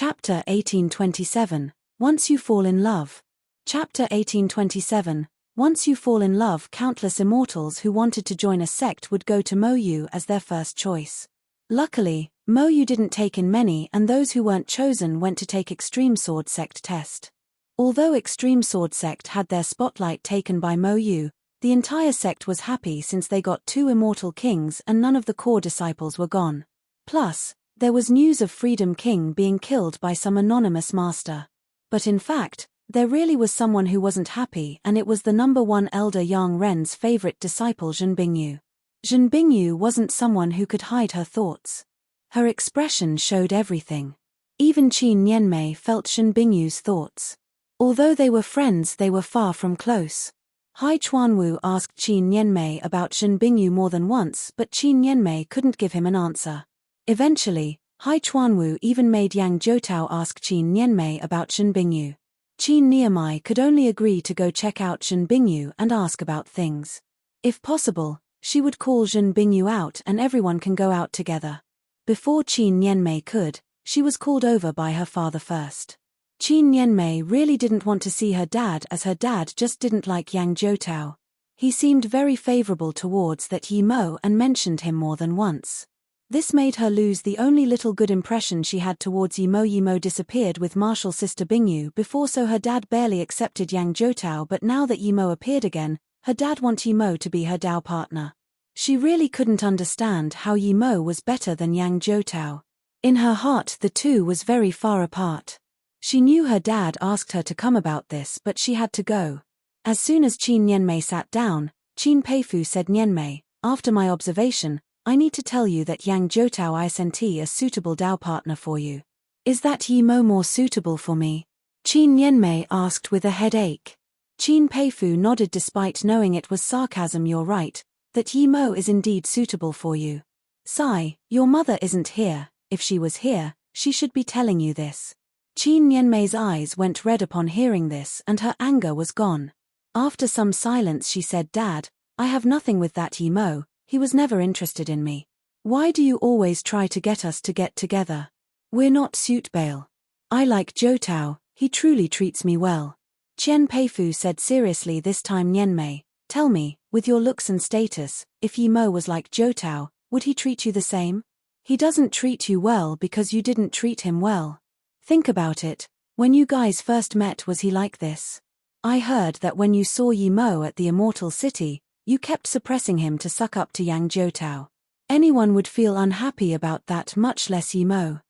Chapter 1827, Once You Fall in Love. Chapter 1827, Once you fall in love, countless immortals who wanted to join a sect would go to Moyu as their first choice. Luckily, Moyu didn't take in many, and those who weren't chosen went to take Extreme Sword Sect test. Although Extreme Sword Sect had their spotlight taken by Moyu, the entire sect was happy since they got 2 immortal kings and none of the core disciples were gone. Plus, there was news of Freedom King being killed by some anonymous master. But in fact, there really was someone who wasn't happy, and it was the #1 elder Yang Ren's favorite disciple Zhen Bingyu. Zhen Bingyu wasn't someone who could hide her thoughts. Her expression showed everything. Even Qin Nianmei felt Zhen Bingyu's thoughts. Although they were friends, they were far from close. Hai Chuanwu asked Qin Nianmei about Zhen Bingyu more than once, but Qin Nianmei couldn't give him an answer. Eventually, Hai Chuanwu even made Yang Jiutao ask Qin Nianmei about Zhen Bingyu. Qin Niamai could only agree to go check out Zhen Bingyu and ask about things. If possible, she would call Zhen Bingyu out and everyone can go out together. Before Qin Nianmei could, she was called over by her father first. Qin Nianmei really didn't want to see her dad, as her dad just didn't like Yang Jiutao. He seemed very favorable towards that Yi Mo and mentioned him more than once. This made her lose the only little good impression she had towards Yi Mo. Yi Mo disappeared with martial sister Bingyu before, so her dad barely accepted Yang Jiutao, but now that Yi Mo appeared again, her dad wanted Yi Mo to be her Dao partner. She really couldn't understand how Yi Mo was better than Yang Jiutao. In her heart the two was very far apart. She knew her dad asked her to come about this, but she had to go. As soon as Qin Nianmei sat down, Qin Peifu said, "Nianmei, after my observation, I need to tell you that Yang Jiutao isn't a suitable Dao partner for you." "Is that Yi Mo more suitable for me?" Qin Nianmei asked with a headache. Qin Peifu nodded despite knowing it was sarcasm. "You're right, that Yi Mo is indeed suitable for you. Sai, your mother isn't here. If she was here, she should be telling you this." Qin Nianmei's eyes went red upon hearing this and her anger was gone. After some silence she said, "Dad, I have nothing with that Yi Mo. He was never interested in me. Why do you always try to get us to get together? We're not suitable. I like Jiutao, he truly treats me well." Qian Peifu said seriously this time, "Nianmei, tell me, with your looks and status, if Yi Mo was like Jiutao, would he treat you the same? He doesn't treat you well because you didn't treat him well. Think about it, when you guys first met, was he like this? I heard that when you saw Yi Mo at the Immortal City, you kept suppressing him to suck up to Yang Jiutao. Anyone would feel unhappy about that, much less Yi Mo."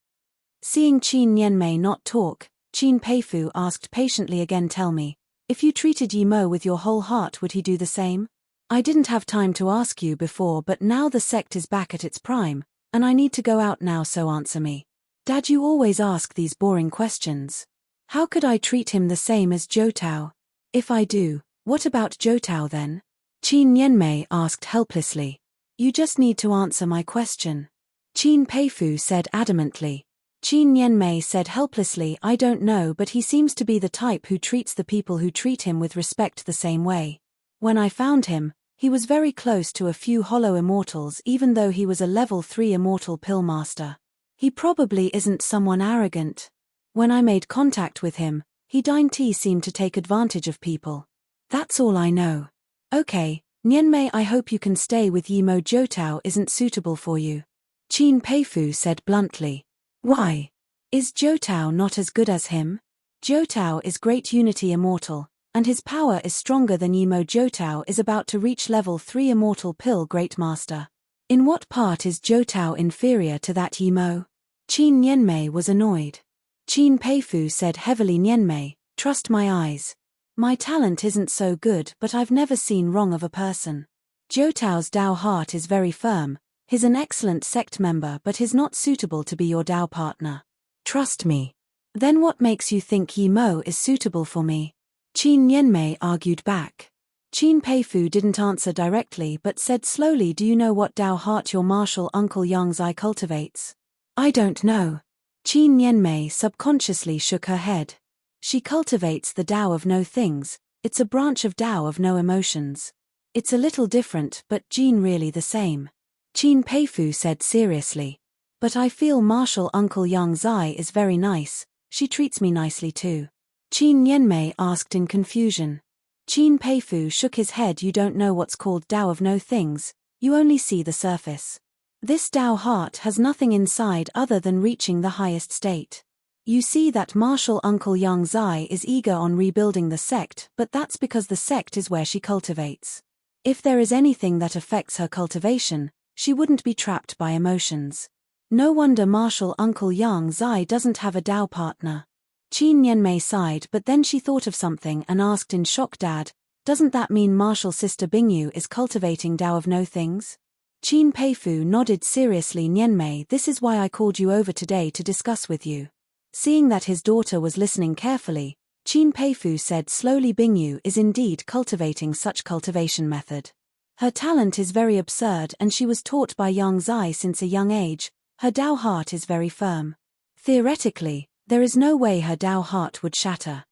Seeing Qin Nianmei not talk, Qin Peifu asked patiently again, "Tell me, if you treated Yi Mo with your whole heart, would he do the same? I didn't have time to ask you before, but now the sect is back at its prime, and I need to go out now, so answer me. Dad, you always ask these boring questions. How could I treat him the same as Jiutao? If I do, what about Jiutao then?" Qin Nianmei asked helplessly. "You just need to answer my question." Qin Peifu said adamantly. Qin Nianmei said helplessly, "I don't know, but he seems to be the type who treats the people who treat him with respect the same way. When I found him, he was very close to a few hollow immortals, even though he was a level 3 immortal pill master. He probably isn't someone arrogant. When I made contact with him, he didn't seem to take advantage of people. That's all I know." "Okay, Nianmei, I hope you can stay with Yi Mo. Jiutao isn't suitable for you." Qin Peifu said bluntly. "Why? Is Jiutao not as good as him? Jiutao is great unity immortal, and his power is stronger than Yi Mo. Jiutao is about to reach level 3 immortal pill great master. In what part is Jiutao inferior to that Yi Mo?" Qin Nianmei was annoyed. Qin Peifu said heavily, "Nianmei, trust my eyes. My talent isn't so good, but I've never seen wrong of a person. Jiutao's Dao heart is very firm. He's an excellent sect member, but he's not suitable to be your Dao partner. Trust me." "Then what makes you think Yi Mo is suitable for me?" Qin Nianmei argued back. Qin Peifu didn't answer directly but said slowly, "Do you know what Dao heart your martial uncle Yang's eye cultivates?" "I don't know." Qin Nianmei subconsciously shook her head. "She cultivates the Dao of no things. It's a branch of Dao of no emotions. It's a little different, but gene really the same." Qin Peifu said seriously. But I feel Martial Uncle Yang Zai is very nice, she treats me nicely too. Qin Nianmei asked in confusion. Qin Peifu shook his head. You don't know what's called Tao of no things, you only see the surface. This Tao heart has nothing inside other than reaching the highest state. You see that Martial Uncle Yang Zai is eager on rebuilding the sect, but that's because the sect is where she cultivates. If there is anything that affects her cultivation, she wouldn't be trapped by emotions. No wonder Martial Uncle Yang Zai doesn't have a Tao partner. Qin Nianmei sighed, but then she thought of something and asked in shock, Dad, doesn't that mean Martial Sister Bingyu is cultivating Tao of no things? Qin Peifu nodded seriously. Nianmei, this is why I called you over today to discuss with you. Seeing that his daughter was listening carefully, Qin Peifu said slowly, Bingyu is indeed cultivating such cultivation method. Her talent is very absurd and she was taught by Yang Zai since a young age. Her Tao heart is very firm. Theoretically, there is no way her Tao heart would shatter.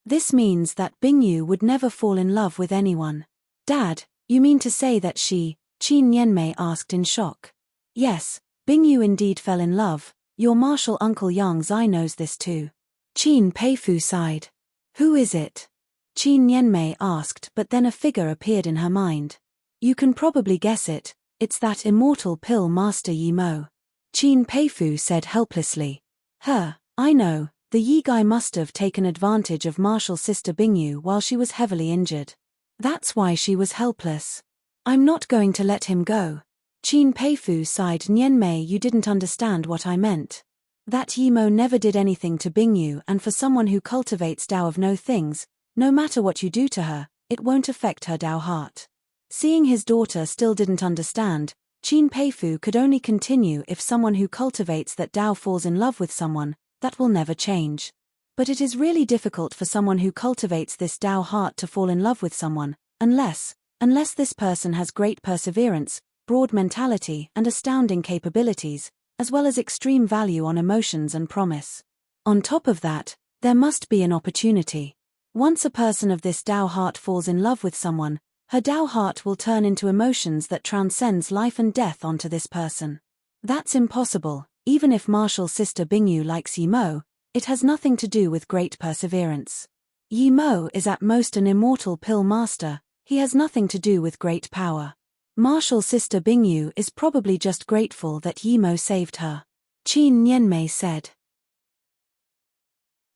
This means that Bingyu would never fall in love with anyone. Dad, you mean to say that she, Qin Nianmei asked in shock. Yes, Bingyu indeed fell in love, your Martial Uncle Yang Zai knows this too. Qin Peifu sighed. Who is it? Qin Nianmei asked, but then a figure appeared in her mind. You can probably guess it, it's that immortal pill master Yi Mo. Qin Peifu said helplessly. Her, I know, the Yi guy must have taken advantage of Martial Sister Bingyu while she was heavily injured. That's why she was helpless. I'm not going to let him go. Qin Peifu sighed. Nianmei, you didn't understand what I meant. That Yi Mo never did anything to Bingyu, and for someone who cultivates Tao of no things, no matter what you do to her, it won't affect her Tao heart. Seeing his daughter still didn't understand, Qin Peifu could only continue. If someone who cultivates that Tao falls in love with someone, that will never change. But it is really difficult for someone who cultivates this Tao heart to fall in love with someone, unless this person has great perseverance, broad mentality and astounding capabilities, as well as extreme value on emotions and promise. On top of that, there must be an opportunity. Once a person of this Tao heart falls in love with someone, her Tao heart will turn into emotions that transcends life and death onto this person. That's impossible, even if Martial Sister Bingyu likes Yi Mo, it has nothing to do with great perseverance. Yi Mo is at most an immortal pill master, he has nothing to do with great power. Martial Sister Bingyu is probably just grateful that Yi Mo saved her. Qin Nianmei said.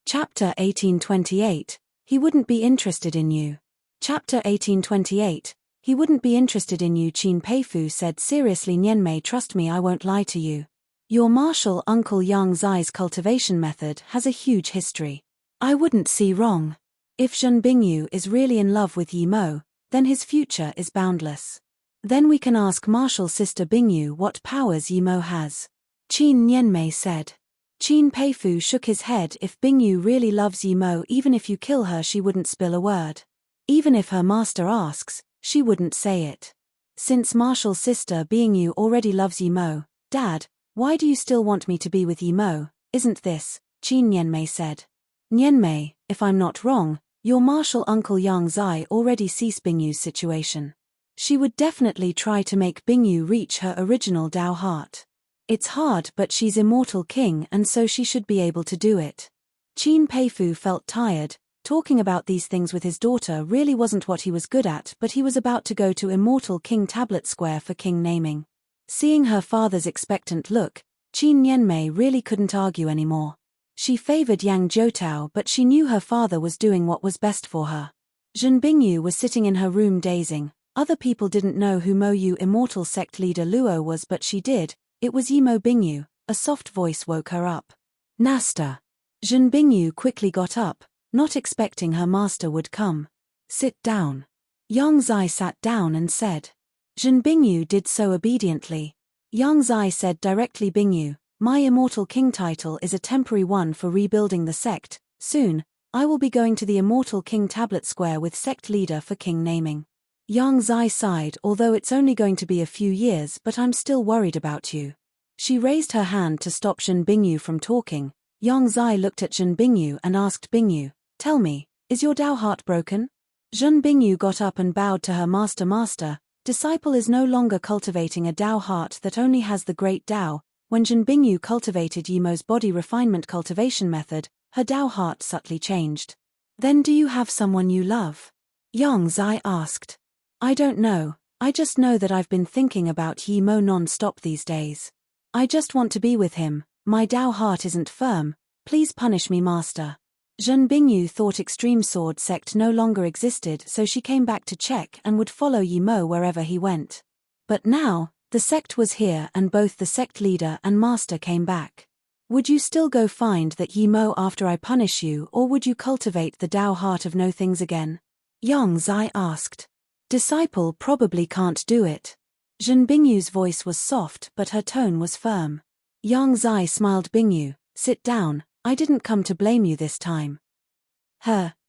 Chapter 1828, He wouldn't be interested in you. Chapter 1828, He wouldn't be interested in you. Qin Peifu said seriously. Nianmei, trust me, I won't lie to you. Your Martial Uncle Yang Zai's cultivation method has a huge history. I wouldn't see wrong. If Zhen Bingyu is really in love with Yi Mo, then his future is boundless. Then we can ask Martial Sister Bingyu what powers Yi Mo has. Qin Nianmei said. Qin Peifu shook his head. If Bingyu really loves Yi Mo, even if you kill her she wouldn't spill a word. Even if her master asks, she wouldn't say it. Since Martial Sister Bingyu already loves Yi Mo, Dad, why do you still want me to be with Yi Mo, isn't this? Qin Nianmei said. Nianmei, if I'm not wrong, your Martial Uncle Yang Zai already sees Bingyu's situation. She would definitely try to make Bingyu reach her original Tao heart. It's hard, but she's immortal king and so she should be able to do it. Qin Peifu felt tired. Talking about these things with his daughter really wasn't what he was good at, but he was about to go to Immortal King Tablet Square for king naming. Seeing her father's expectant look, Qin Nianmei really couldn't argue anymore. She favored Yang Jiutao, but she knew her father was doing what was best for her. Zhen Bingyu was sitting in her room dazing. Other people didn't know who Mo Yu immortal sect leader Luo was, but she did. It was Yi Mo Bingyu. A soft voice woke her up. Nasta. Zhen Bingyu quickly got up, not expecting her master would come. Sit down. Yang Zai sat down and said. Zhen Bingyu did so obediently. Yang Zai said directly, Bingyu, my immortal king title is a temporary one for rebuilding the sect. Soon, I will be going to the Immortal King Tablet Square with sect leader for king naming. Yang Zai sighed, although it's only going to be a few years, but I'm still worried about you. She raised her hand to stop Zhen Bingyu from talking. Yang Zai looked at Zhen Bingyu and asked Bingyu, tell me, is your Tao heart broken? Zhen Bingyu got up and bowed to her master. Disciple is no longer cultivating a Tao heart that only has the great Tao, When Jin Bingyu cultivated Yimo's body refinement cultivation method, her Dao heart subtly changed. Then do you have someone you love? Yang Zai asked. I don't know, I just know that I've been thinking about Yimo non-stop these days. I just want to be with him, my Dao heart isn't firm, please punish me master. Jin Bingyu thought Extreme Sword Sect no longer existed, so she came back to check and would follow Yimo wherever he went. But now, the sect was here and both the sect leader and master came back. Would you still go find that Yimo after I punish you, or would you cultivate the Dao heart of no things again? Yang Zai asked. Disciple probably can't do it. Jin Bingyu's voice was soft but her tone was firm. Yang Zai smiled. Bingyu, sit down, I didn't come to blame you this time.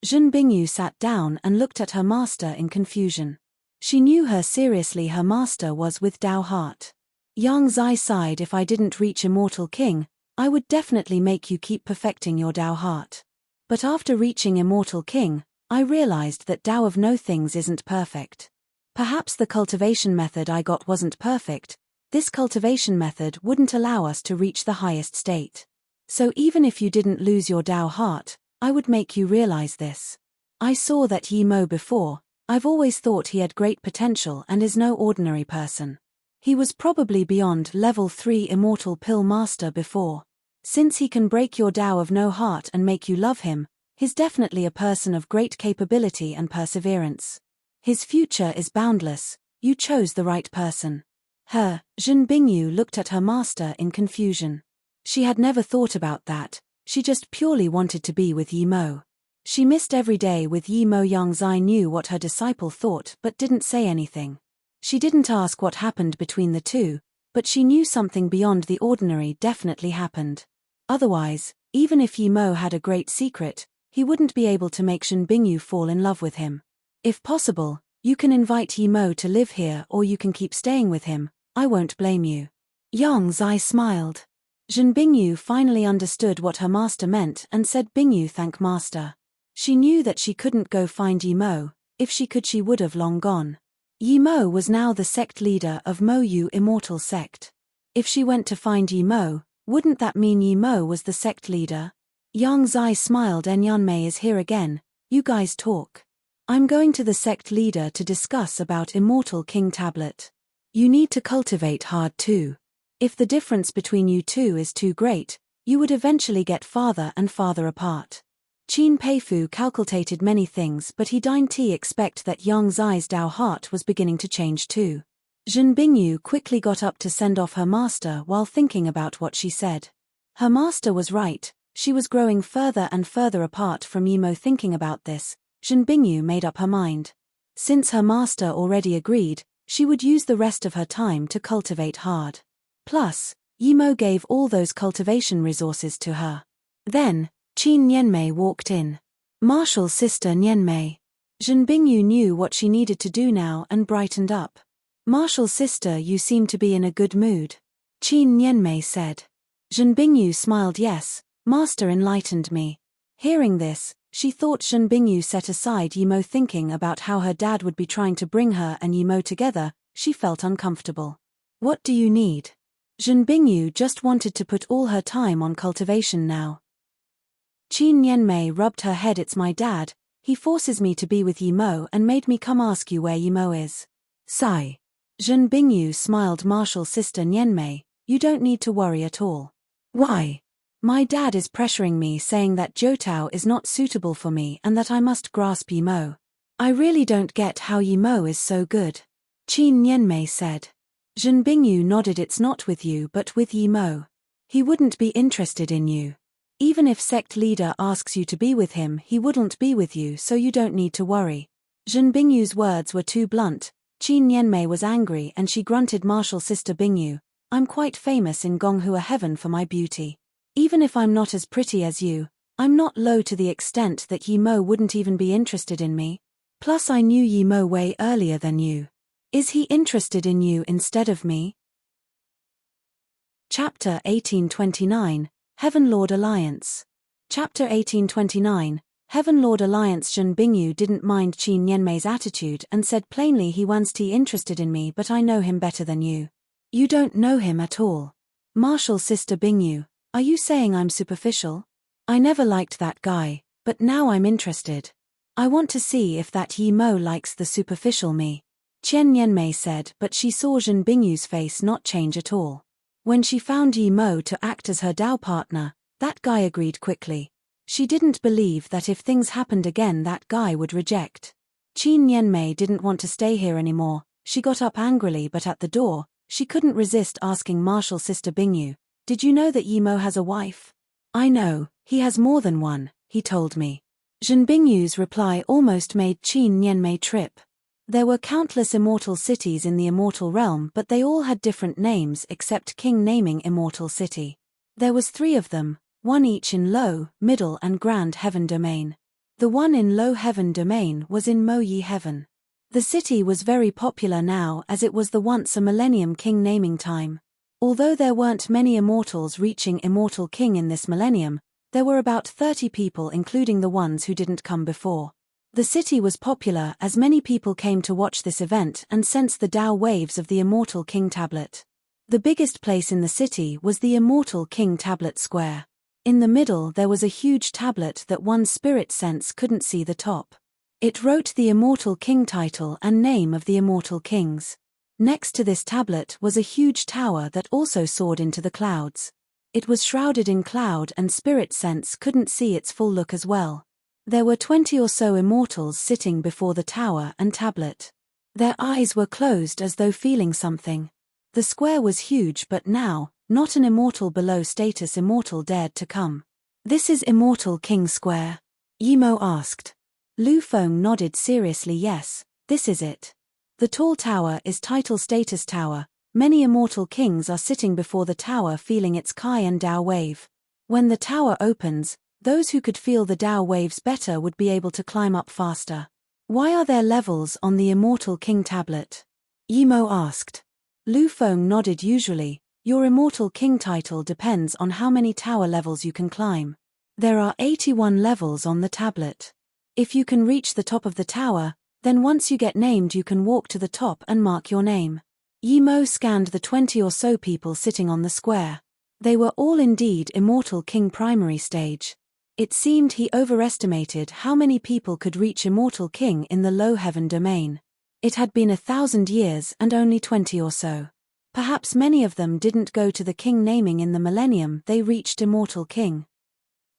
Jin Bingyu sat down and looked at her master in confusion. She knew her seriously her master was with Dao heart. Yang Zai sighed. If I didn't reach Immortal King, I would definitely make you keep perfecting your Dao heart. But after reaching Immortal King, I realized that Dao of no things isn't perfect. Perhaps the cultivation method I got wasn't perfect. This cultivation method wouldn't allow us to reach the highest state. So even if you didn't lose your Dao heart, I would make you realize this. I saw that Yimo before. I've always thought he had great potential and is no ordinary person. He was probably beyond level 3 Immortal Pill Master before. Since he can break your Dao of no heart and make you love him, he's definitely a person of great capability and perseverance. His future is boundless, you chose the right person. Jin Bingyu looked at her master in confusion. She had never thought about that, she just purely wanted to be with Yimo. She missed every day with Yimo. Yang Zai knew what her disciple thought but didn't say anything. She didn't ask what happened between the two, but she knew something beyond the ordinary definitely happened. Otherwise, even if Yimo had a great secret, he wouldn't be able to make Jin Bingyu fall in love with him. If possible, you can invite Yimo to live here or you can keep staying with him, I won't blame you. Yang Zai smiled. Jin Bingyu finally understood what her master meant and said, Bingyu, thank master. She knew that she couldn't go find Yimo. If she could she would have long gone. Yimo was now the sect leader of Mo Yu Immortal Sect. If she went to find Yimo, wouldn't that mean Yimo was the sect leader? Yang Zai smiled. Enyanmei is here again, you guys talk. I'm going to the sect leader to discuss about Immortal King Tablet. You need to cultivate hard too. If the difference between you two is too great, you would eventually get farther and farther apart. Qin Peifu calculated many things but he didn't expect that Yang Zai's Dao heart was beginning to change too. Jin Bingyu quickly got up to send off her master while thinking about what she said. Her master was right, she was growing further and further apart from Yimo. Thinking about this, Jin Bingyu made up her mind. Since her master already agreed, she would use the rest of her time to cultivate hard. Plus, Yimo gave all those cultivation resources to her. Then, Qin Nianmei walked in. Martial sister Nianmei. Jin Bingyu knew what she needed to do now and brightened up. Martial sister, you seem to be in a good mood. Qin Nianmei said. Jin Bingyu smiled. Yes, master enlightened me. Hearing this, she thought Jin Bingyu set aside Yimo. Thinking about how her dad would be trying to bring her and Yimo together, she felt uncomfortable. What do you need? Jin Bingyu just wanted to put all her time on cultivation now. Qin Nianmei rubbed her head. It's my dad, he forces me to be with Yimo and made me come ask you where Yimo is. Sigh. Jin Bingyu smiled. Martial sister Nianmei, you don't need to worry at all. Why? My dad is pressuring me saying that Jiutao is not suitable for me and that I must grasp Yimo. I really don't get how Yimo is so good. Qin Nianmei said. Jin Bingyu nodded. It's not with you but with Yimo. He wouldn't be interested in you. Even if sect leader asks you to be with him, he wouldn't be with you, so you don't need to worry. Jin Bingyu's words were too blunt. Qin Nianmei was angry and she grunted. Martial sister Bingyu, I'm quite famous in Gonghua heaven for my beauty. Even if I'm not as pretty as you, I'm not low to the extent that Yimo wouldn't even be interested in me. Plus I knew Yimo way earlier than you. Is he interested in you instead of me? Chapter 1829, Heaven Lord Alliance. Chapter 1829, Heaven Lord Alliance. Jin Bingyu didn't mind Qin Nianmei's attitude and said plainly, he wants to be interested in me but I know him better than you. You don't know him at all. Martial Sister Bingyu, are you saying I'm superficial? I never liked that guy, but now I'm interested. I want to see if that Yi Mo likes the superficial me. Qian Yanmei said, but she saw Zhen Bingyu's face not change at all. When she found Yi Mo to act as her Dao partner, that guy agreed quickly. She didn't believe that if things happened again that guy would reject. Qin Yanmei didn't want to stay here anymore. She got up angrily, but at the door, she couldn't resist asking Martial Sister Bingyu, "Did you know that Yi Mo has a wife?" "I know, he has more than one, he told me." Zhen Bingyu's reply almost made Qin Yanmei trip. There were countless immortal cities in the immortal realm, but they all had different names except King naming Immortal City. There was 3 of them, one each in Low, Middle and Grand Heaven Domain. The one in Low Heaven Domain was in Mo Yi Heaven. The city was very popular now as it was the once a millennium king naming time. Although there weren't many immortals reaching Immortal King in this millennium, there were about 30 people including the ones who didn't come before. The city was popular as many people came to watch this event and sense the Dao waves of the Immortal King tablet. The biggest place in the city was the Immortal King tablet square. In the middle there was a huge tablet that one's spirit sense couldn't see the top. It wrote the Immortal King title and name of the Immortal Kings. Next to this tablet was a huge tower that also soared into the clouds. It was shrouded in cloud and spirit sense couldn't see its full look as well. There were 20 or so immortals sitting before the tower and tablet. Their eyes were closed as though feeling something. The square was huge, but now, not an immortal below status immortal dared to come. "This is Immortal King Square?" Yi Mo asked. Lu Feng nodded seriously. "Yes, this is it. The tall tower is title status tower. Many immortal kings are sitting before the tower feeling its Kai and Dao wave. When the tower opens, those who could feel the Dao waves better would be able to climb up faster." "Why are there levels on the Immortal King tablet?" Yi Mo asked. Lu Feng nodded. "Usually, your Immortal King title depends on how many tower levels you can climb. There are 81 levels on the tablet. If you can reach the top of the tower, then once you get named you can walk to the top and mark your name." Yi Mo scanned the 20 or so people sitting on the square. They were all indeed Immortal King primary stage. It seemed he overestimated how many people could reach Immortal King in the Low Heaven Domain. It had been 1,000 years and only 20 or so. Perhaps many of them didn't go to the king naming in the millennium they reached Immortal King.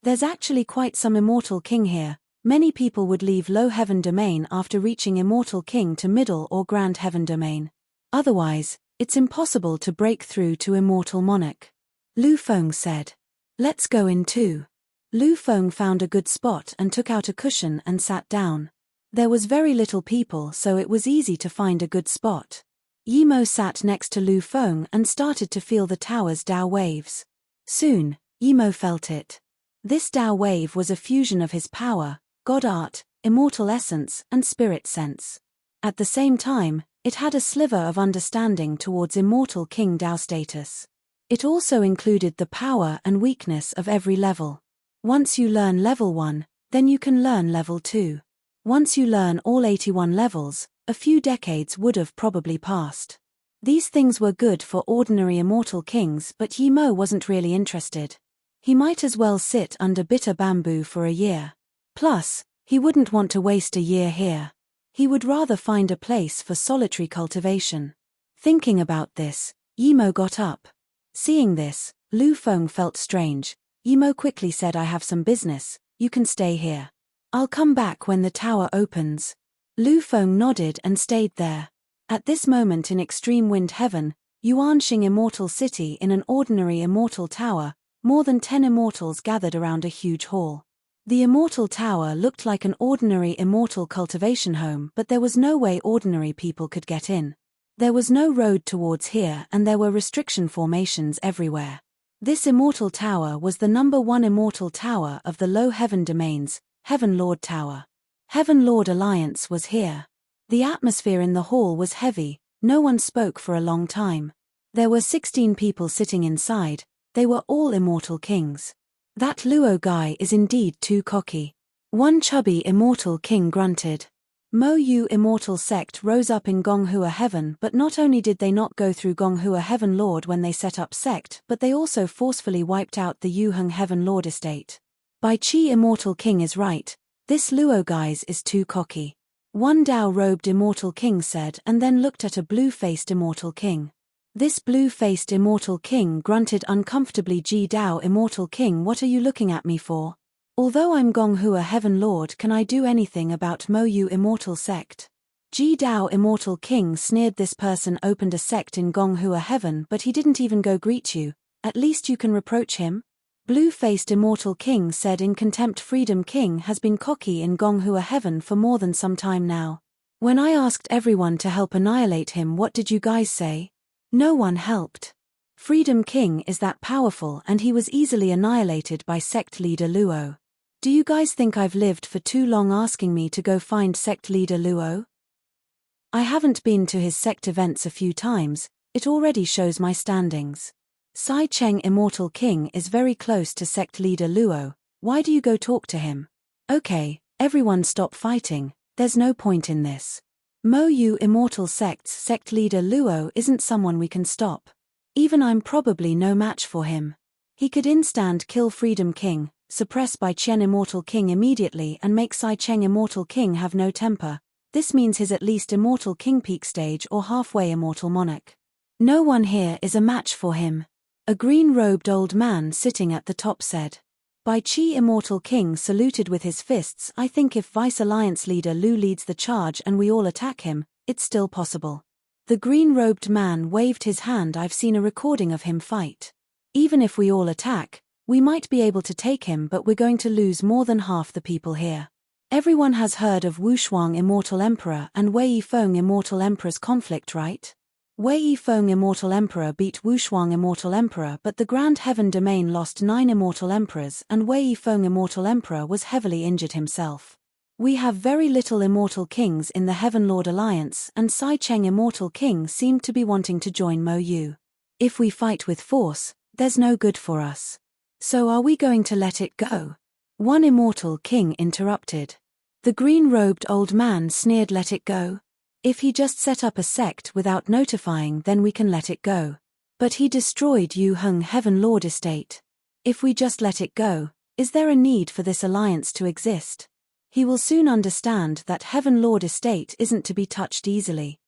There's actually quite some Immortal King here. Many people would leave Low Heaven Domain after reaching Immortal King to Middle or Grand Heaven Domain. Otherwise, it's impossible to break through to Immortal Monarch. Lu Feng said. "Let's go in too." Lu Feng found a good spot and took out a cushion and sat down. There was very little people, so it was easy to find a good spot. Yi Mo sat next to Lu Feng and started to feel the tower's Dao waves. Soon, Yi Mo felt it. This Dao wave was a fusion of his power, God art, immortal essence, and spirit sense. At the same time, it had a sliver of understanding towards Immortal King Dao status. It also included the power and weakness of every level. Once you learn level 1, then you can learn level 2. Once you learn all 81 levels, a few decades would have probably passed. These things were good for ordinary immortal kings, but Yi Mo wasn't really interested. He might as well sit under bitter bamboo for a year. Plus, he wouldn't want to waste a year here. He would rather find a place for solitary cultivation. Thinking about this, Yi Mo got up. Seeing this, Lu Feng felt strange. Yi Mo quickly said, "I have some business, you can stay here. I'll come back when the tower opens." Lu Feng nodded and stayed there. At this moment in Extreme Wind Heaven, Yuanxing Immortal City, in an ordinary immortal tower, more than 10 immortals gathered around a huge hall. The immortal tower looked like an ordinary immortal cultivation home, but there was no way ordinary people could get in. There was no road towards here and there were restriction formations everywhere. This immortal tower was the #1 immortal tower of the Low Heaven Domains, Heaven Lord Tower. Heaven Lord Alliance was here. The atmosphere in the hall was heavy, no one spoke for a long time. There were 16 people sitting inside, they were all immortal kings. "That Luo guy is indeed too cocky." One chubby immortal king grunted. Mo Yu immortal sect rose up in Gonghua heaven, but not only did they not go through Gonghua heaven lord when they set up sect, but they also forcefully wiped out the Yuheng heaven lord estate. Bai Qi immortal king is right, this Luo guys is too cocky. One Dao-robed immortal king said, and then looked at a blue-faced immortal king. This blue-faced immortal king grunted uncomfortably. Ji Dao immortal king, what are you looking at me for? Although I'm Gonghua heaven lord, can I do anything about Mo Yu immortal sect? Ji Dao immortal king sneered. This person opened a sect in Gonghua heaven, but he didn't even go greet you. At least you can reproach him? Blue-faced immortal king said in contempt. Freedom king has been cocky in Gonghua heaven for more than some time now. When I asked everyone to help annihilate him, what did you guys say? No one helped. Freedom king is that powerful, and he was easily annihilated by sect leader Luo. Do you guys think I've lived for too long asking me to go find sect leader Luo? I haven't been to his sect events a few times, it already shows my standings. Sai Cheng immortal king is very close to sect leader Luo, why do you go talk to him? Okay, everyone stop fighting, there's no point in this. Mo Yu immortal sect's sect leader Luo isn't someone we can stop. Even I'm probably no match for him. He could instant kill Freedom king, suppress Bai Qian immortal king immediately, and make Sai Cheng immortal king have no temper. This means he's at least immortal king peak stage or halfway immortal monarch. No one here is a match for him. A green-robed old man sitting at the top said. Bai Qi immortal king saluted with his fists. I think if Vice Alliance leader Lu leads the charge and we all attack him, it's still possible. The green-robed man waved his hand. I've seen a recording of him fight. Even if we all attack, we might be able to take him, but we're going to lose more than half the people here. Everyone has heard of Wu Shuang immortal emperor and Wei Yifeng immortal emperor's conflict, right? Wei Yifeng immortal emperor beat Wu Shuang immortal emperor, but the Grand Heaven domain lost 9 immortal emperors, and Wei Yifeng immortal emperor was heavily injured himself. We have very little immortal kings in the Heaven Lord Alliance, and Sai Cheng immortal king seemed to be wanting to join Mo Yu. If we fight with force, there's no good for us. So are we going to let it go? One immortal king interrupted. The green-robed old man sneered. Let it go? If he just set up a sect without notifying, then we can let it go. But he destroyed Yuheng Heaven Lord estate. If we just let it go, is there a need for this alliance to exist? He will soon understand that Heaven Lord estate isn't to be touched easily.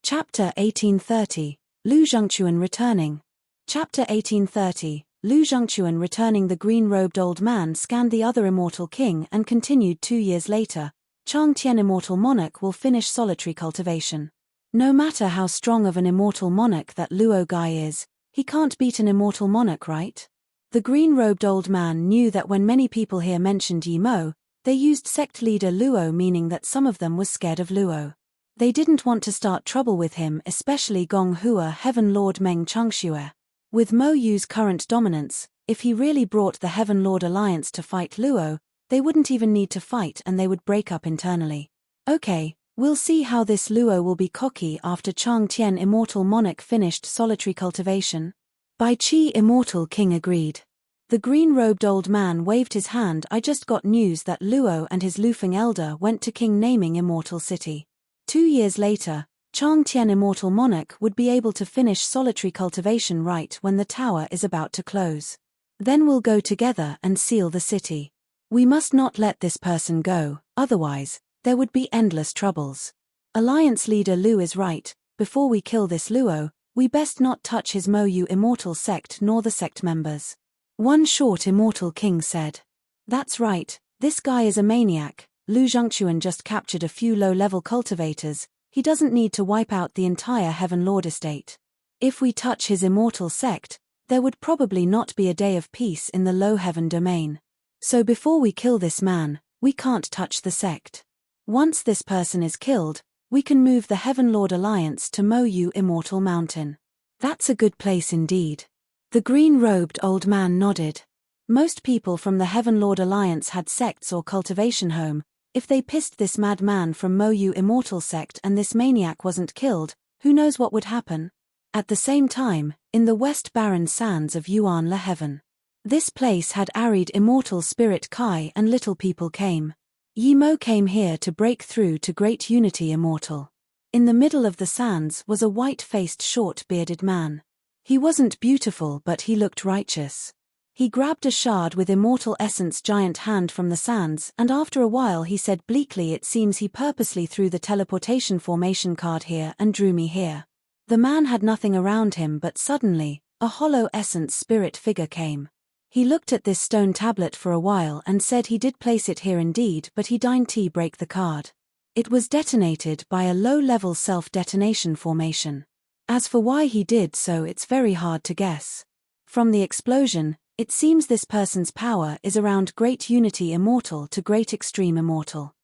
Chapter 1830, Lu Zhengquan returning. Chapter 1830, Lu Zhengquan returning. The green-robed old man scanned the other immortal king and continued. 2 years later, Chang Tian immortal monarch will finish solitary cultivation. No matter how strong of an immortal monarch that Luo guy is, he can't beat an immortal monarch, right? The green-robed old man knew that when many people here mentioned Yi Mo, they used sect leader Luo, meaning that some of them was scared of Luo. They didn't want to start trouble with him, especially Gonghua Heaven Lord Meng Changxue. With Mo Yu's current dominance, if he really brought the Heaven Lord Alliance to fight Luo, they wouldn't even need to fight and they would break up internally. Okay, we'll see how this Luo will be cocky after Chang Tian immortal monarch finished solitary cultivation. Bai Qi immortal king agreed. The green-robed old man waved his hand. I just got news that Luo and his Lufeng elder went to king naming immortal city. 2 years later, Chang Tian immortal monarch would be able to finish solitary cultivation right when the tower is about to close. Then we'll go together and seal the city. We must not let this person go, otherwise, there would be endless troubles. Alliance leader Lu is right. Before we kill this Luo, we best not touch his Mo Yu immortal sect nor the sect members. One short immortal king said. That's right, this guy is a maniac. Lu Zhengquan just captured a few low-level cultivators. He doesn't need to wipe out the entire Heaven Lord estate. If we touch his immortal sect, there would probably not be a day of peace in the low heaven domain. So before we kill this man, we can't touch the sect. Once this person is killed, we can move the Heaven Lord Alliance to Mo Yu Immortal Mountain. That's a good place indeed. The green-robed old man nodded. Most people from the Heaven Lord Alliance had sects or cultivation home. If they pissed this madman from Mo Yu Immortal sect and this maniac wasn't killed, who knows what would happen? At the same time, in the West Barren Sands of Yuan La Heaven. This place had arid immortal spirit Kai and little people came. Yi Mo came here to break through to great unity immortal. In the middle of the sands was a white-faced short-bearded man. He wasn't beautiful but he looked righteous. He grabbed a shard with immortal essence giant hand from the sands and after a while he said bleakly, it seems he purposely threw the teleportation formation card here and drew me here. The man had nothing around him but suddenly, a hollow essence spirit figure came. He looked at this stone tablet for a while and said he did place it here indeed but he didn't break the card. It was detonated by a low-level self-detonation formation. As for why he did so, it's very hard to guess. From the explosion, it seems this person's power is around great unity immortal to great extreme immortal.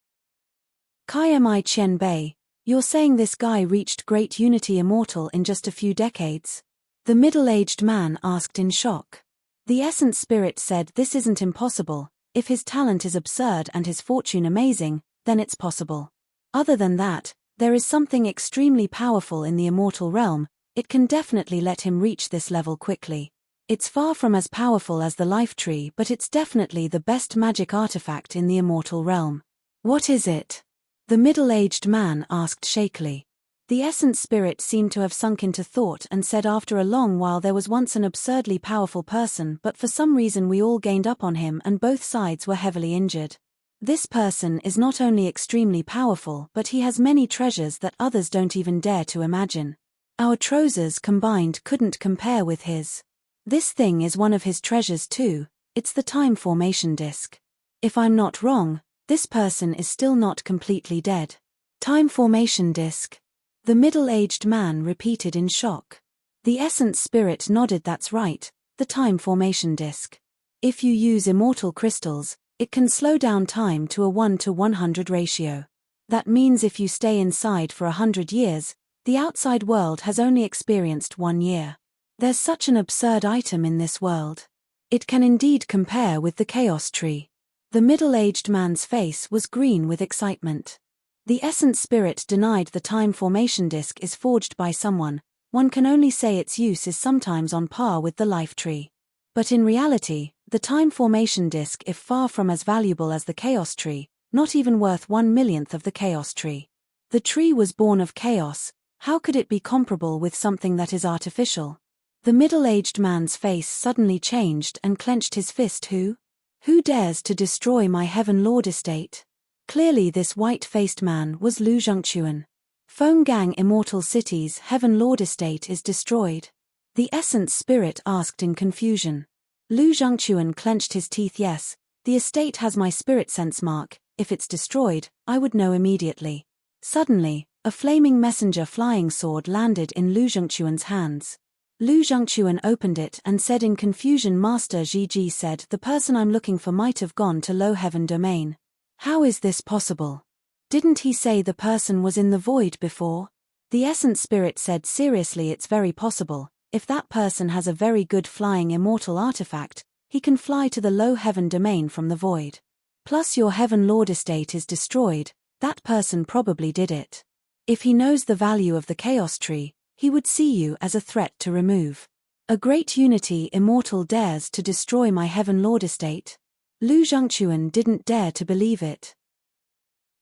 Kai Mi Qian Bei, you're saying this guy reached great unity immortal in just a few decades? The middle-aged man asked in shock. The essence spirit said this isn't impossible. If his talent is absurd and his fortune amazing, then it's possible. Other than that, there is something extremely powerful in the immortal realm. It can definitely let him reach this level quickly. It's far from as powerful as the life tree but it's definitely the best magic artifact in the immortal realm. What is it? The middle-aged man asked shakily. The essence spirit seemed to have sunk into thought and said after a long while, there was once an absurdly powerful person but for some reason we all gained up on him and both sides were heavily injured. This person is not only extremely powerful but he has many treasures that others don't even dare to imagine. Our treasures combined couldn't compare with his. This thing is one of his treasures too, it's the time formation disk. If I'm not wrong, this person is still not completely dead. Time formation disk. The middle-aged man repeated in shock. The essence spirit nodded, that's right, the time formation disk. If you use immortal crystals, it can slow down time to a 1:100 ratio. That means if you stay inside for 100 years, the outside world has only experienced 1 year. There's such an absurd item in this world. It can indeed compare with the chaos tree. The middle-aged man's face was green with excitement. The essence spirit denied the time formation disk is forged by someone. One can only say its use is sometimes on par with the life tree. But in reality, the time formation disk is far from as valuable as the chaos tree, not even worth 1/1,000,000th of the chaos tree. The tree was born of chaos, how could it be comparable with something that is artificial? The middle-aged man's face suddenly changed and clenched his fist. Who dares to destroy my Heaven Lord estate? Clearly this white-faced man was Lu Zhengquan. Fenggang Immortal City's Heaven Lord estate is destroyed. The essence spirit asked in confusion. Lu Zhengquan clenched his teeth. Yes, the estate has my spirit sense mark. If it's destroyed, I would know immediately. Suddenly, a flaming messenger flying sword landed in Lu Zhengquan's hands. Lu Zhengquan opened it and said in confusion, Master Zhiji said the person I'm looking for might have gone to low heaven domain. How is this possible? Didn't he say the person was in the void before? The essence spirit said seriously, it's very possible. If that person has a very good flying immortal artifact, he can fly to the low heaven domain from the void. Plus your Heaven Lord estate is destroyed, that person probably did it. If he knows the value of the chaos tree, he would see you as a threat to remove. A great unity immortal dares to destroy my Heaven Lord estate? Lu Zhengquan didn't dare to believe it.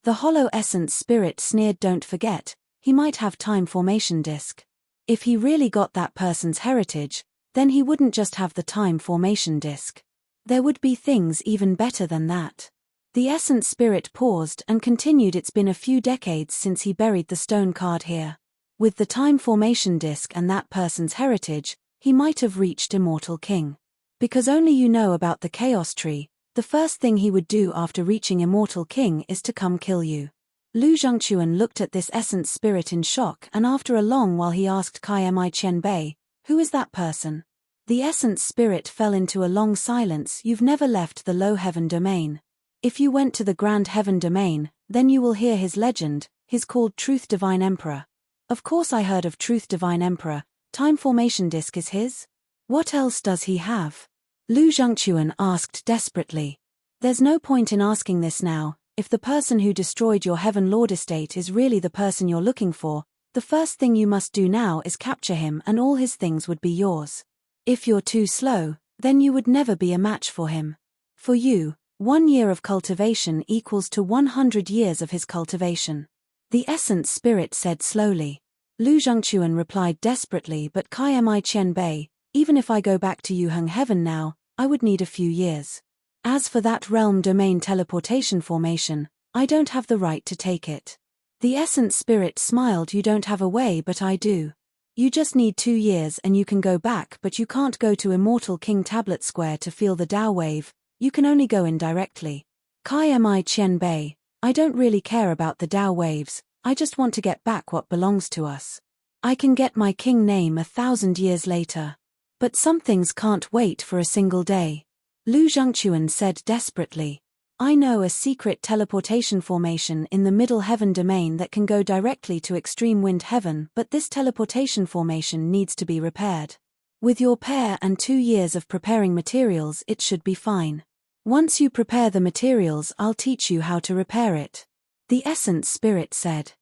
The hollow essence spirit sneered, don't forget, he might have time formation disk. If he really got that person's heritage, then he wouldn't just have the time formation disk. There would be things even better than that. The essence spirit paused and continued, it's been a few decades since he buried the stone card here. With the time formation disk and that person's heritage, he might have reached Immortal King. Because only you know about the chaos tree, the first thing he would do after reaching Immortal King is to come kill you. Lu Zhengquan looked at this essence spirit in shock and after a long while he asked Kai Mi Qian Bei, who is that person? The essence spirit fell into a long silence. You've never left the low heaven domain. If you went to the grand heaven domain, then you will hear his legend. He's called Truth Divine Emperor. Of course I heard of Truth Divine Emperor. Time formation disk is his? What else does he have? Lu Zhengquan asked desperately. There's no point in asking this now. If the person who destroyed your Heaven Lord estate is really the person you're looking for, the first thing you must do now is capture him and all his things would be yours. If you're too slow, then you would never be a match for him. For you, 1 year of cultivation equals to 100 years of his cultivation. The essence spirit said slowly. Lu Zhengquan replied desperately, but Kai Mi Qian Bei, even if I go back to Yuheng heaven now, I would need a few years. As for that realm domain teleportation formation, I don't have the right to take it. The essence spirit smiled. You don't have a way, but I do. You just need 2 years and you can go back, but you can't go to Immortal King Tablet Square to feel the Tao wave, you can only go in directly. Kai Mi Qian Bei, I don't really care about the Tao waves, I just want to get back what belongs to us. I can get my king name 1,000 years later. But some things can't wait for a single day. Lu Zhengquan said desperately. I know a secret teleportation formation in the middle heaven domain that can go directly to extreme wind heaven, but this teleportation formation needs to be repaired. With your pair and 2 years of preparing materials, it should be fine. Once you prepare the materials, I'll teach you how to repair it. The essence spirit said.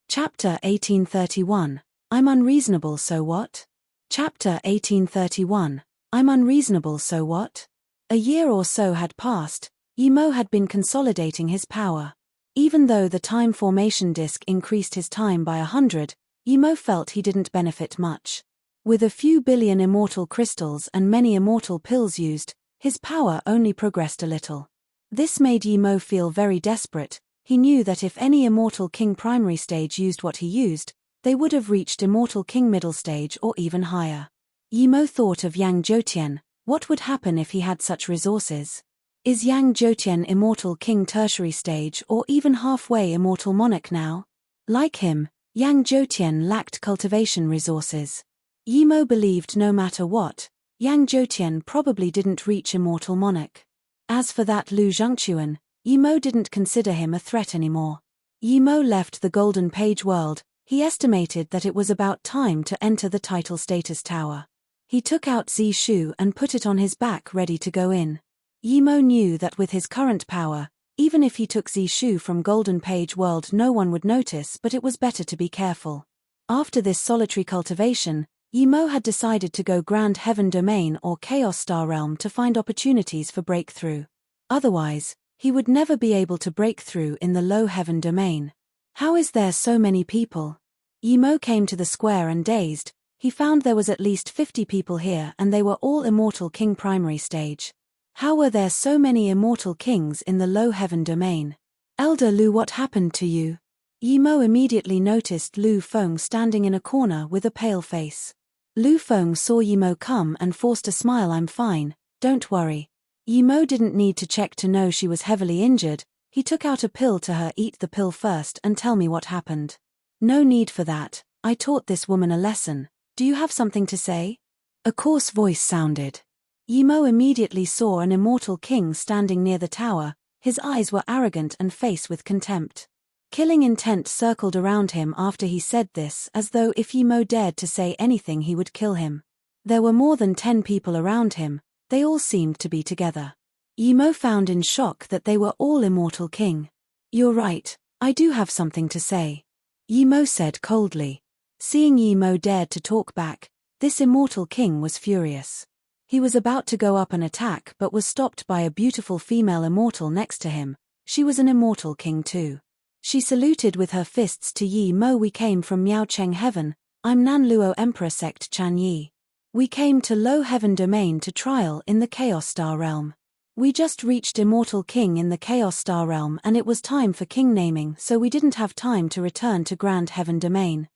Chapter 1831. I'm unreasonable, so what? Chapter 1831. I'm unreasonable, so what? A year or so had passed. Yi Mo had been consolidating his power. Even though the time formation disk increased his time by 100, Yi Mo felt he didn't benefit much. With a few billion immortal crystals and many immortal pills used, his power only progressed a little. This made Yi Mo feel very desperate. He knew that if any Immortal King primary stage used what he used, they would have reached Immortal King middle stage or even higher. Yi Mo thought of Yang Zhoutian. What would happen if he had such resources? Is Yang Zhoutian Immortal King tertiary stage or even halfway Immortal Monarch now? Like him, Yang Zhoutian lacked cultivation resources. Yi Mo believed no matter what, Yang Zhoutian probably didn't reach Immortal Monarch. As for that Lu Zhengquan, Yi Mo didn't consider him a threat anymore. Yi Mo left the Golden Page world. He estimated that it was about time to enter the title status tower. He took out Zishu and put it on his back ready to go in. Yi Mo knew that with his current power, even if he took Zishu from Golden Page world no one would notice, but it was better to be careful. After this solitary cultivation, Yi Mo had decided to go Grand Heaven Domain or Chaos Star Realm to find opportunities for breakthrough. Otherwise, he would never be able to break through in the Low Heaven Domain. How is there so many people? Yi Mo came to the square and dazed. He found there was at least 50 people here and they were all Immortal King primary stage. How were there so many Immortal Kings in the Low Heaven Domain? Elder Lu, what happened to you? Yi Mo immediately noticed Lu Feng standing in a corner with a pale face. Lu Feng saw Yi Mo come and forced a smile. I'm fine, don't worry. Yi Mo didn't need to check to know she was heavily injured. He took out a pill to her. Eat the pill first and tell me what happened. No need for that, I taught this woman a lesson. Do you have something to say? A coarse voice sounded. Yi Mo immediately saw an Immortal King standing near the tower. His eyes were arrogant and face with contempt. Killing intent circled around him after he said this, as though if Yi Mo dared to say anything he would kill him. There were more than 10 people around him. They all seemed to be together. Yi Mo found in shock that they were all Immortal King. You're right, I do have something to say. Yi Mo said coldly. Seeing Yi Mo dared to talk back, this Immortal King was furious. He was about to go up and attack but was stopped by a beautiful female immortal next to him. She was an Immortal King too. She saluted with her fists to Yi Mo. We came from Miaocheng Heaven. I'm Nanluo Emperor Sect Chan Yi. We came to Low Heaven Domain to trial in the Chaos Star Realm. We just reached Immortal King in the Chaos Star Realm and it was time for king naming, so we didn't have time to return to Grand Heaven Domain.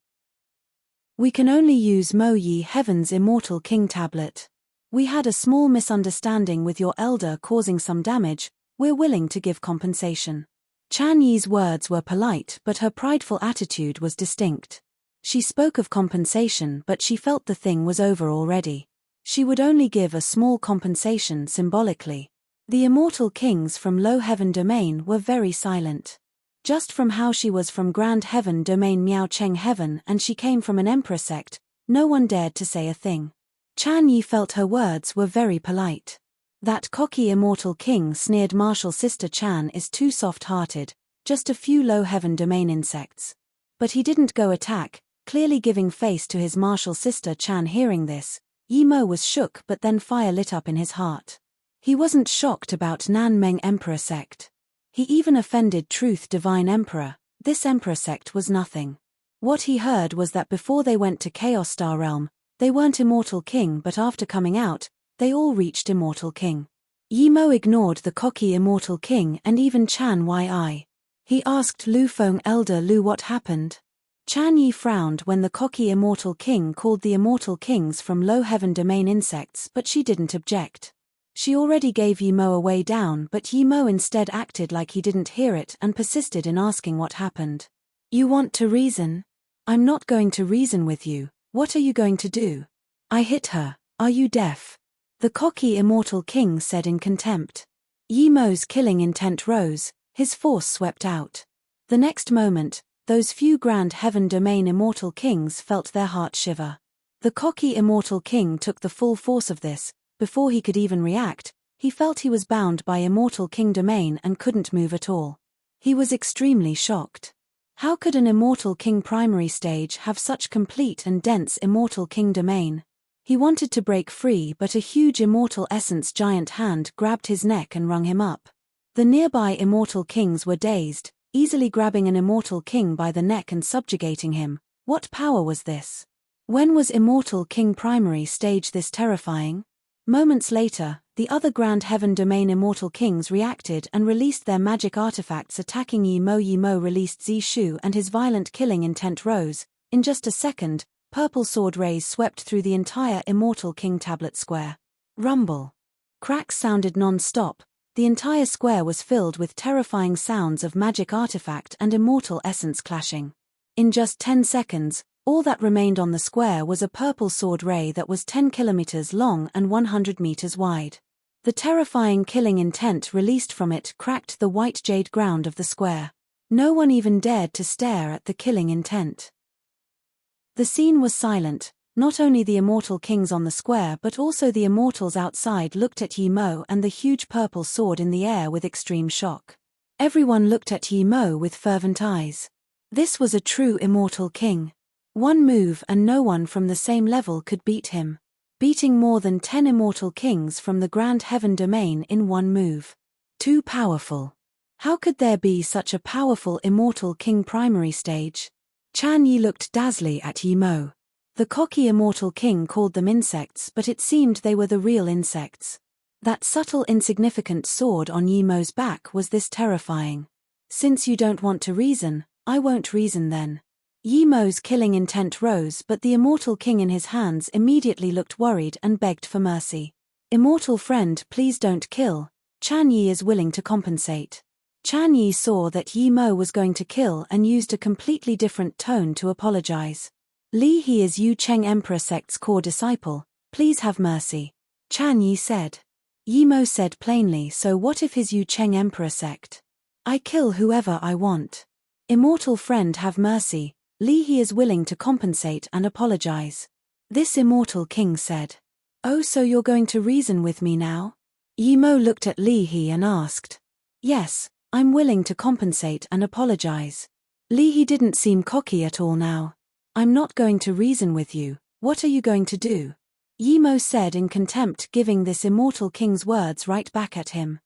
We can only use Mo Yi Heaven's Immortal King tablet. We had a small misunderstanding with your elder causing some damage. We're willing to give compensation. Chan Yi's words were polite but her prideful attitude was distinct. She spoke of compensation but she felt the thing was over already. She would only give a small compensation symbolically. The Immortal Kings from Low Heaven Domain were very silent. Just from how she was from Grand Heaven Domain Miaocheng Heaven and she came from an Emperor sect, no one dared to say a thing. Chan Yi felt her words were very polite. That cocky Immortal King sneered. Martial Sister Chan is too soft-hearted, just a few Low Heaven Domain insects. But he didn't go attack, clearly giving face to his Martial Sister Chan. Hearing this, Yi Mo was shook but then fire lit up in his heart. He wasn't shocked about Nan Meng Emperor sect. He even offended Truth Divine Emperor. This Emperor sect was nothing. What he heard was that before they went to Chaos Star Realm, they weren't Immortal King, but after coming out, they all reached Immortal King. Yi Mo ignored the cocky Immortal King and even Chan Yi. He asked Lu Feng, Elder Lu, what happened. Chan Yi frowned when the cocky Immortal King called the Immortal Kings from Low Heaven Domain insects, but she didn't object. She already gave Yi Mo a way down, but Yi Mo instead acted like he didn't hear it and persisted in asking what happened. You want to reason? I'm not going to reason with you. What are you going to do? I hit her. Are you deaf? The cocky Immortal King said in contempt. Yi Mo's killing intent rose, his force swept out. The next moment, those few Grand Heaven Domain Immortal Kings felt their heart shiver. The cocky Immortal King took the full force of this. Before he could even react, he felt he was bound by Immortal King Domain and couldn't move at all. He was extremely shocked. How could an Immortal King primary stage have such complete and dense Immortal King Domain? He wanted to break free, but a huge Immortal Essence giant hand grabbed his neck and wrung him up. The nearby Immortal Kings were dazed, easily grabbing an Immortal King by the neck and subjugating him. What power was this? When was Immortal King primary stage this terrifying? Moments later, the other Grand Heaven Domain Immortal Kings reacted and released their magic artifacts, attacking Yi Mo. Yi Mo released Zishu and his violent killing intent rose. In just a second, purple sword rays swept through the entire Immortal King tablet square. Rumble. Cracks sounded non-stop. The entire square was filled with terrifying sounds of magic artifact and immortal essence clashing. In just 10 seconds, all that remained on the square was a purple sword ray that was 10 kilometers long and 100 meters wide. The terrifying killing intent released from it cracked the white jade ground of the square. No one even dared to stare at the killing intent. The scene was silent. Not only the Immortal Kings on the square but also the Immortals outside looked at Yi Mo and the huge purple sword in the air with extreme shock. Everyone looked at Yi Mo with fervent eyes. This was a true Immortal King. One move and no one from the same level could beat him. Beating more than 10 Immortal Kings from the Grand Heaven Domain in one move. Too powerful. How could there be such a powerful Immortal King primary stage? Chan Yi looked dazzlingly at Yi Mo. The cocky Immortal King called them insects, but it seemed they were the real insects. That subtle insignificant sword on Yi Mo's back was this terrifying. Since you don't want to reason, I won't reason then. Yi Mo's killing intent rose, but the Immortal King in his hands immediately looked worried and begged for mercy. Immortal friend, please don't kill. Chan Yi is willing to compensate. Chan Yi saw that Yi Mo was going to kill and used a completely different tone to apologize. Li He is Yu Cheng Emperor sect's core disciple, please have mercy. Chan Yi said. Yi Mo said plainly, so what if his Yu Cheng Emperor sect? I kill whoever I want. Immortal friend, have mercy. Li He is willing to compensate and apologize. This Immortal King said. Oh, so you're going to reason with me now? Yi Mo looked at Li He and asked. Yes, I'm willing to compensate and apologize. Li He didn't seem cocky at all now. I'm not going to reason with you. What are you going to do? Yi Mo said in contempt, giving this Immortal King's words right back at him.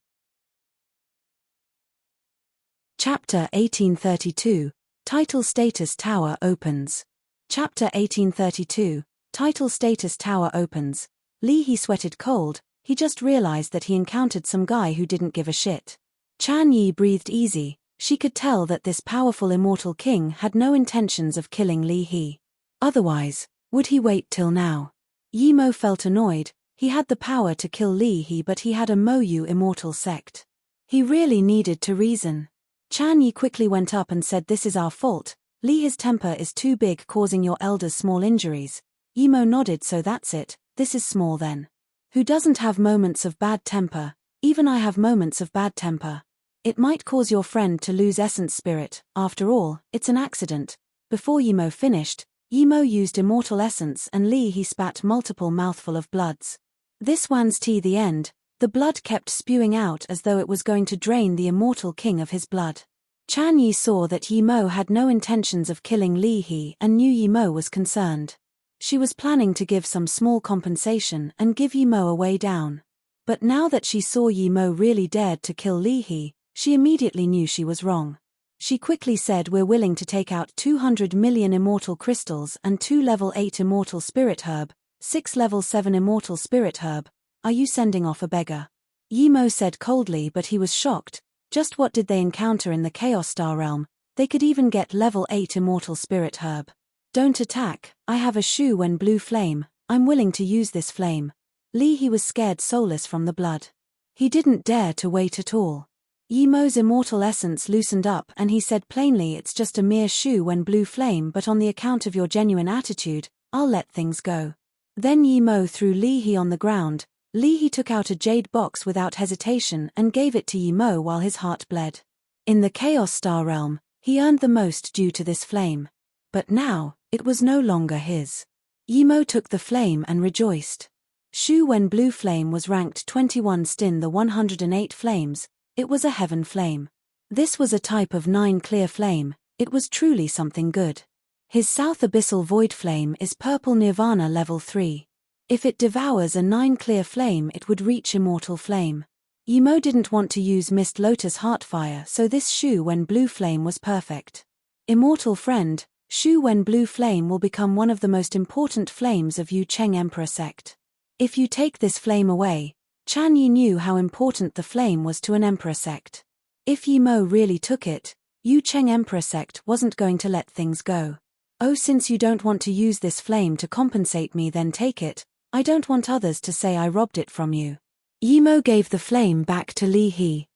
Chapter 1832. Title Status Tower opens. Chapter 1832. Title Status Tower opens. Li He sweated cold. He just realized that he encountered some guy who didn't give a shit. Chan Yi breathed easy. She could tell that this powerful Immortal King had no intentions of killing Li He. Otherwise, would he wait till now? Yi Mo felt annoyed. He had the power to kill Li He, but he had a Mo Yu immortal sect. He really needed to reason. Chan Yi quickly went up and said, this is our fault. Li His temper is too big, causing your elders small injuries. Yi Mo nodded, so that's it, this is small then. Who doesn't have moments of bad temper? Even I have moments of bad temper. It might cause your friend to lose essence spirit, after all, it's an accident. Before Yi Mo finished, Yi Mo used immortal essence and Li He spat multiple mouthful of bloods. This one's tea the end. The blood kept spewing out as though it was going to drain the Immortal King of his blood. Chan Yi saw that Yi Mo had no intentions of killing Li He and knew Yi Mo was concerned. She was planning to give some small compensation and give Yi Mo a way down. But now that she saw Yi Mo really dared to kill Li He, she immediately knew she was wrong. She quickly said, "We're willing to take out 200 million immortal crystals and 2 level 8 immortal spirit herb, 6 level 7 immortal spirit herb. Are you sending off a beggar?" Yi Mo said coldly, but he was shocked. Just what did they encounter in the Chaos Star realm? They could even get level 8 immortal spirit herb. "Don't attack, I have a Shu Wen blue flame, I'm willing to use this flame." Li He was scared soulless from the blood. He didn't dare to wait at all. Yi Mo's immortal essence loosened up and he said plainly, "It's just a mere Shu Wen blue flame, but on the account of your genuine attitude, I'll let things go." Then Yi Mo threw Li He on the ground. Li He took out a jade box without hesitation and gave it to Yi Mo while his heart bled. In the Chaos Star realm, he earned the most due to this flame. But now, it was no longer his. Yi Mo took the flame and rejoiced. Shu Wen blue flame was ranked 21 stin the 108 flames. It was a heaven flame. This was a type of 9 clear flame. It was truly something good. His South Abyssal Void flame is purple Nirvana level 3. If it devours a 9 clear flame, it would reach immortal flame. Yi Mo didn't want to use Mist Lotus Heartfire, so this Shu Wen blue flame was perfect. Immortal friend, Shu Wen blue flame will become one of the most important flames of Yu Cheng Emperor sect. If you take this flame away, Chan Yi knew how important the flame was to an emperor sect. If Yi Mo really took it, Yu Cheng Emperor sect wasn't going to let things go. "Oh, since you don't want to use this flame to compensate me, then take it. I don't want others to say I robbed it from you." Yi Mo gave the flame back to Li He.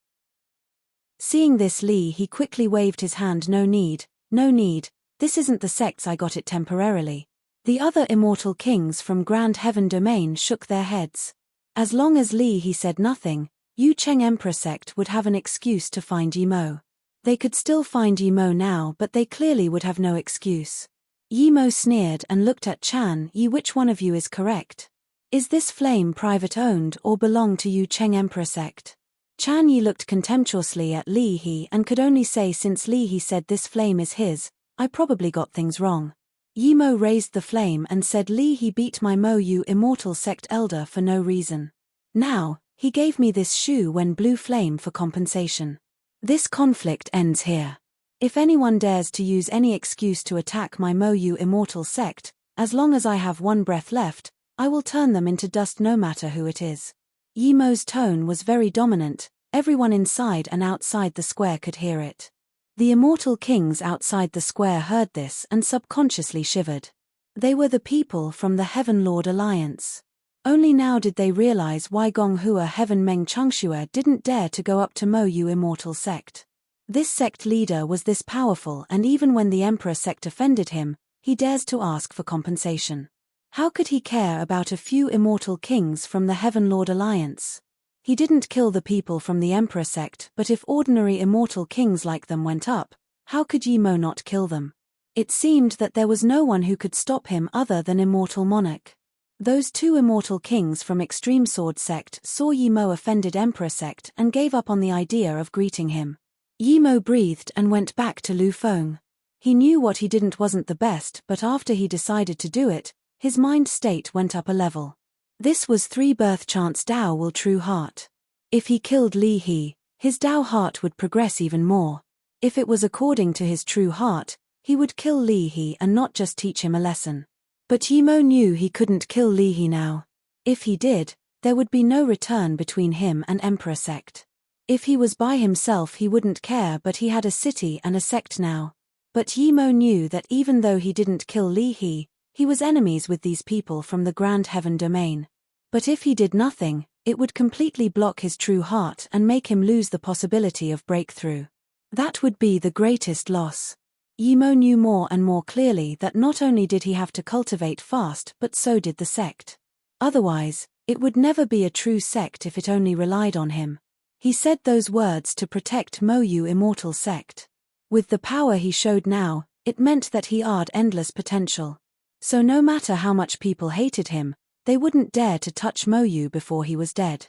Seeing this, Li He quickly waved his hand. No need, this isn't the sect's, I got it temporarily." The other immortal kings from Grand Heaven Domain shook their heads. As long as Li He said nothing, Yu Cheng Emperor sect would have an excuse to find Yi Mo. They could still find Yi Mo now, but they clearly would have no excuse. Yi Mo sneered and looked at Chan Yi. "Which one of you is correct? Is this flame private owned or belong to Yu Cheng Emperor sect?" Chan Yi looked contemptuously at Li He and could only say, "Since Li He said this flame is his, I probably got things wrong." Yi Mo raised the flame and said, "Li He beat my Mo Yu immortal sect elder for no reason. Now, he gave me this Shu Wen blue flame for compensation. This conflict ends here. If anyone dares to use any excuse to attack my Mo Yu immortal sect, as long as I have one breath left, I will turn them into dust, no matter who it is." Yi Mo's tone was very dominant. Everyone inside and outside the square could hear it. The immortal kings outside the square heard this and subconsciously shivered. They were the people from the Heaven Lord Alliance. Only now did they realize why Gonghua Heaven Meng Chengxue didn't dare to go up to Mo Yu immortal sect. This sect leader was this powerful, and even when the Emperor sect offended him, he dares to ask for compensation. How could he care about a few immortal kings from the Heaven Lord Alliance? He didn't kill the people from the Emperor sect, but if ordinary immortal kings like them went up, how could Yi Mo not kill them? It seemed that there was no one who could stop him other than Immortal Monarch. Those 2 immortal kings from Extreme Sword sect saw Yi Mo offended Emperor sect and gave up on the idea of greeting him. Yi Mo breathed and went back to Lu Feng. He knew what he didn't wasn't the best, but after he decided to do it, his mind state went up a level. This was 3 birth chance Dao will true heart. If he killed Li He, his Dao heart would progress even more. If it was according to his true heart, he would kill Li He and not just teach him a lesson. But Yi Mo knew he couldn't kill Li He now. If he did, there would be no return between him and Emperor sect. If he was by himself he wouldn't care, but he had a city and a sect now. But Yi Mo knew that even though he didn't kill Li He was enemies with these people from the Grand Heaven Domain. But if he did nothing, it would completely block his true heart and make him lose the possibility of breakthrough. That would be the greatest loss. Yi Mo knew more and more clearly that not only did he have to cultivate fast, but so did the sect. Otherwise, it would never be a true sect if it only relied on him. He said those words to protect Mo Yu immortal sect. With the power he showed now, it meant that he had endless potential. So no matter how much people hated him, they wouldn't dare to touch Mo Yu before he was dead.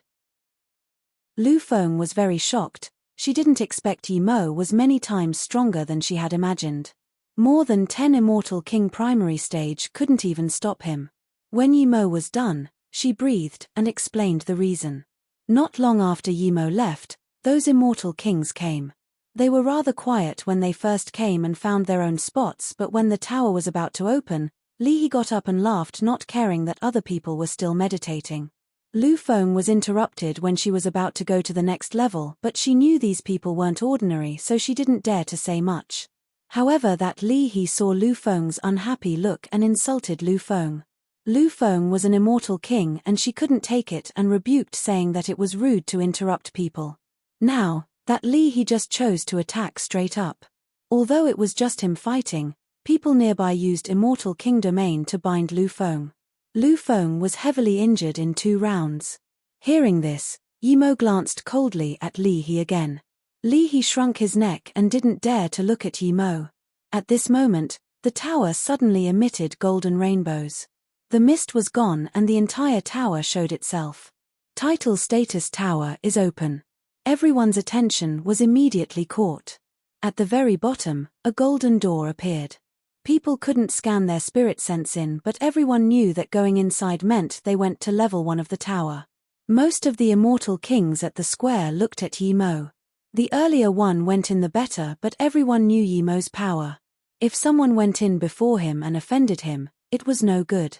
Lu Feng was very shocked. She didn't expect Yi Mo was many times stronger than she had imagined. More than 10 Immortal King primary stage couldn't even stop him. When Yi Mo was done, she breathed and explained the reason. Not long after Yimo left, those immortal kings came. They were rather quiet when they first came and found their own spots, but when the tower was about to open, Li got up and laughed, not caring that other people were still meditating. Lu Feng was interrupted when she was about to go to the next level, but she knew these people weren't ordinary, so she didn't dare to say much. However, that Li saw Lu Feng's unhappy look and insulted Lu Feng. Lu Feng was an immortal king and she couldn't take it and rebuked, saying that it was rude to interrupt people. Now, that Li just chose to attack straight up. Although it was just him fighting, people nearby used immortal king domain to bind Lu Feng. Lu Feng was heavily injured in 2 rounds. Hearing this, Yimo glanced coldly at Li again. Li shrunk his neck and didn't dare to look at Yimo. At this moment, the tower suddenly emitted golden rainbows. The mist was gone and the entire tower showed itself. Title status: Tower is open. Everyone's attention was immediately caught. At the very bottom, a golden door appeared. People couldn't scan their spirit sense in, but everyone knew that going inside meant they went to level 1 of the tower. Most of the immortal kings at the square looked at Yimo. The earlier one went in the better, but everyone knew Yimo's power. If someone went in before him and offended him, it was no good.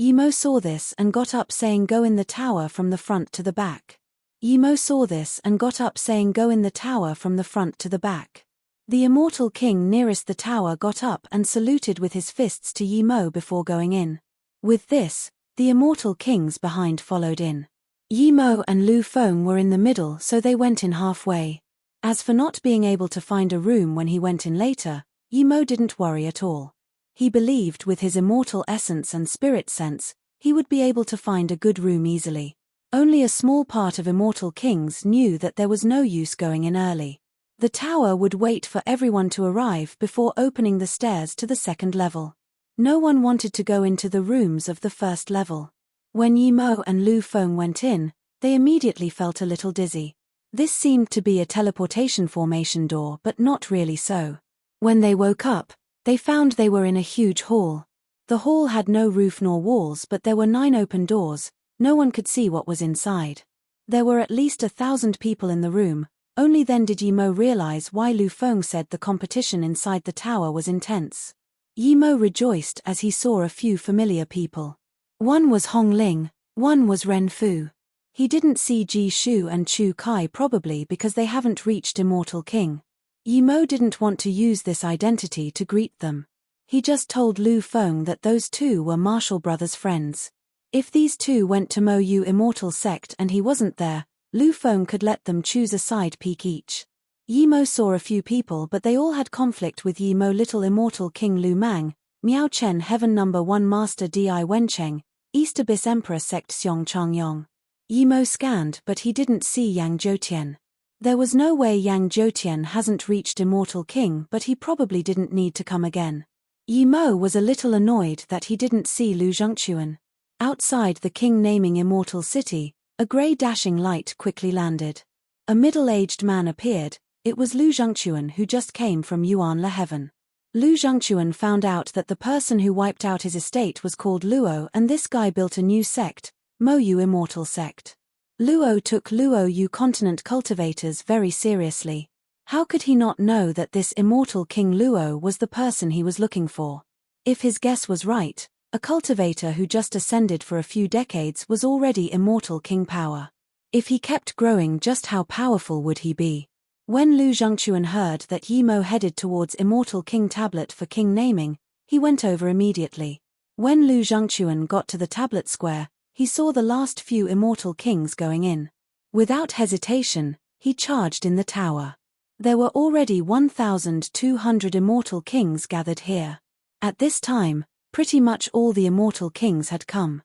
Yimo saw this and got up, saying, "Go in the tower from the front to the back." Yimo saw this and got up, saying, "Go in the tower from the front to the back." The immortal king nearest the tower got up and saluted with his fists to Yimo before going in. With this, the immortal kings behind followed in. Yimo and Lu Feng were in the middle, so they went in halfway. As for not being able to find a room when he went in later, Yimo didn't worry at all. He believed with his immortal essence and spirit sense, he would be able to find a good room easily. Only a small part of immortal kings knew that there was no use going in early. The tower would wait for everyone to arrive before opening the stairs to the second level. No one wanted to go into the rooms of the first level. When Yimo and Lu Feng went in, they immediately felt a little dizzy. This seemed to be a teleportation formation door, but not really so. When they woke up, they found they were in a huge hall. The hall had no roof nor walls, but there were 9 open doors. No one could see what was inside. There were at least 1,000 people in the room. Only then did Yimo realize why Lu Feng said the competition inside the tower was intense. Yimo rejoiced as he saw a few familiar people. One was Hong Ling, one was Ren Fu. He didn't see Ji Shu and Chu Kai, probably because they haven't reached Immortal King. Yimo didn't want to use this identity to greet them. He just told Lu Feng that those 2 were Marshall Brothers' friends. If these 2 went to Mo Yu Immortal Sect and he wasn't there, Lu Feng could let them choose a side peek each. Yimo saw a few people, but they all had conflict with Yimo: Little Immortal King Lu Mang, Miao Chen Heaven No. 1 Master Di Wencheng, East Abyss Emperor Sect Xiong Changyong. Yimo scanned, but he didn't see Yang Zhoutian. There was no way Yang Zhoutian hasn't reached Immortal King, but he probably didn't need to come again. Yimo was a little annoyed that he didn't see Lu Zhongquan. Outside the king naming Immortal City, a grey dashing light quickly landed. A middle-aged man appeared. It was Lu Zhongquan, who just came from Yuanla Heaven. Lu Zhongquan found out that the person who wiped out his estate was called Luo, and this guy built a new sect, Mo Yu Immortal Sect. Luo took Luo Yu continent cultivators very seriously. How could he not know that this Immortal King Luo was the person he was looking for? If his guess was right, a cultivator who just ascended for a few decades was already Immortal King power. If he kept growing, just how powerful would he be? When Lu Zhongquan heard that Yimo headed towards Immortal King tablet for king naming, he went over immediately. When Lu Zhongquan got to the tablet square, he saw the last few Immortal Kings going in. Without hesitation, he charged in the tower. There were already 1,200 Immortal Kings gathered here. At this time, pretty much all the Immortal Kings had come.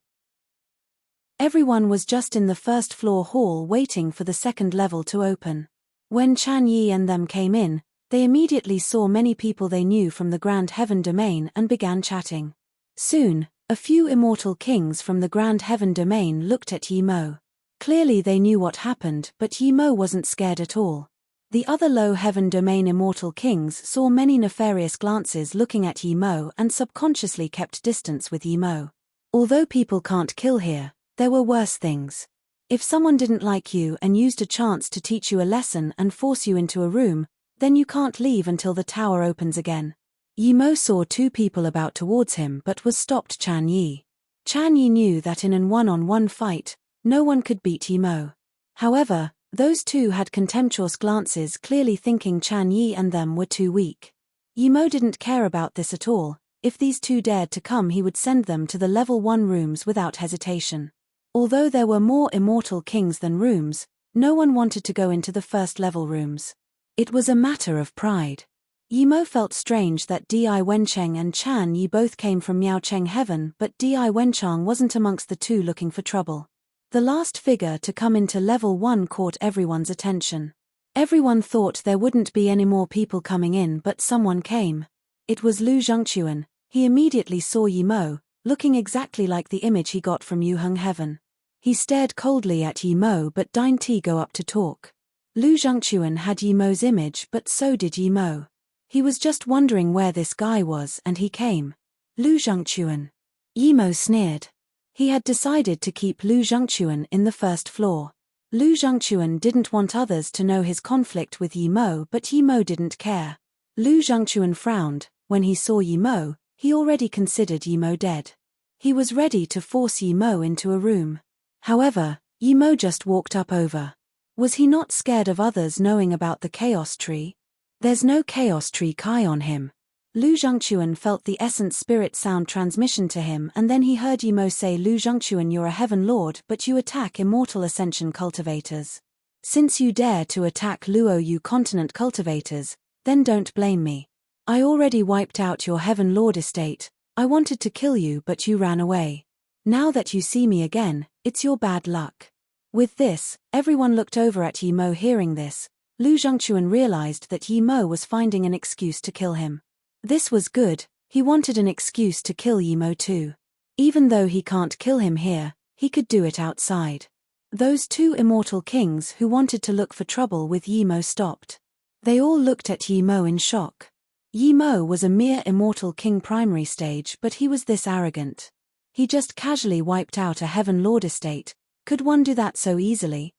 Everyone was just in the first floor hall waiting for the second level to open. When Chan Yi and them came in, they immediately saw many people they knew from the Grand Heaven domain and began chatting. Soon, a few Immortal Kings from the Grand Heaven domain looked at Yimo. Clearly they knew what happened, but Yimo wasn't scared at all. The other Low Heaven domain Immortal Kings saw many nefarious glances looking at Yimo and subconsciously kept distance with Yimo. Although people can't kill here, There were worse things. If someone didn't like you and used a chance to teach you a lesson and force you into a room, then you can't leave until the tower opens again. Yi Mo saw two people about towards him but was stopped Chan Yi. Chan Yi knew that in an one-on-one fight, no one could beat Yi Mo. However, those two had contemptuous glances, clearly thinking Chan Yi and them were too weak. Yi Mo didn't care about this at all. If these two dared to come, he would send them to the level 1 rooms without hesitation. Although there were more immortal kings than rooms, no one wanted to go into the first level rooms. It was a matter of pride. Yi Mo felt strange that Di Wencheng and Chan Yi both came from Miaocheng Heaven, but Di Wencheng wasn't amongst the two looking for trouble. The last figure to come into level 1 caught everyone's attention. Everyone thought there wouldn't be any more people coming in, but someone came. It was Lu Zhengquan. He immediately saw Yi Mo, looking exactly like the image he got from Yuheng Heaven. He stared coldly at Yi Mo but didn't go up to talk. Lu Zhengquan had Yi Mo's image, but so did Yi Mo. He was just wondering where this guy was and he came. Lu Zhengquan. Yi Mo sneered. He had decided to keep Lu Zhengquan in the first floor. Lu Zhengquan didn't want others to know his conflict with Yi Mo, but Yi Mo didn't care. Lu Zhengquan frowned. When he saw Yi Mo, he already considered Yi Mo dead. He was ready to force Yi Mo into a room. However, Yi Mo just walked up over. Was he not scared of others knowing about the Chaos Tree? There's no Chaos Tree Kai on him. Lu Zhengquan felt the essence spirit sound transmission to him, and then he heard Yi Mo say, Lu Zhengquan, you're a heaven lord, but you attack immortal ascension cultivators. Since you dare to attack Luoyu continent cultivators, then don't blame me. I already wiped out your heaven lord estate. I wanted to kill you but you ran away. Now that you see me again, it's your bad luck. With this, everyone looked over at Yi Mo. Hearing this, Lu Zhengquan realized that Yi Mo was finding an excuse to kill him. This was good. He wanted an excuse to kill Yi Mo too. Even though he can't kill him here, he could do it outside. Those two immortal kings who wanted to look for trouble with Yi Mo stopped. They all looked at Yi Mo in shock. Yi Mo was a mere immortal king primary stage, but he was this arrogant. He just casually wiped out a heaven lord estate. Could one do that so easily?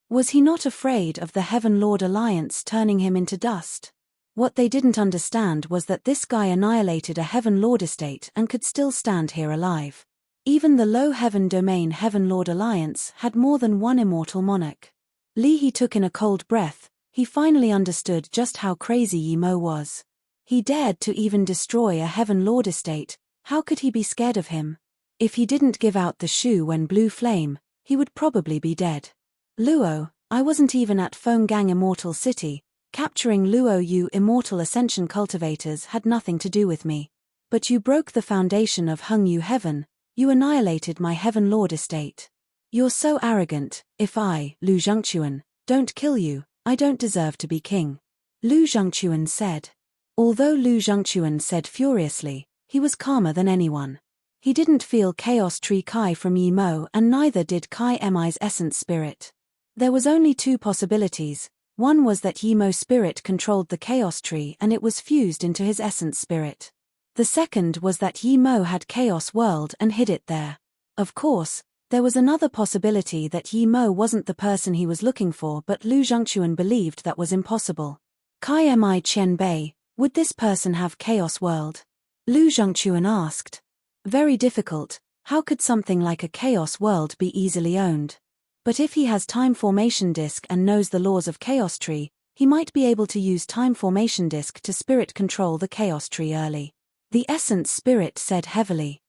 Was he not afraid of the Heaven Lord Alliance turning him into dust? What they didn't understand was that this guy annihilated a Heaven Lord estate and could still stand here alive. Even the low heaven domain Heaven Lord Alliance had more than one immortal monarch. He took in a cold breath. He finally understood just how crazy Yi Mo was. He dared to even destroy a Heaven Lord estate. How could he be scared of him? If he didn't give out the shoe when blue flame, he would probably be dead. Luo, I wasn't even at Fenggang Immortal City. Capturing Luo Yu immortal ascension cultivators had nothing to do with me. But you broke the foundation of Heng Yu Heaven. You annihilated my Heaven Lord estate. You're so arrogant. If I, Lu Zhengquan, don't kill you, I don't deserve to be king. Lu Zhengquan said. Although Lu Zhengquan said furiously, he was calmer than anyone. He didn't feel Chaos Tree Kai from Yi Mo, and neither did Kai Mi's essence spirit. There was only two possibilities. One was that Yi Mo's spirit controlled the Chaos Tree and it was fused into his essence spirit. The second was that Yi Mo had Chaos World and hid it there. Of course, there was another possibility that Yi Mo wasn't the person he was looking for, but Lu Zhengquan believed that was impossible. Kai Mi Qian Bei, would this person have Chaos World? Lu Zhengquan asked. Very difficult. How could something like a Chaos World be easily owned? But if he has Time Formation Disk and knows the laws of Chaos Tree, he might be able to use Time Formation Disk to spirit control the Chaos Tree early. The Essence Spirit said heavily.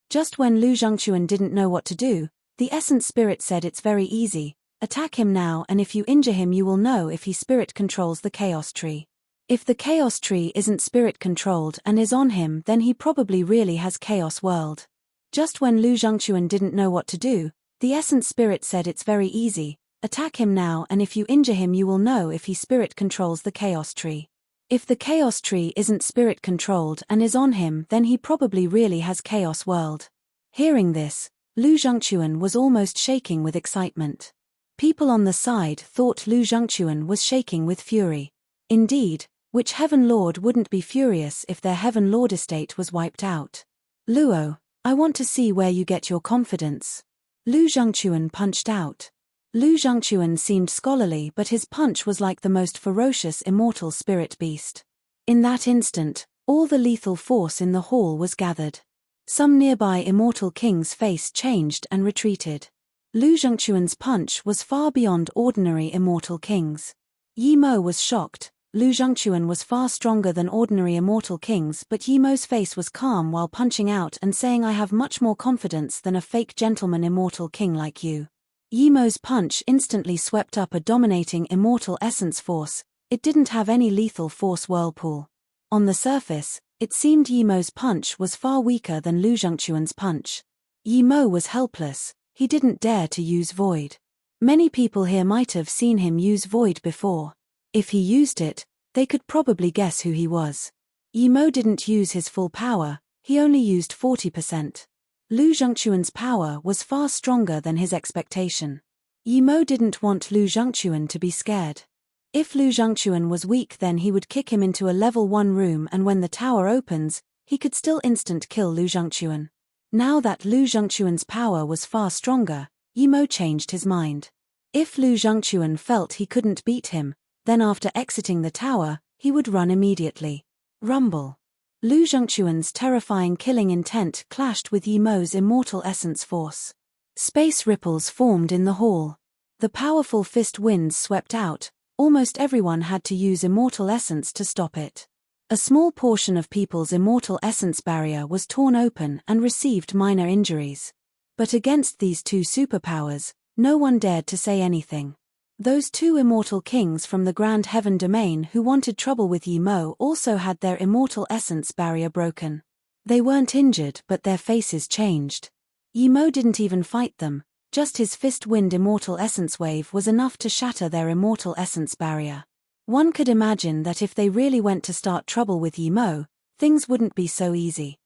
Just when Lu Zhengquan didn't know what to do, the Essence Spirit said, it's very easy. Attack him now, and if you injure him you will know if he spirit controls the Chaos Tree. If the Chaos Tree isn't spirit controlled and is on him, then he probably really has Chaos World. Just when Lu Zhengquan didn't know what to do, the Essence Spirit said, it's very easy. Attack him now, and if you injure him you will know if he spirit controls the Chaos Tree. If the Chaos Tree isn't spirit controlled and is on him, then he probably really has Chaos World. Hearing this, Lu Zhengquan was almost shaking with excitement. People on the side thought Lu Zhengquan was shaking with fury. Indeed, which Heaven Lord wouldn't be furious if their Heaven Lord estate was wiped out? Luo, I want to see where you get your confidence. Lu Zhengquan punched out. Lu Zhengquan seemed scholarly, but his punch was like the most ferocious immortal spirit beast. In that instant, all the lethal force in the hall was gathered. Some nearby immortal king's face changed and retreated. Lu Zhengquan's punch was far beyond ordinary immortal kings. Yi Mo was shocked. Lu Zhengquan was far stronger than ordinary immortal kings, but Yi Mo's face was calm while punching out and saying, I have much more confidence than a fake gentleman immortal king like you. Yi Mo's punch instantly swept up a dominating immortal essence force. It didn't have any lethal force whirlpool. On the surface, it seemed Yi Mo's punch was far weaker than Lu Zhengquan's punch. Yi Mo was helpless. He didn't dare to use Void. Many people here might have seen him use Void before. If he used it, they could probably guess who he was. Yi Mo didn't use his full power, he only used 40%. Lu Zhengquan's power was far stronger than his expectation. Yi Mo didn't want Lu Zhengquan to be scared. If Lu Zhengquan was weak, then he would kick him into a level 1 room, and when the tower opens, he could still instant kill Lu Zhengquan. Now that Lu Zhengquan's power was far stronger, Yi Mo changed his mind. If Lu Zhengquan felt he couldn't beat him, then after exiting the tower, he would run immediately. Rumble. Lu Zhengquan's terrifying killing intent clashed with Yi Mo's immortal essence force. Space ripples formed in the hall. The powerful fist winds swept out. Almost everyone had to use immortal essence to stop it. A small portion of people's immortal essence barrier was torn open and received minor injuries. But against these two superpowers, no one dared to say anything. Those two immortal kings from the Grand Heaven domain who wanted trouble with Yi Mo also had their immortal essence barrier broken. They weren't injured, but their faces changed. Yi Mo didn't even fight them, just his fist wind immortal essence wave was enough to shatter their immortal essence barrier. One could imagine that if they really went to start trouble with Yi Mo, things wouldn't be so easy.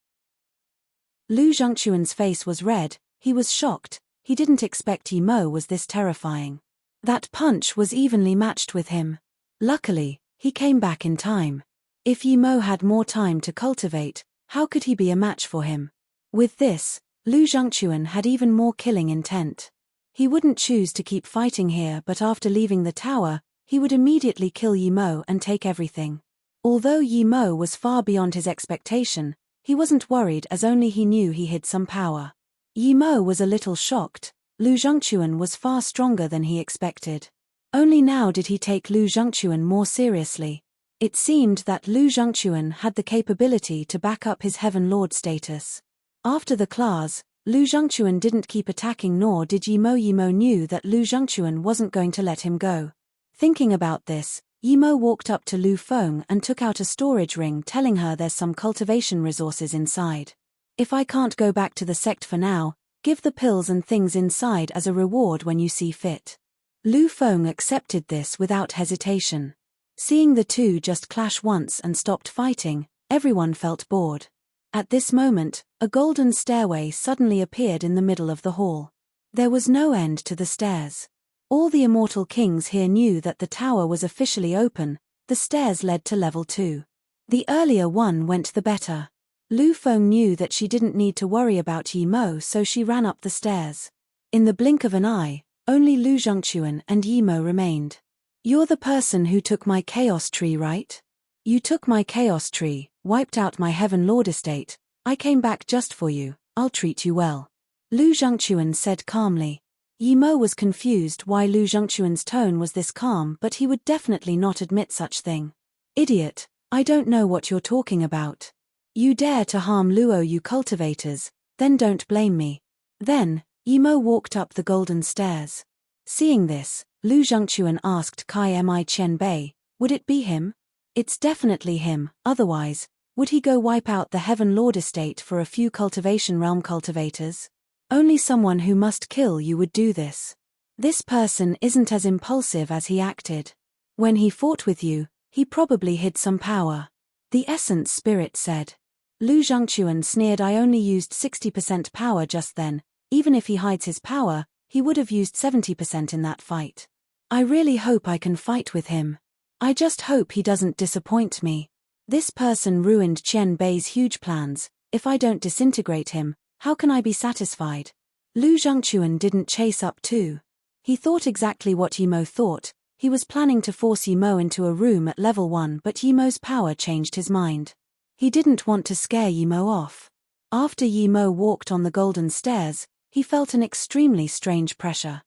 Lu Zhengquan's face was red. He was shocked. He didn't expect Yi Mo was this terrifying. That punch was evenly matched with him. Luckily, he came back in time. If Yi Mo had more time to cultivate, how could he be a match for him? With this, Lu Zhengquan had even more killing intent. He wouldn't choose to keep fighting here, but after leaving the tower, he would immediately kill Yi Mo and take everything. Although Yi Mo was far beyond his expectation, he wasn't worried, as only he knew he hid some power. Yi Mo was a little shocked. Lu Zhengquan was far stronger than he expected. Only now did he take Lu Zhengquan more seriously. It seemed that Lu Zhengquan had the capability to back up his Heaven Lord status. After the class, Lu Zhengquan didn't keep attacking, nor did Yi Mo. Yi Mo knew that Lu Zhengquan wasn't going to let him go. Thinking about this, Yi Mo walked up to Lu Feng and took out a storage ring, telling her there's some cultivation resources inside. If I can't go back to the sect for now, give the pills and things inside as a reward when you see fit. Lu Feng accepted this without hesitation. Seeing the two just clash once and stopped fighting, everyone felt bored. At this moment, a golden stairway suddenly appeared in the middle of the hall. There was no end to the stairs. All the immortal kings here knew that the tower was officially open. The stairs led to level 2. The earlier one went the better. Lu Feng knew that she didn't need to worry about Yi Mo, so she ran up the stairs. In the blink of an eye, only Lu Zhengquan and Yi Mo remained. You're the person who took my chaos tree, right? You took my chaos tree, wiped out my Heaven Lord estate. I came back just for you. I'll treat you well. Lu Zhengquan said calmly. Yi Mo was confused why Lu Zhengquan's tone was this calm, but he would definitely not admit such thing. Idiot, I don't know what you're talking about. You dare to harm Luo, you cultivators, then don't blame me. Then, Yi Mo walked up the golden stairs. Seeing this, Lu Zhengquan asked Kai Mi Qian Bei, would it be him? It's definitely him, otherwise, would he go wipe out the Heaven Lord estate for a few cultivation realm cultivators? Only someone who must kill you would do this. This person isn't as impulsive as he acted. When he fought with you, he probably hid some power. The essence spirit said. Lu Zhengquan sneered. I only used 60% power just then. Even if he hides his power, he would have used 70% in that fight. I really hope I can fight with him. I just hope he doesn't disappoint me. This person ruined Qian Bei's huge plans. If I don't disintegrate him, how can I be satisfied? Lu Zhengquan didn't chase up too. He thought exactly what Yimo thought. He was planning to force Yimo into a room at level 1, but Yimo's power changed his mind. He didn't want to scare Yimo off. After Yimo walked on the golden stairs, he felt an extremely strange pressure.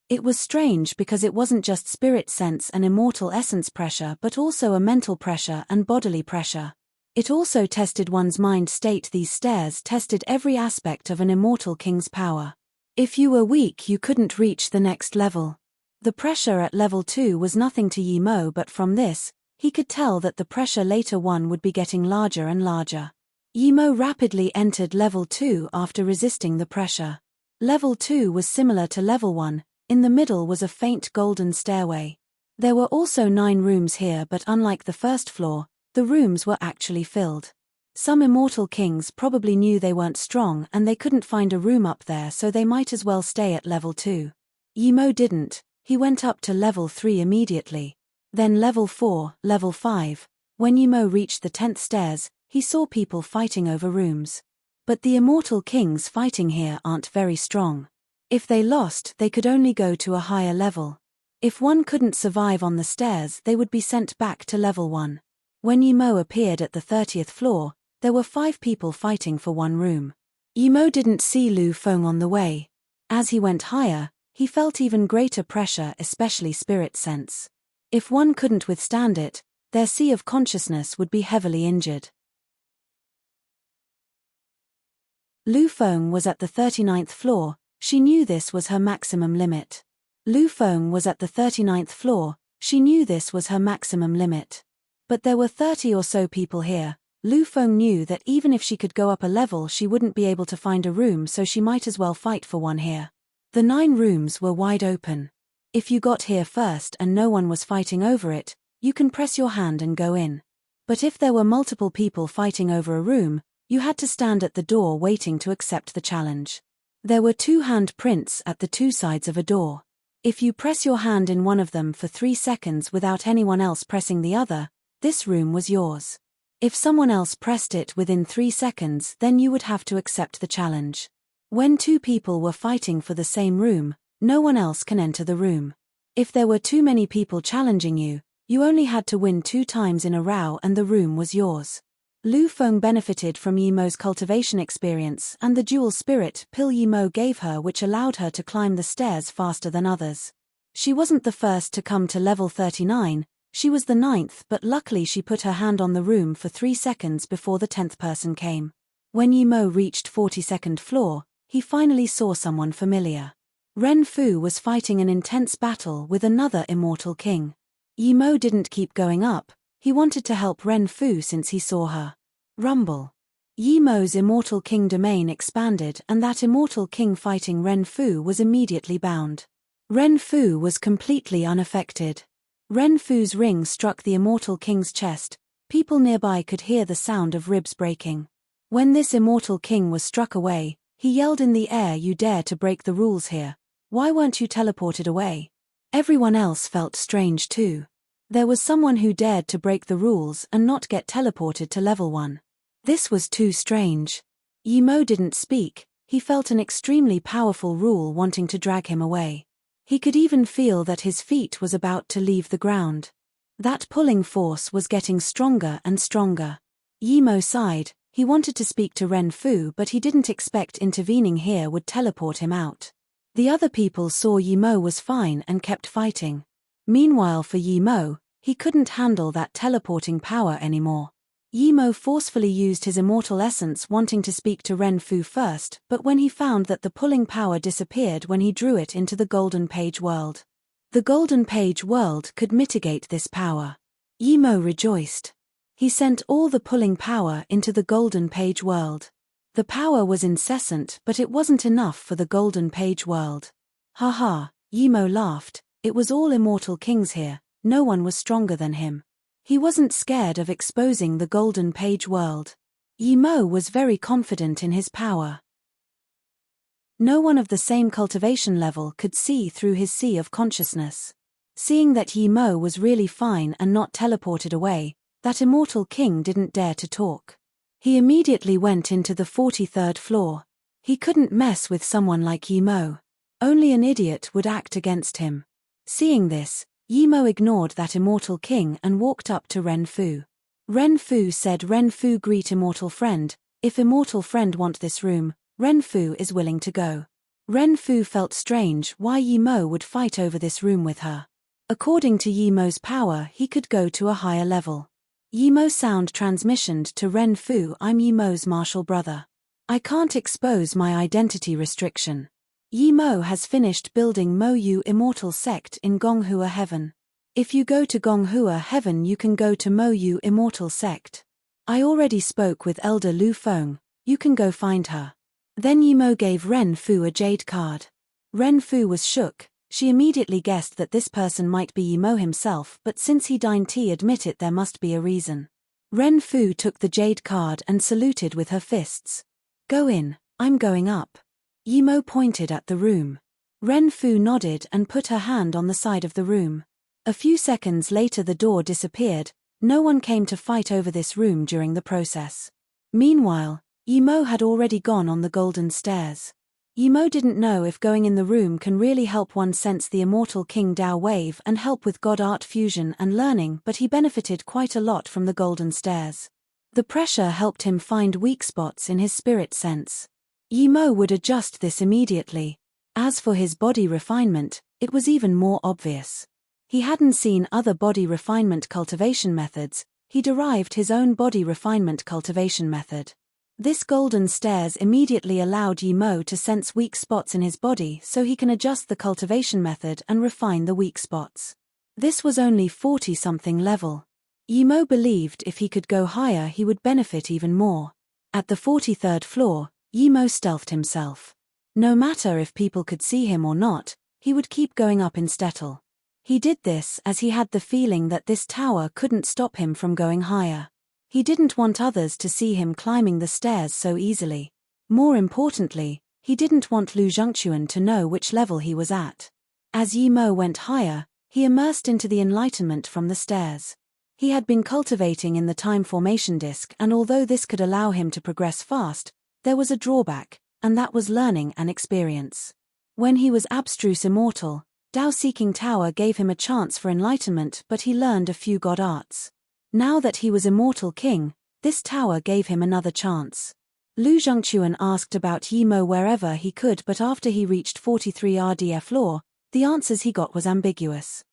It was strange because it wasn't just spirit sense and immortal essence pressure but also a mental pressure and bodily pressure. It also tested one's mind state. These stairs tested every aspect of an immortal king's power. If you were weak, you couldn't reach the next level. The pressure at level 2 was nothing to Yimo, but from this, he could tell that the pressure later one would be getting larger and larger. Yimo rapidly entered level 2 after resisting the pressure. Level 2 was similar to level 1, in the middle was a faint golden stairway. There were also 9 rooms here, but unlike the first floor, the rooms were actually filled. Some immortal kings probably knew they weren't strong and they couldn't find a room up there, so they might as well stay at level 2. Yimo didn't, he went up to level 3 immediately. Then level 4, level 5. When Yimo reached the 10th stairs, he saw people fighting over rooms. But the immortal kings fighting here aren't very strong. If they lost, they could only go to a higher level. If one couldn't survive on the stairs, they would be sent back to level 1. When Yimo appeared at the 30th floor, there were 5 people fighting for one room. Yimo didn't see Lu Feng on the way. As he went higher, he felt even greater pressure, especially spirit sense. If one couldn't withstand it, their sea of consciousness would be heavily injured. Lu Feng was at the 39th floor. She knew this was her maximum limit. Lu Feng was at the 39th floor. She knew this was her maximum limit. But there were 30 or so people here. Lu Feng knew that even if she could go up a level, she wouldn't be able to find a room, so she might as well fight for one here. The 9 rooms were wide open. If you got here first and no one was fighting over it, you can press your hand and go in. But if there were multiple people fighting over a room, you had to stand at the door waiting to accept the challenge. There were 2 handprints at the 2 sides of a door. If you press your hand in one of them for 3 seconds without anyone else pressing the other, this room was yours. If someone else pressed it within 3 seconds, then you would have to accept the challenge. When 2 people were fighting for the same room, no one else can enter the room. If there were too many people challenging you, you only had to win 2 times in a row and the room was yours. Lu Feng benefited from Yimo's cultivation experience and the dual spirit pill Yimo gave her, which allowed her to climb the stairs faster than others. She wasn't the first to come to level 39, she was the 9th, but luckily she put her hand on the room for 3 seconds before the 10th person came. When Yimo reached 42nd floor, he finally saw someone familiar. Ren Fu was fighting an intense battle with another immortal king. Yimo didn't keep going up, he wanted to help Ren Fu since he saw her. Rumble. Yimo's immortal king domain expanded and that immortal king fighting Ren Fu was immediately bound. Ren Fu was completely unaffected. Ren Fu's ring struck the immortal king's chest. People nearby could hear the sound of ribs breaking. When this immortal king was struck away, he yelled in the air, "You dare to break the rules here. Why weren't you teleported away?" Everyone else felt strange too. There was someone who dared to break the rules and not get teleported to level 1. This was too strange. Yimo didn't speak, he felt an extremely powerful rule wanting to drag him away. He could even feel that his feet was about to leave the ground. That pulling force was getting stronger and stronger. Yimo sighed, he wanted to speak to Ren Fu, but he didn't expect intervening here would teleport him out. The other people saw Yimo was fine and kept fighting. Meanwhile for Yimo, he couldn't handle that teleporting power anymore. Yimo forcefully used his immortal essence wanting to speak to Ren Fu first, but when he found that the pulling power disappeared when he drew it into the Golden Page world. The Golden Page world could mitigate this power. Yimo rejoiced. He sent all the pulling power into the Golden Page world. The power was incessant, but it wasn't enough for the Golden Page world. Haha, Yimo laughed, it was all immortal kings here, no one was stronger than him. He wasn't scared of exposing the Golden Page world. Yimo was very confident in his power. No one of the same cultivation level could see through his sea of consciousness. Seeing that Yimo was really fine and not teleported away, that immortal king didn't dare to talk. He immediately went into the 43rd floor. He couldn't mess with someone like Yimo. Only an idiot would act against him. Seeing this, Yimo ignored that immortal king and walked up to Ren Fu. Ren Fu said, "Ren Fu, greet immortal friend. If immortal friend want this room, Ren Fu is willing to go." Ren Fu felt strange why Yimo would fight over this room with her. According to Yimo's power, he could go to a higher level. Yimo sound transmissioned to Ren Fu, "I'm Yimo's martial brother. I can't expose my identity restriction. Yimo has finished building Mo Yu immortal sect in Gonghua Heaven. If you go to Gonghua Heaven you can go to Mo Yu immortal sect. I already spoke with Elder Lu Feng, you can go find her." Then Yimo gave Ren Fu a jade card. Ren Fu was shook. She immediately guessed that this person might be Yimo himself, but since he deigned to admit it there must be a reason. Ren Fu took the jade card and saluted with her fists. "Go in, I'm going up." Yimo pointed at the room. Ren Fu nodded and put her hand on the side of the room. A few seconds later the door disappeared. No one came to fight over this room during the process. Meanwhile, Yimo had already gone on the golden stairs. Yimo didn't know if going in the room can really help one sense the immortal King Dao wave and help with God art fusion and learning, but he benefited quite a lot from the golden stairs. The pressure helped him find weak spots in his spirit sense. Yimo would adjust this immediately. As for his body refinement, it was even more obvious. He hadn't seen other body refinement cultivation methods, he derived his own body refinement cultivation method. This golden stairs immediately allowed Yimo to sense weak spots in his body so he can adjust the cultivation method and refine the weak spots. This was only 40-something level. Yimo believed if he could go higher he would benefit even more. At the 43rd floor, Yimo stealthed himself. No matter if people could see him or not, he would keep going up in stettel. He did this as he had the feeling that this tower couldn't stop him from going higher. He didn't want others to see him climbing the stairs so easily. More importantly, he didn't want Lu Zhengquan to know which level he was at. As Yimo went higher, he immersed into the enlightenment from the stairs. He had been cultivating in the time formation disk, and although this could allow him to progress fast, there was a drawback, and that was learning and experience. When he was abstruse immortal, Dao-seeking Tower gave him a chance for enlightenment, but he learned a few god arts. Now that he was immortal king, this tower gave him another chance. Lu Zhengquan asked about Yimo wherever he could, but after he reached 43 RDF floor, the answers he got was ambiguous.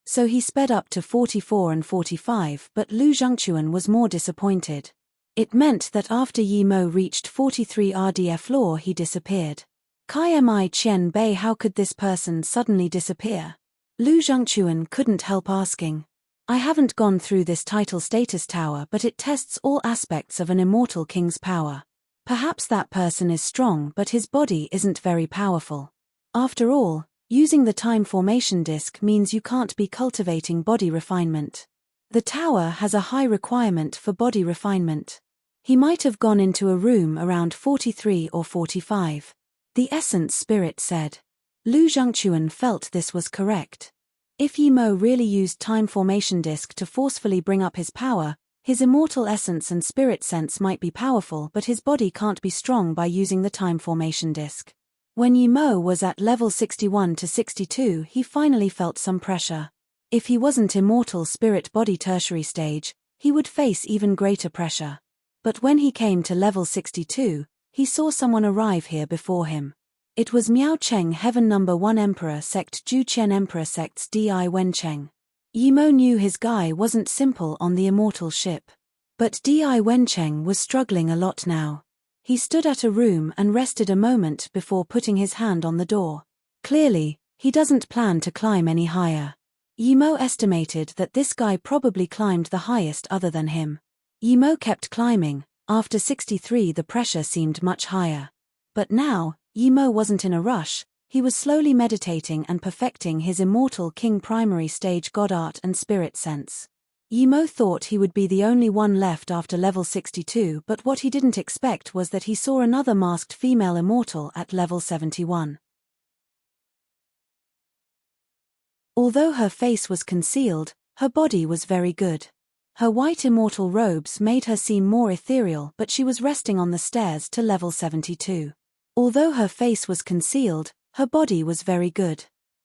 So he sped up to 44 and 45, but Lu Zhengquan was more disappointed. It meant that after Yimo reached 43 RDF floor he disappeared. Kai Mi Qian Bei, how could this person suddenly disappear? Lu Zhengquan couldn't help asking. I haven't gone through this title status tower, but it tests all aspects of an immortal king's power. Perhaps that person is strong but his body isn't very powerful. After all, using the time formation disk means you can't be cultivating body refinement. The tower has a high requirement for body refinement. He might have gone into a room around 43 or 45. The essence spirit said. Lu Zhengquan felt this was correct. If Yimo really used time formation disk to forcefully bring up his power, his immortal essence and spirit sense might be powerful, but his body can't be strong by using the time formation disk. When Yimo was at level 61 to 62, he finally felt some pressure. If he wasn't immortal spirit body tertiary stage, he would face even greater pressure. But when he came to level 62, he saw someone arrive here before him. It was Miao Cheng, Heaven Number 1 Emperor Sect, Ju Qian Emperor Sect's Di Wencheng. Yimo knew his guy wasn't simple on the immortal ship. But Di Wencheng was struggling a lot now. He stood at a room and rested a moment before putting his hand on the door. Clearly, he doesn't plan to climb any higher. Yimo estimated that this guy probably climbed the highest other than him. Yimo kept climbing. After 63 the pressure seemed much higher. But now, Yimo wasn't in a rush, he was slowly meditating and perfecting his immortal king primary stage god art and spirit sense. Yimo thought he would be the only one left after level 62, but what he didn't expect was that he saw another masked female immortal at level 71. Although her face was concealed, her body was very good. Her white immortal robes made her seem more ethereal, but she was resting on the stairs to level 72. Although her face was concealed, her body was very good.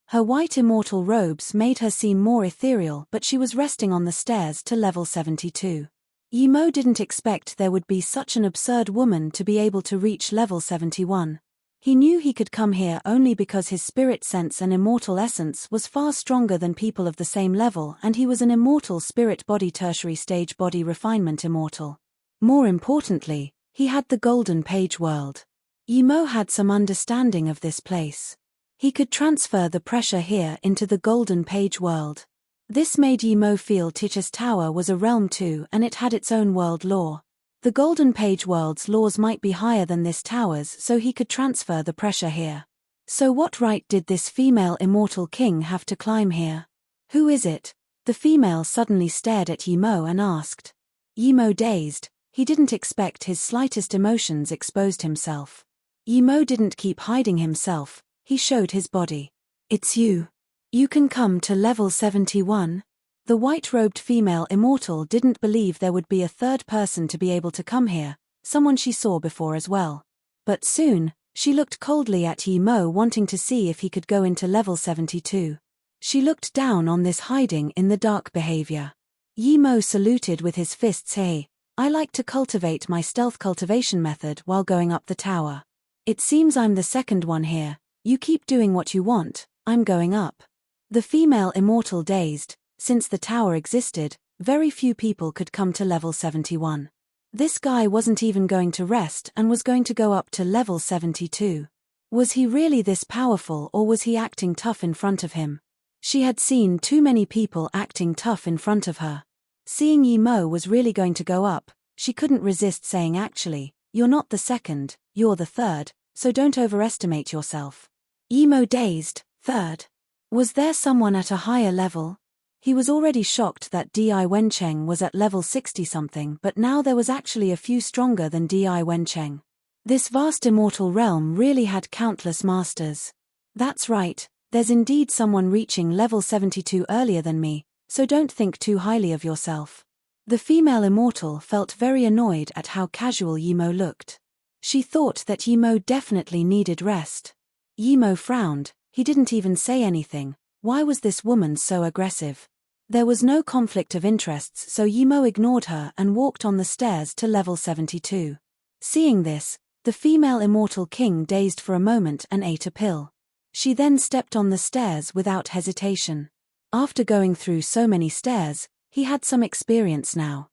Her white immortal robes made her seem more ethereal, but she was resting on the stairs to level 72. Yimo didn't expect there would be such an absurd woman to be able to reach level 71. He knew he could come here only because his spirit sense and immortal essence was far stronger than people of the same level, and he was an immortal spirit body tertiary stage body refinement immortal. More importantly, he had the golden page world. Yimo had some understanding of this place. He could transfer the pressure here into the golden page world. This made Yimo feel Tich's Tower was a realm too, and it had its own world law. The Golden Page world's laws might be higher than this tower's, so he could transfer the pressure here. So what right did this female immortal king have to climb here? Who is it? The female suddenly stared at Yimo and asked. Yimo dazed, he didn't expect his slightest emotions exposed himself. Yimo didn't keep hiding himself, he showed his body. It's you. You can come to level 71? The white-robed female immortal didn't believe there would be a third person to be able to come here, someone she saw before as well. But soon, she looked coldly at Yimo, wanting to see if he could go into level 72. She looked down on this hiding in the dark behavior. Yimo saluted with his fists. Hey, I like to cultivate my stealth cultivation method while going up the tower. It seems I'm the second one here, you keep doing what you want, I'm going up. The female immortal dazed. Since the tower existed, very few people could come to level 71. This guy wasn't even going to rest and was going to go up to level 72. Was he really this powerful, or was he acting tough in front of him? She had seen too many people acting tough in front of her. Seeing Yimo was really going to go up, she couldn't resist saying, actually, you're not the second, you're the third, so don't overestimate yourself. Yimo dazed, third. Was there someone at a higher level? He was already shocked that Di Wencheng was at level 60-something, but now there was actually a few stronger than Di Wencheng. This vast immortal realm really had countless masters. That's right, there's indeed someone reaching level 72 earlier than me, so don't think too highly of yourself. The female immortal felt very annoyed at how casual Yimo looked. She thought that Yimo definitely needed rest. Yimo frowned, he didn't even say anything. Why was this woman so aggressive? There was no conflict of interests, so Yimo ignored her and walked on the stairs to level 72. Seeing this, the female immortal king dazed for a moment and ate a pill. She then stepped on the stairs without hesitation. After going through so many stairs, he had some experience now.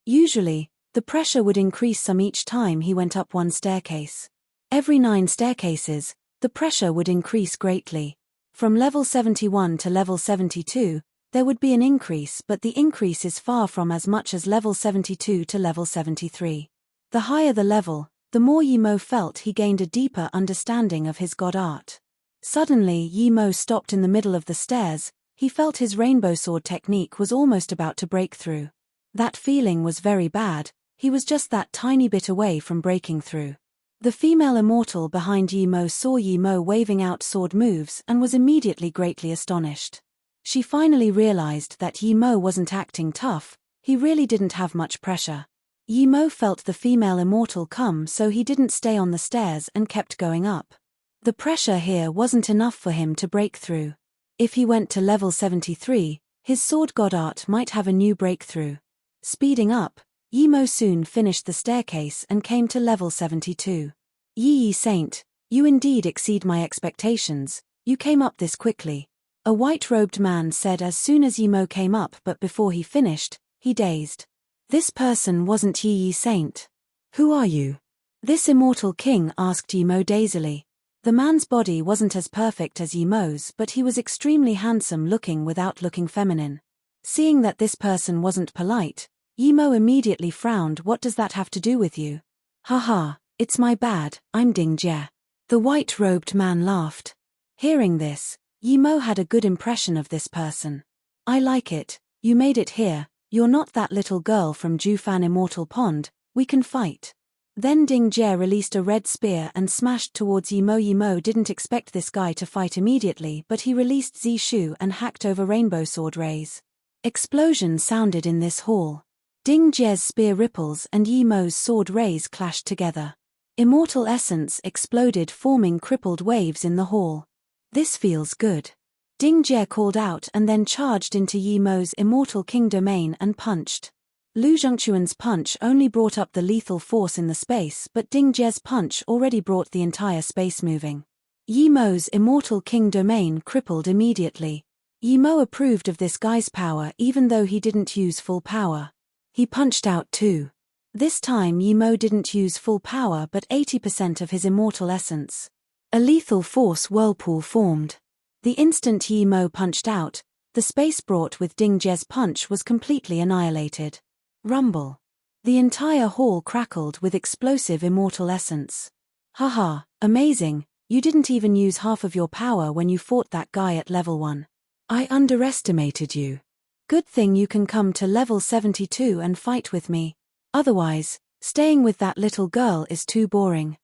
Usually, the pressure would increase some each time he went up one staircase. Every 9 staircases, the pressure would increase greatly. From level 71 to level 72, there would be an increase, but the increase is far from as much as level 72 to level 73. The higher the level, the more Yimo felt he gained a deeper understanding of his god art. Suddenly Yimo stopped in the middle of the stairs, he felt his rainbow sword technique was almost about to break through. That feeling was very bad, he was just that tiny bit away from breaking through. The female immortal behind Yimo saw Yimo waving out sword moves and was immediately greatly astonished. She finally realized that Yimo wasn't acting tough, he really didn't have much pressure. Yimo felt the female immortal come, so he didn't stay on the stairs and kept going up. The pressure here wasn't enough for him to break through. If he went to level 73, his sword god art might have a new breakthrough. Speeding up, Yimo soon finished the staircase and came to level 72. Yi Saint, you indeed exceed my expectations, you came up this quickly. A white-robed man said as soon as Yimo came up, but before he finished, he dazed. This person wasn't Yi Saint. Who are you? This immortal king asked Yimo dazily. The man's body wasn't as perfect as Yimo's, but he was extremely handsome looking without looking feminine. Seeing that this person wasn't polite, Yimo immediately frowned. What does that have to do with you? Haha, it's my bad, I'm Ding Jie. The white-robed man laughed. Hearing this, Yimo had a good impression of this person. I like it, you made it here, you're not that little girl from Jufan Immortal Pond, we can fight. Then Ding Jie released a red spear and smashed towards Yimo. Yimo didn't expect this guy to fight immediately, but he released Zishu and hacked over rainbow sword rays. Explosion sounded in this hall. Ding Jie's spear ripples and Yi Mo's sword rays clashed together. Immortal essence exploded, forming crippled waves in the hall. This feels good. Ding Jie called out and then charged into Yi Mo's immortal king domain and punched. Lu Zhengquan's punch only brought up the lethal force in the space, but Ding Jie's punch already brought the entire space moving. Yi Mo's immortal king domain crippled immediately. Yi Mo approved of this guy's power even though he didn't use full power. He punched out too. This time Yi Mo didn't use full power but 80% of his immortal essence. A lethal force whirlpool formed. The instant Yi Mo punched out, the space brought with Ding Jie's punch was completely annihilated. Rumble. The entire hall crackled with explosive immortal essence. Haha, amazing, you didn't even use half of your power when you fought that guy at level 1. I underestimated you. Good thing you can come to level 72 and fight with me. Otherwise, staying with that little girl is too boring.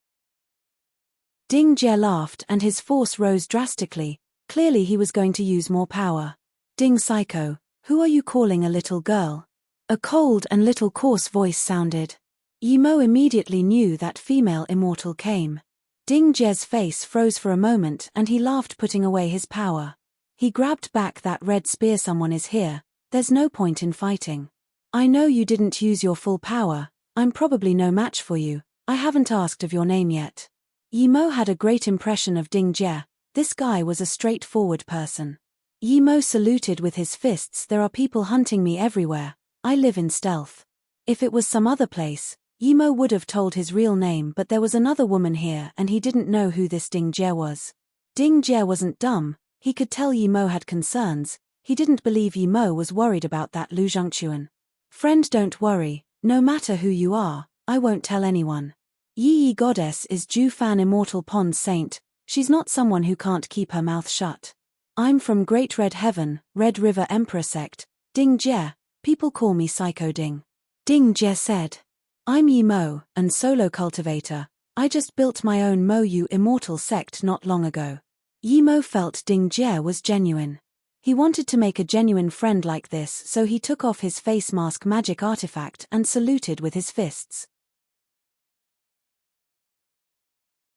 Ding Jie laughed and his force rose drastically. Clearly he was going to use more power. Ding Psycho, who are you calling a little girl? A cold and little coarse voice sounded. Yi Mo immediately knew that female immortal came. Ding Jie's face froze for a moment and he laughed, putting away his power. He grabbed back that red spear. Someone is here. There's no point in fighting. I know you didn't use your full power. I'm probably no match for you. I haven't asked of your name yet. Yi Mo had a great impression of Ding Jie. This guy was a straightforward person. Yi Mo saluted with his fists. There are people hunting me everywhere. I live in stealth. If it was some other place, Yi Mo would have told his real name, but there was another woman here and he didn't know who this Ding Jie was. Ding Jie wasn't dumb. He could tell Yi Mo had concerns. He didn't believe Yi Mo was worried about that Lu Zhengquan. Friend, don't worry. No matter who you are, I won't tell anyone. Yi Goddess is Ju Fan, immortal pond saint. She's not someone who can't keep her mouth shut. I'm from Great Red Heaven, Red River Emperor sect. Ding Jie. People call me Psycho Ding. Ding Jie said. I'm Yi Mo, and solo cultivator. I just built my own Mo Yu immortal sect not long ago. Yi Mo felt Ding Jie was genuine. He wanted to make a genuine friend like this, so he took off his face mask magic artifact and saluted with his fists.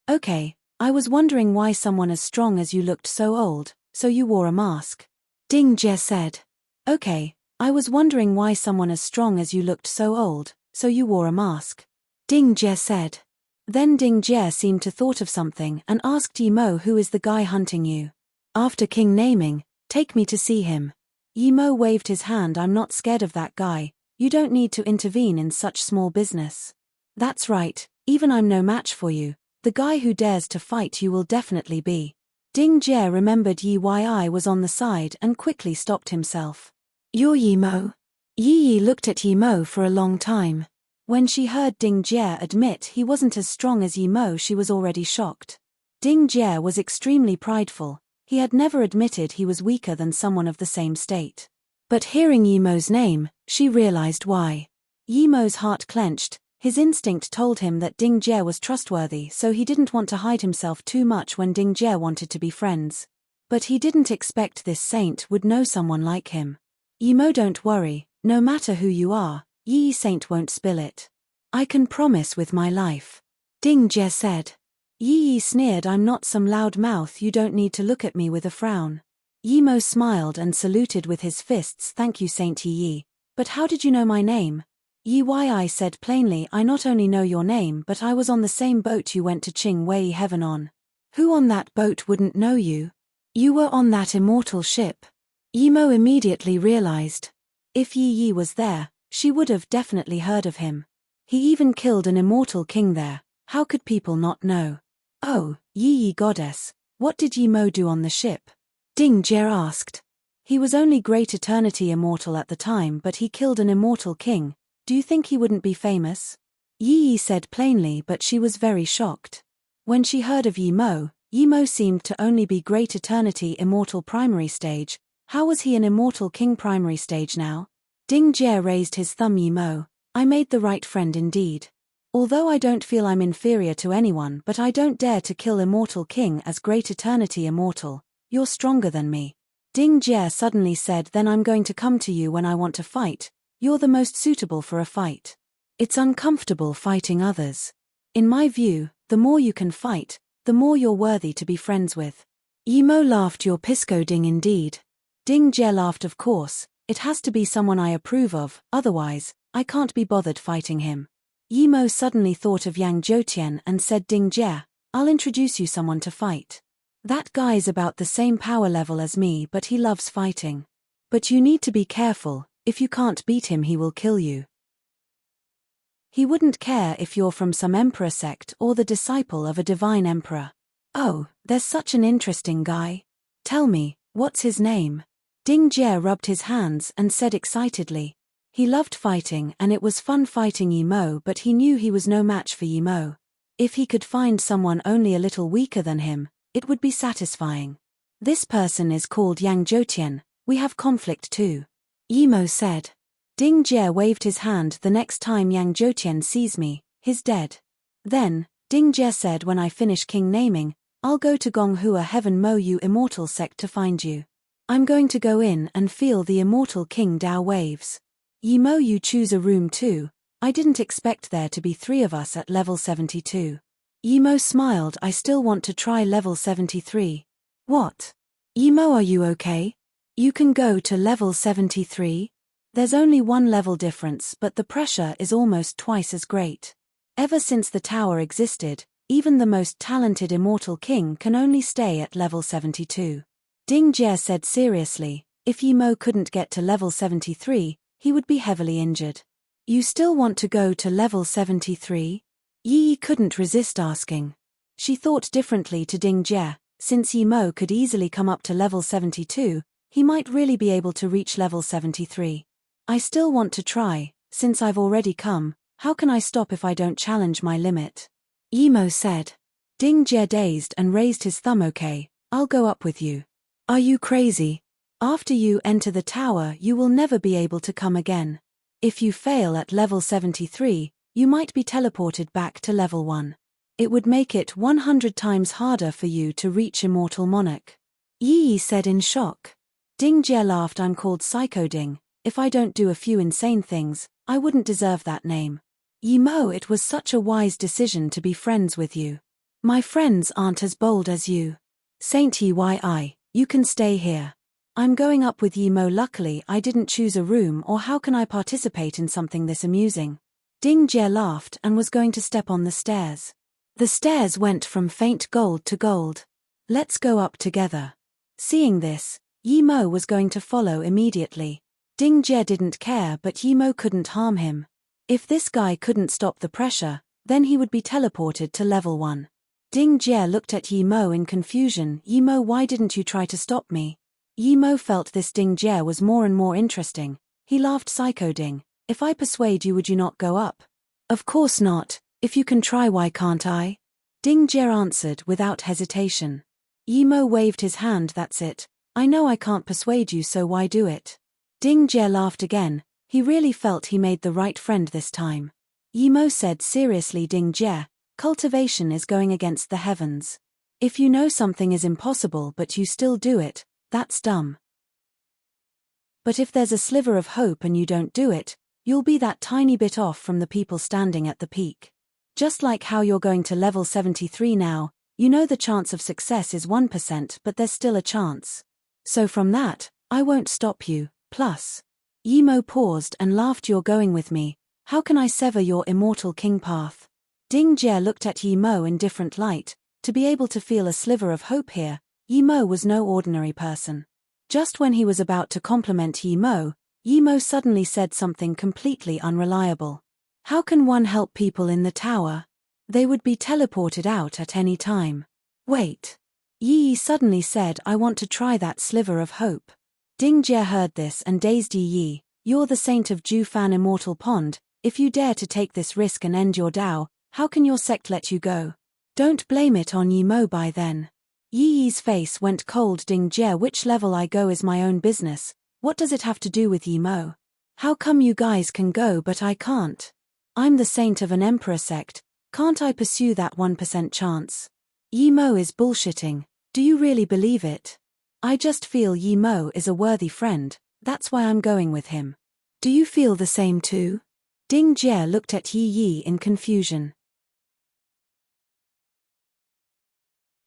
Okay, I was wondering why someone as strong as you looked so old, so you wore a mask. Ding Jie said. Okay, I was wondering why someone as strong as you looked so old, so you wore a mask. Ding Jie said. Then Ding Jie seemed to thought of something and asked Yi Mo, who is the guy hunting you? After king naming, take me to see him. Yi Mo waved his hand. I'm not scared of that guy. You don't need to intervene in such small business. That's right, even I'm no match for you. The guy who dares to fight you will definitely be. Ding Jie remembered Yi was on the side and quickly stopped himself. You're Yi Mo? Yi looked at Yi Mo for a long time. When she heard Ding Jie admit he wasn't as strong as Yi Mo, she was already shocked. Ding Jie was extremely prideful. He had never admitted he was weaker than someone of the same state. But hearing Yi Mo's name, she realized why. Yi Mo's heart clenched. His instinct told him that Ding Jie was trustworthy, so he didn't want to hide himself too much when Ding Jie wanted to be friends. But he didn't expect this saint would know someone like him. Yi Mo, don't worry, no matter who you are, Yi saint won't spill it. I can promise with my life. Ding Jie said. Yi sneered. I'm not some loud mouth. You don't need to look at me with a frown. Yi Mo smiled and saluted with his fists. Thank you, Saint Yi. But how did you know my name? Yi said plainly. I not only know your name, but I was on the same boat you went to Qing Wei Heaven on. Who on that boat wouldn't know you? You were on that immortal ship. Yi Mo immediately realized. If Yi was there, she would have definitely heard of him. He even killed an immortal king there. How could people not know? Oh, Yi Goddess, what did Yi Mo do on the ship? Ding Jie asked. He was only Great Eternity immortal at the time, but he killed an immortal king. Do you think he wouldn't be famous? Yi said plainly, but she was very shocked. When she heard of Yi Mo seemed to only be Great Eternity immortal primary stage. How was he an immortal king primary stage now? Ding Jie raised his thumb. Yi Mo, I made the right friend indeed. Although I don't feel I'm inferior to anyone, but I don't dare to kill immortal king as Great Eternity immortal. You're stronger than me. Ding Jie suddenly said, then I'm going to come to you when I want to fight. You're the most suitable for a fight. It's uncomfortable fighting others. In my view, the more you can fight, the more you're worthy to be friends with. Yimo laughed. You're Pisco Ding indeed. Ding Jie laughed. Of course, it has to be someone I approve of, otherwise, I can't be bothered fighting him. Yimo suddenly thought of Yang Jiutian and said, Ding Jie, I'll introduce you someone to fight. That guy's about the same power level as me, but he loves fighting. But you need to be careful, if you can't beat him he will kill you. He wouldn't care if you're from some emperor sect or the disciple of a divine emperor. Oh, there's such an interesting guy. Tell me, what's his name? Ding Jie rubbed his hands and said excitedly. He loved fighting and it was fun fighting Yimo, but he knew he was no match for Yimo. If he could find someone only a little weaker than him, it would be satisfying. This person is called Yang Jiutian. We have conflict too. Yimo said. Ding Jie waved his hand. The next time Yang Jiutian sees me, he's dead. Then, Ding Jie said, when I finish king naming, I'll go to Gonghua Heaven Mo Yu Immortal Sect to find you. I'm going to go in and feel the immortal King Dao waves. Yimo, you choose a room too. I didn't expect there to be 3 of us at level 72. Yimo smiled. I still want to try level 73. What? Yimo, are you okay? You can go to level 73? There's only 1 level difference, but the pressure is almost twice as great. Ever since the tower existed, even the most talented immortal king can only stay at level 72. Ding Jie said seriously, if Yimo couldn't get to level 73, he would be heavily injured. You still want to go to level 73? Yi couldn't resist asking. She thought differently to Ding Jie. Since Yimo could easily come up to level 72, he might really be able to reach level 73. I still want to try. Since I've already come, how can I stop if I don't challenge my limit? Yimo said. Ding Jie dazed and raised his thumb. Okay, I'll go up with you. Are you crazy? After you enter the tower you will never be able to come again. If you fail at level 73, you might be teleported back to level 1. It would make it 100 times harder for you to reach Immortal Monarch. Yi said in shock. Ding Jie laughed. I'm called Psycho Ding. If I don't do a few insane things, I wouldn't deserve that name. Yimo, it was such a wise decision to be friends with you. My friends aren't as bold as you. Saint Yi, you can stay here. I'm going up with Yimo. Luckily I didn't choose a room, or how can I participate in something this amusing? Ding Jie laughed and was going to step on the stairs. The stairs went from faint gold to gold. Let's go up together. Seeing this, Yimo was going to follow immediately. Ding Jie didn't care, but Yimo couldn't harm him. If this guy couldn't stop the pressure, then he would be teleported to level 1. Ding Jie looked at Yimo in confusion. Yimo, why didn't you try to stop me? Yimo felt this Ding Jie was more and more interesting. He laughed. Psycho Ding, if I persuade you, would you not go up? Of course not. If you can try, why can't I? Ding Jie answered without hesitation. Yimo waved his hand. That's it. I know I can't persuade you, so why do it? Ding Jie laughed again. He really felt he made the right friend this time. Yimo said seriously, Ding Jie, cultivation is going against the heavens. If you know something is impossible but you still do it, that's dumb. But if there's a sliver of hope and you don't do it, you'll be that tiny bit off from the people standing at the peak. Just like how you're going to level 73 now, you know the chance of success is 1%, but there's still a chance. So from that, I won't stop you. Plus. Yimo paused and laughed. You're going with me. How can I sever your immortal king path? Ding Jie looked at Yimo in different light. To be able to feel a sliver of hope here, Yimo was no ordinary person. Just when he was about to compliment Yimo, Yimo suddenly said something completely unreliable. How can one help people in the tower? They would be teleported out at any time. Wait. Yi suddenly said, I want to try that sliver of hope. Ding Jie heard this and dazed. Yi, you're the saint of Jufan Immortal Pond. If you dare to take this risk and end your Dao, how can your sect let you go? Don't blame it on Yimo by then. Yi's face went cold. Ding Jie, which level I go is my own business. What does it have to do with Yimo? How come you guys can go but I can't? I'm the saint of an emperor sect. Can't I pursue that 1% chance? Yimo is bullshitting. Do you really believe it? I just feel Yi Mo is a worthy friend, that's why I'm going with him. Do you feel the same too? Ding Jie looked at Yi Yi in confusion.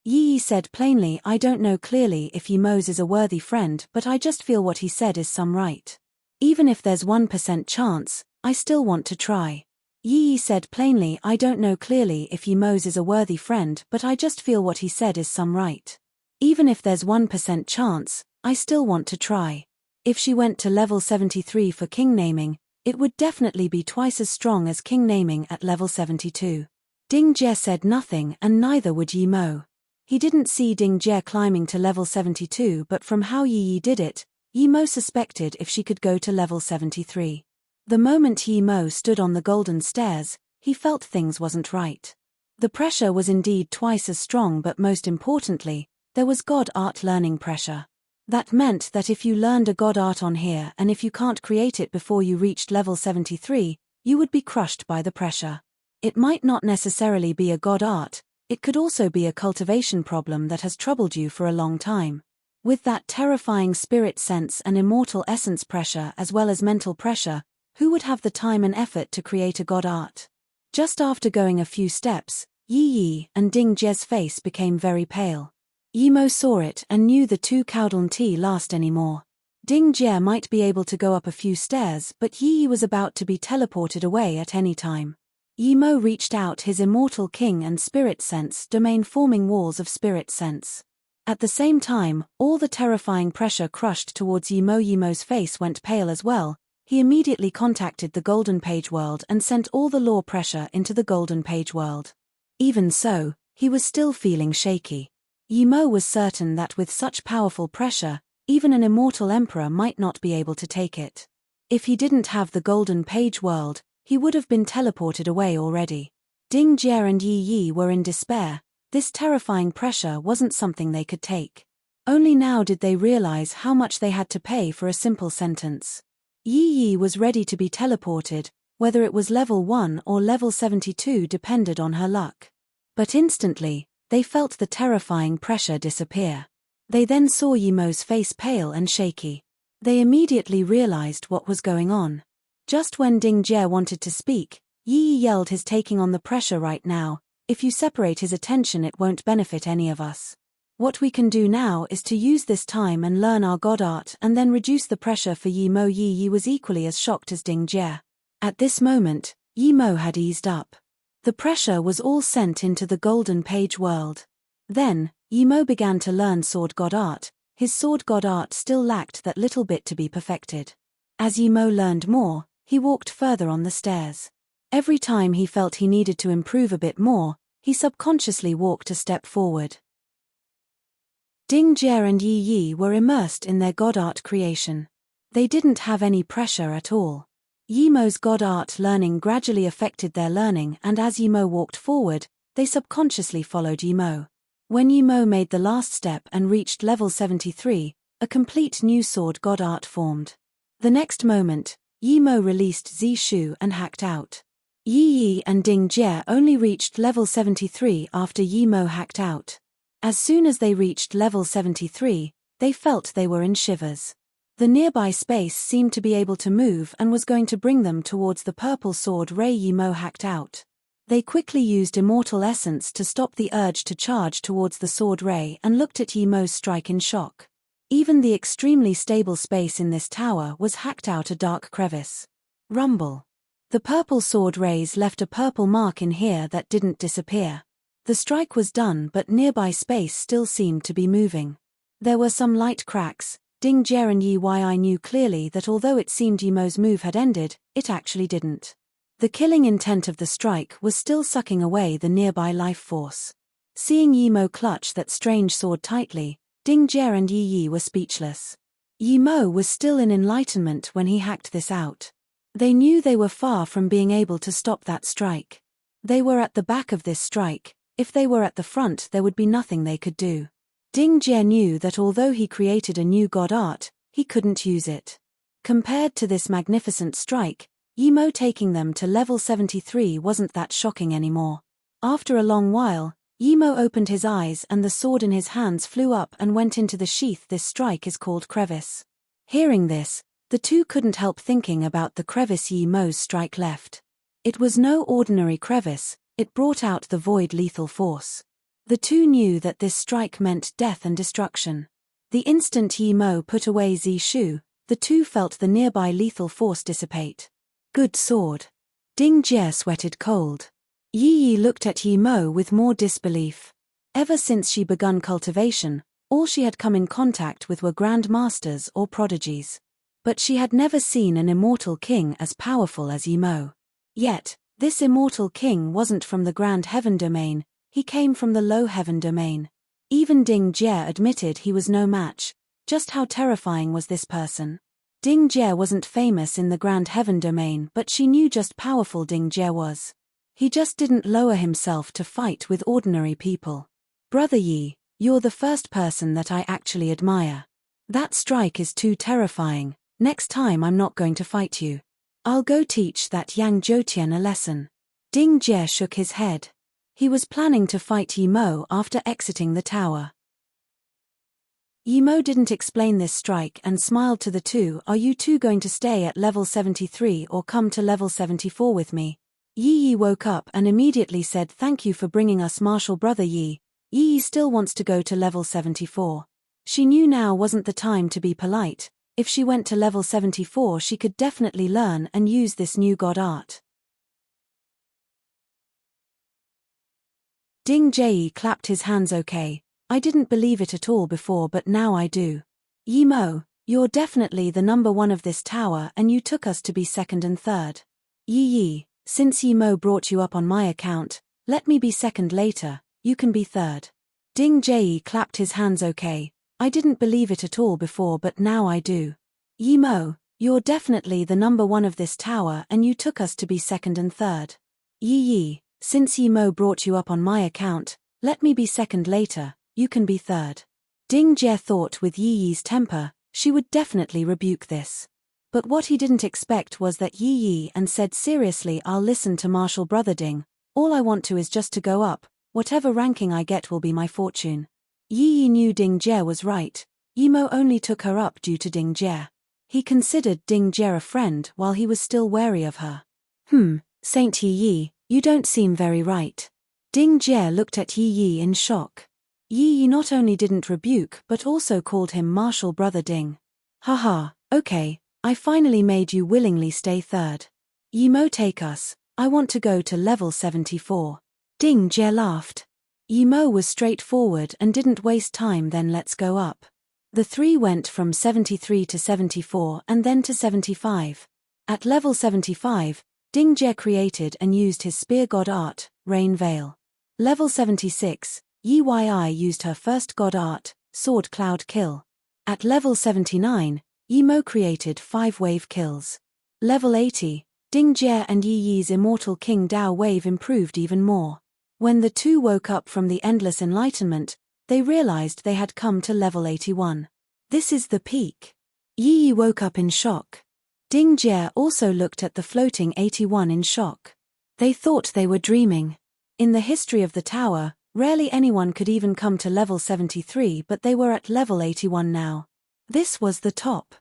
Yi Yi said plainly, I don't know clearly if Yi Mo's is a worthy friend, but I just feel what he said is some right. Even if there's 1% chance, I still want to try. Yi Yi said plainly, I don't know clearly if Yi Mo's is a worthy friend, but I just feel what he said is some right. Even if there's 1% chance, I still want to try. If she went to level 73 for king naming, it would definitely be twice as strong as king naming at level 72. Ding Jie said nothing, and neither would Yi Mo. He didn't see Ding Jie climbing to level 72, but from how Yi Yi did it, Yi Mo suspected if she could go to level 73. The moment Yi Mo stood on the golden stairs, he felt things wasn't right. The pressure was indeed twice as strong, but most importantly, there was God art learning pressure. That meant that if you learned a God art on here and if you can't create it before you reached level 73, you would be crushed by the pressure. It might not necessarily be a God art, it could also be a cultivation problem that has troubled you for a long time. With that terrifying spirit sense and immortal essence pressure as well as mental pressure, who would have the time and effort to create a God art? Just after going a few steps, Yi Yi and Ding Jie's face became very pale. Yi Mo saw it and knew the two couldn't last anymore. Ding Jie might be able to go up a few stairs, but Yi Yi was about to be teleported away at any time. Yi Mo reached out his immortal king and spirit sense domain, forming walls of spirit sense. At the same time, all the terrifying pressure crushed towards Yi Mo. Yi Mo's face went pale as well. He immediately contacted the Golden Page World and sent all the law pressure into the Golden Page World. Even so, he was still feeling shaky. Yi Mo was certain that with such powerful pressure, even an immortal emperor might not be able to take it. If he didn't have the Golden Page World, he would have been teleported away already. Ding Jie and Yi Yi were in despair. This terrifying pressure wasn't something they could take. Only now did they realize how much they had to pay for a simple sentence. Yi Yi was ready to be teleported, whether it was level 1 or level 72 depended on her luck. But instantly, they felt the terrifying pressure disappear. They then saw Yi Mo's face pale and shaky. They immediately realized what was going on. Just when Ding Jie wanted to speak, Yi Yi yelled, "He's taking on the pressure right now. If you separate his attention, it won't benefit any of us. What we can do now is to use this time and learn our God art and then reduce the pressure for Yi Mo." Yi Yi was equally as shocked as Ding Jie. At this moment, Yi Mo had eased up. The pressure was all sent into the Golden Page World. Then, Yi Mo began to learn Sword God art. His Sword God art still lacked that little bit to be perfected. As Yi Mo learned more, he walked further on the stairs. Every time he felt he needed to improve a bit more, he subconsciously walked a step forward. Ding Jie and Yi Yi were immersed in their God art creation. They didn't have any pressure at all. Yi Mo's God art learning gradually affected their learning, and as Yi Mo walked forward, they subconsciously followed Yi Mo. When Yi Mo made the last step and reached level 73, a complete new Sword God art formed. The next moment, Yi Mo released Zi Shu and hacked out. Yi Yi and Ding Jie only reached level 73 after Yi Mo hacked out. As soon as they reached level 73, they felt they were in shivers. The nearby space seemed to be able to move and was going to bring them towards the purple sword ray Yi Mo hacked out. They quickly used immortal essence to stop the urge to charge towards the sword ray and looked at Yi Mo's strike in shock. Even the extremely stable space in this tower was hacked out, a dark crevice. Rumble. The purple sword rays left a purple mark in here that didn't disappear. The strike was done, but nearby space still seemed to be moving. There were some light cracks. Ding Jie and Yi Yi knew clearly that although it seemed Yi Mo's move had ended, it actually didn't. The killing intent of the strike was still sucking away the nearby life force. Seeing Yi Mo clutch that strange sword tightly, Ding Jie and Yi Yi were speechless. Yi Mo was still in enlightenment when he hacked this out. They knew they were far from being able to stop that strike. They were at the back of this strike. If they were at the front, there would be nothing they could do. Ding Jie knew that although he created a new God art, he couldn't use it. Compared to this magnificent strike, Yi Mo taking them to level 73 wasn't that shocking anymore. After a long while, Yimo opened his eyes and the sword in his hands flew up and went into the sheath. This strike is called crevice. Hearing this, the two couldn't help thinking about the crevice Yimo's strike left. It was no ordinary crevice, it brought out the void lethal force. The two knew that this strike meant death and destruction. The instant Yimo put away Zishu, the two felt the nearby lethal force dissipate. Good sword. Ding Jie sweated cold. Yi looked at Yimo with more disbelief. Ever since she begun cultivation, all she had come in contact with were grandmasters or prodigies. But she had never seen an immortal king as powerful as Yimo. Yet, this immortal king wasn't from the grand heaven domain, he came from the low heaven domain. Even Ding Jie admitted he was no match. Just how terrifying was this person? Ding Jie wasn't famous in the grand heaven domain, but she knew just powerful Ding Jie was. He just didn't lower himself to fight with ordinary people. Brother Yi, you're the first person that I actually admire. That strike is too terrifying. Next time I'm not going to fight you. I'll go teach that Yang Zhoutian a lesson. Ding Jie shook his head. He was planning to fight Yimo after exiting the tower. Yimo didn't explain this strike and smiled to the two. Are you two going to stay at level 73 or come to level 74 with me? Yi woke up and immediately said thank you for bringing us Martial Brother Yi. Yi still wants to go to level 74. She knew now wasn't the time to be polite. If she went to level 74 she could definitely learn and use this new god art. Ding Jie clapped his hands. Okay, I didn't believe it at all before but now I do. Yimo, you're definitely the number one of this tower and you took us to be second and third. Yi, since Yimo brought you up on my account, let me be second later, you can be third. Ding Jie clapped his hands. Okay, I didn't believe it at all before but now I do. Yimo, you're definitely the number one of this tower and you took us to be second and third. Yi, since Yimo brought you up on my account, let me be second later, you can be third. Ding Jie thought with Yi's temper, she would definitely rebuke this. But what he didn't expect was that Yi and said seriously I'll listen to Martial Brother Ding, all I want to is just to go up, whatever ranking I get will be my fortune. Yi knew Ding Jie was right, Yimo only took her up due to Ding Jie. He considered Ding Jie a friend while he was still wary of her. Saint Yi, you don't seem very right. Ding Jie looked at Yi in shock. Yi not only didn't rebuke but also called him Martial Brother Ding. Haha, okay, I finally made you willingly stay third. Yimo, take us, I want to go to level 74. Ding Jie laughed. Yimo was straightforward and didn't waste time. Then let's go up. The three went from 73 to 74 and then to 75. At level 75, Ding Jie created and used his spear god art, Rain Veil. Level 76, Yi used her first god art, Sword Cloud Kill. At level 79, Yimo created 5 wave kills. Level 80, Ding Jie and Yi's immortal King Dao wave improved even more. When the two woke up from the endless enlightenment, they realized they had come to level 81. This is the peak. Yi woke up in shock. Ding Jie also looked at the floating 81 in shock. They thought they were dreaming. In the history of the tower, rarely anyone could even come to level 73, but they were at level 81 now. This was the top.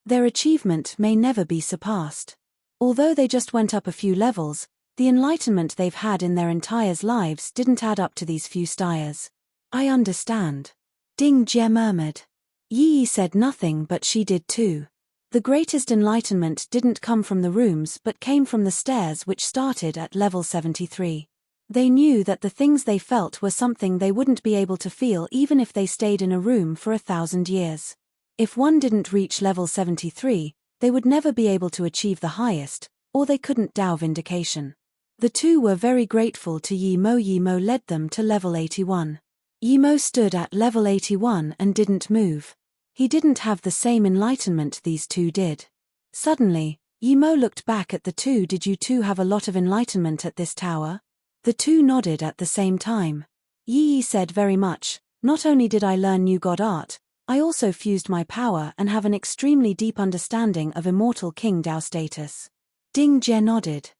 Their achievement may never be surpassed. Although they just went up a few levels, the enlightenment they've had in their entire lives didn't add up to these few stires. I understand. Ding Jie murmured. Yi said nothing but she did too. The greatest enlightenment didn't come from the rooms but came from the stairs which started at level 73. They knew that the things they felt were something they wouldn't be able to feel even if they stayed in a room for 1,000 years. If one didn't reach level 73, they would never be able to achieve the highest, or they couldn't Dao Vindication. The two were very grateful to Yimo. Yimo led them to level 81. Yimo stood at level 81 and didn't move. He didn't have the same enlightenment these two did. Suddenly, Yimo looked back at the two. Did you two have a lot of enlightenment at this tower? The two nodded at the same time. Yi said very much, not only did I learn new god art, I also fused my power and have an extremely deep understanding of immortal King Dao status. Ding Jie nodded.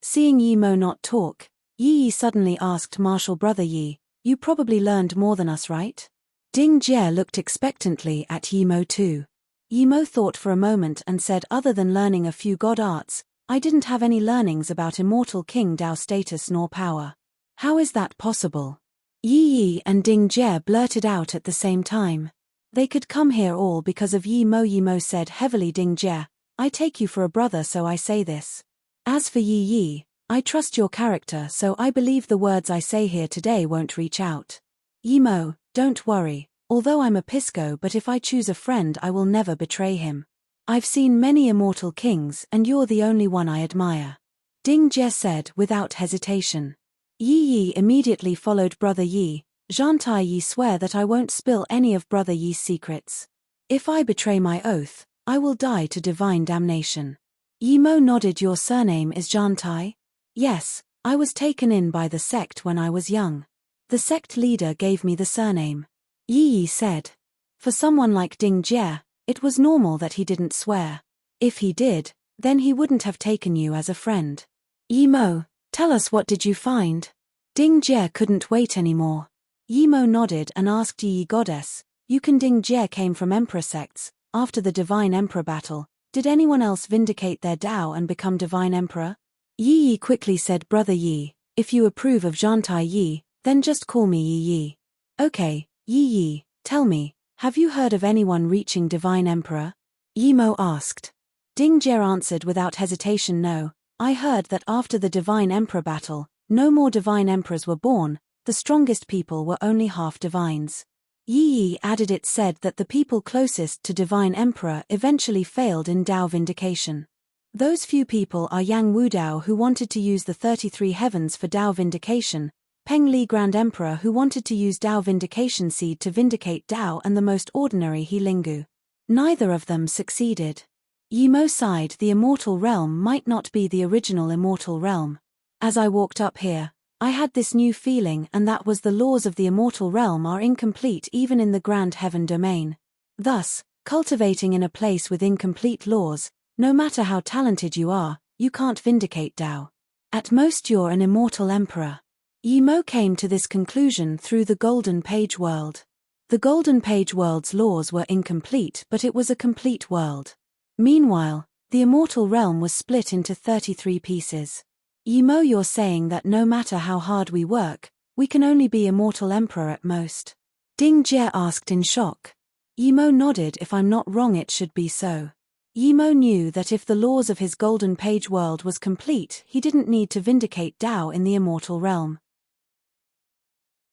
Seeing Yimo not talk, Yi Yi suddenly asked Martial Brother Yi, "You probably learned more than us, right?" Ding Jie looked expectantly at Yi Mo too. Yi Mo thought for a moment and said, "Other than learning a few god arts, I didn't have any learnings about immortal King Dao status nor power. How is that possible?" Yi Yi and Ding Jie blurted out at the same time. They could come here all because of Yi Mo. Yi Mo said heavily, "Ding Jie, I take you for a brother, so I say this. As for Yi Yi, I trust your character, so I believe the words I say here today won't reach out. Yi Mo, don't worry, although I'm a Pisco, but if I choose a friend I will never betray him. I've seen many immortal kings and you're the only one I admire," Ding Jie said without hesitation. Yi Yi immediately followed Brother Yi. "Zhantai Yi, swear that I won't spill any of Brother Yi's secrets. If I betray my oath, I will die to divine damnation." Yi Mo nodded. "Your surname is Zhantai?" "Yes, I was taken in by the sect when I was young. The sect leader gave me the surname," Yi Yi said. For someone like Ding Jie, it was normal that he didn't swear. If he did, then he wouldn't have taken you as a friend. "Yi Mo, tell us, what did you find?" Ding Jie couldn't wait anymore. Yi Mo nodded and asked, "Yi Yi Goddess, you can Ding Jie came from Emperor sects. After the Divine Emperor battle, did anyone else vindicate their Dao and become Divine Emperor?" Yi Yi quickly said, "Brother Yi, if you approve of Zhantai Yi, then just call me Yi Yi." "Okay, Yi Yi, tell me, have you heard of anyone reaching Divine Emperor?" Yi Mo asked. Ding Jie answered without hesitation, "No, I heard that after the Divine Emperor battle, no more Divine Emperors were born, the strongest people were only half divines." Yi Yi added, "It said that the people closest to Divine Emperor eventually failed in Dao vindication. Those few people are Yang Wudao, who wanted to use the 33 heavens for Dao vindication, Peng Li Grand Emperor, who wanted to use Dao vindication seed to vindicate Dao, and the most ordinary He Lingu. Neither of them succeeded." Yi Mo sighed. "The immortal realm might not be the original immortal realm. As I walked up here, I had this new feeling, and that was the laws of the immortal realm are incomplete even in the grand heaven domain. Thus, cultivating in a place with incomplete laws, no matter how talented you are, you can't vindicate Dao. At most you're an immortal emperor." Yi Mo came to this conclusion through the Golden Page world. The Golden Page world's laws were incomplete, but it was a complete world. Meanwhile, the immortal realm was split into 33 pieces. "Yi Mo, you're saying that no matter how hard we work, we can only be immortal emperor at most?" Ding Jie asked in shock. Yi Mo nodded. "If I'm not wrong, it should be so." Yi Mo knew that if the laws of his Golden Page world was complete, he didn't need to vindicate Dao in the immortal realm.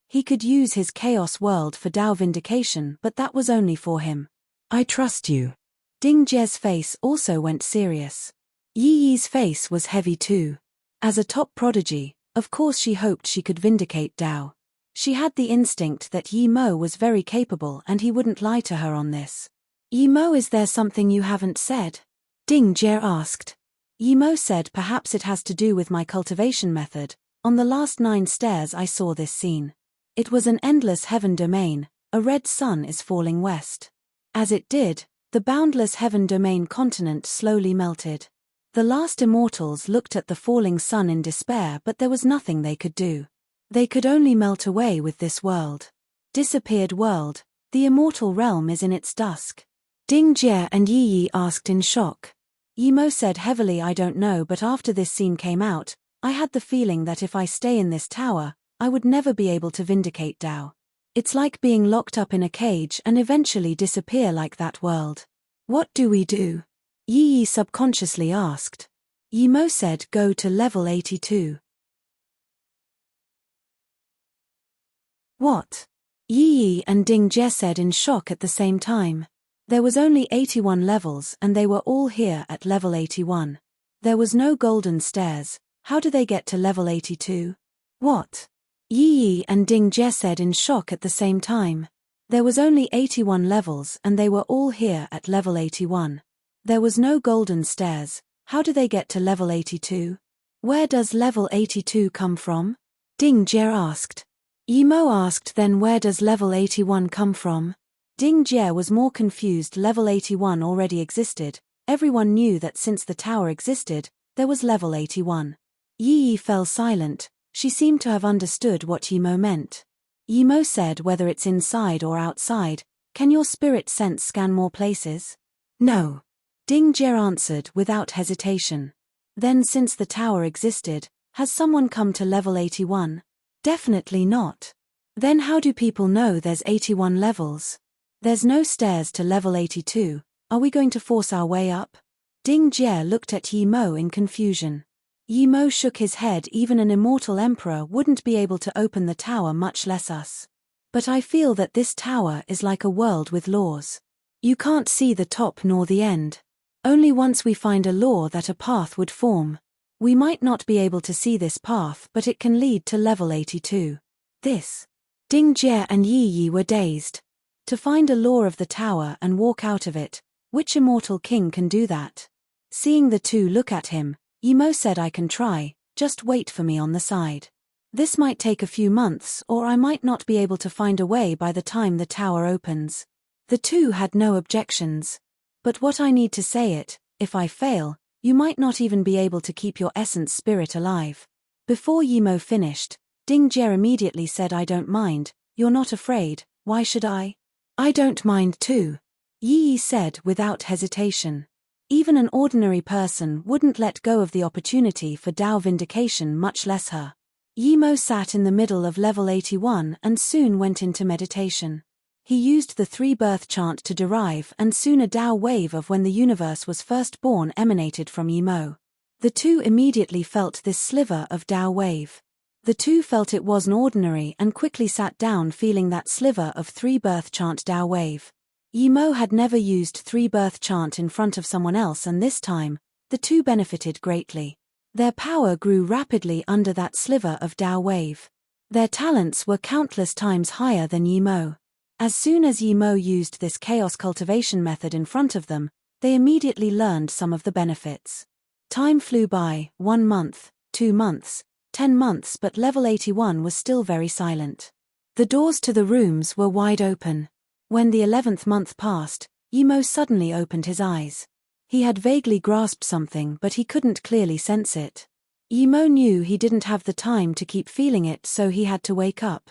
He could use his Chaos world for Dao vindication, but that was only for him. "I trust you." Ding Jie's face also went serious. Yi Yi's face was heavy too. As a top prodigy, of course she hoped she could vindicate Dao. She had the instinct that Yi Mo was very capable and he wouldn't lie to her on this. "Yi Mo, is there something you haven't said?" Ding Jie asked. Yi Mo said, "Perhaps it has to do with my cultivation method. On the last 9 stairs I saw this scene. It was an endless heaven domain, a red sun is falling west. As it did, the boundless heaven domain continent slowly melted. The last immortals looked at the falling sun in despair, but there was nothing they could do. They could only melt away with this world. Disappeared world, the immortal realm is in its dusk." Ding Jie and Yi Yi asked in shock. Yi Mo said heavily, "I don't know, but after this scene came out, I had the feeling that if I stay in this tower, I would never be able to vindicate Dao. It's like being locked up in a cage and eventually disappear like that world. What do we do?" Yi Yi subconsciously asked. Yi Mo said, "Go to level 82. "What?" Yi Yi and Ding Jie said in shock at the same time. There was only 81 levels and they were all here at level 81. There was no golden stairs, how do they get to level 82? "What?" Yi Yi and Ding Jie said in shock at the same time. There was only 81 levels and they were all here at level 81. There was no golden stairs, how do they get to level 82? "Where does level 82 come from?" Ding Jie asked. Yi Mo asked, "Then where does level 81 come from?" Ding Jie was more confused. Level 81 already existed, everyone knew that since the tower existed, there was level 81. Yi Yi fell silent, She seemed to have understood what Yimo meant. Yimo said, whether it's inside or outside, can your spirit sense scan more places? No. Ding Jie answered without hesitation. Then since the tower existed, has someone come to level 81? Definitely not. Then how do people know there's 81 levels? There's no stairs to level 82, are we going to force our way up? Ding Jie looked at Yimo in confusion. Yimo shook his head. Even an immortal emperor wouldn't be able to open the tower, much less us. But I feel that this tower is like a world with laws. You can't see the top nor the end. Only once we find a law that a path would form. We might not be able to see this path, but it can lead to level 82. This. Ding Jie and Yi Yi were dazed. To find a law of the tower and walk out of it, which immortal king can do that? Seeing the two look at him, Yimo said, I can try, just wait for me on the side. This might take a few months, or I might not be able to find a way by the time the tower opens. The two had no objections. But what I need to say it, if I fail, you might not even be able to keep your essence spirit alive. Before Yimo finished, Ding Jie immediately said, I don't mind, you're not afraid, why should I? I don't mind too. Yi Yi said without hesitation. Even an ordinary person wouldn't let go of the opportunity for Dao vindication, much less her. Yimo sat in the middle of level 81 and soon went into meditation. He used the 3-birth chant to derive, and soon a Dao wave of when the universe was first born emanated from Yimo. The two immediately felt this sliver of Dao wave. The two felt it wasn't ordinary and quickly sat down, feeling that sliver of 3-birth chant Dao wave. Yimo had never used 3-birth chant in front of someone else, and this time, the two benefited greatly. Their power grew rapidly under that sliver of Dao wave. Their talents were countless times higher than Yimo. As soon as Yimo used this chaos cultivation method in front of them, they immediately learned some of the benefits. Time flew by, 1 month, 2 months, 10 months, but level 81 was still very silent. The doors to the rooms were wide open. When the 11th month passed, Yimo suddenly opened his eyes. He had vaguely grasped something, but he couldn't clearly sense it. Yimo knew he didn't have the time to keep feeling it, so he had to wake up.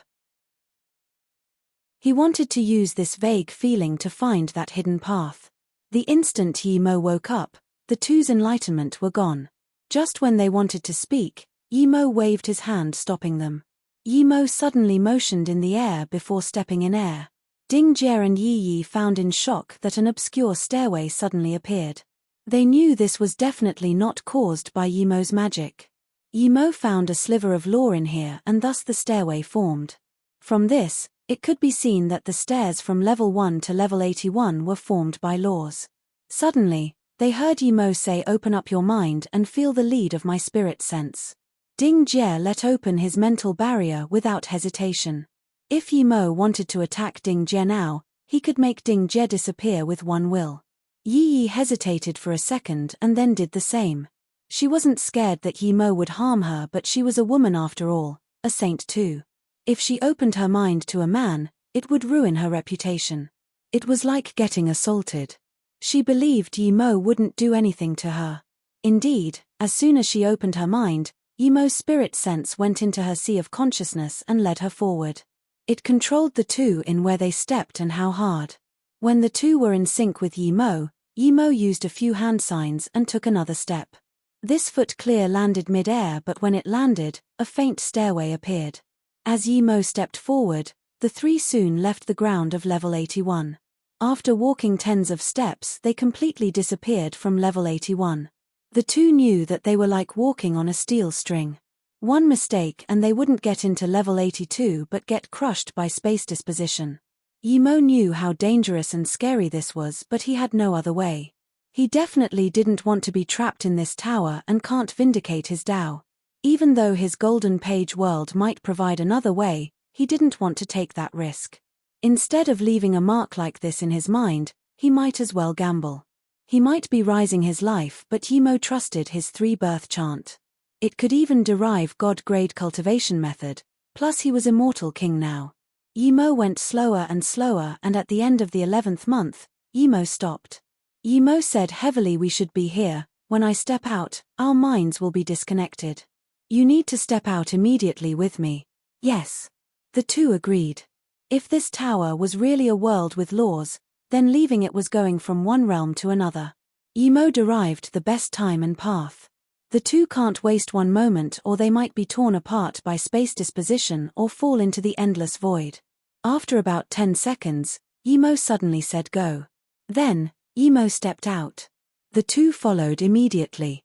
He wanted to use this vague feeling to find that hidden path. The instant Yimo woke up, the two's enlightenment were gone. Just when they wanted to speak, Yimo waved his hand, stopping them. Yimo suddenly motioned in the air before stepping in air. Ding Jie and Yi Yi found in shock that an obscure stairway suddenly appeared. They knew this was definitely not caused by Yimo's magic. Yimo found a sliver of law in here, and thus the stairway formed. From this, it could be seen that the stairs from level 1 to level 81 were formed by laws. Suddenly, they heard Yimo say, open up your mind and feel the lead of my spirit sense. Ding Jie let open his mental barrier without hesitation. If Yimo wanted to attack Ding Jie now, he could make Ding Jie disappear with one will. Yi Yi hesitated for a second and then did the same. She wasn't scared that Yimo would harm her, but she was a woman after all, a saint too. If she opened her mind to a man, it would ruin her reputation. It was like getting assaulted. She believed Yimo wouldn't do anything to her. Indeed, as soon as she opened her mind, Yimo's spirit sense went into her sea of consciousness and led her forward. It controlled the two in where they stepped and how hard. When the two were in sync with Yimo, Yimo used a few hand signs and took another step. This foot clear landed mid-air, but when it landed, a faint stairway appeared. As Yimo stepped forward, the three soon left the ground of level 81. After walking tens of steps, they completely disappeared from level 81. The two knew that they were like walking on a steel string. One mistake and they wouldn't get into level 82 but get crushed by space disposition. Yimo knew how dangerous and scary this was, but he had no other way. He definitely didn't want to be trapped in this tower and can't vindicate his Dao. Even though his golden page world might provide another way, he didn't want to take that risk. Instead of leaving a mark like this in his mind, he might as well gamble. He might be rising his life, but Yimo trusted his 3-birth chant. It could even derive God-grade cultivation method, plus he was immortal king now. Yimo went slower and slower, and at the end of the 11th month, Yimo stopped. Yimo said heavily, we should be here. When I step out, our minds will be disconnected. You need to step out immediately with me. Yes. The two agreed. If this tower was really a world with laws, then leaving it was going from one realm to another. Imo derived the best time and path. The two can't waste one moment or they might be torn apart by space disposition or fall into the endless void. After about 10 seconds, Imo suddenly said go. Then, Imo stepped out. The two followed immediately.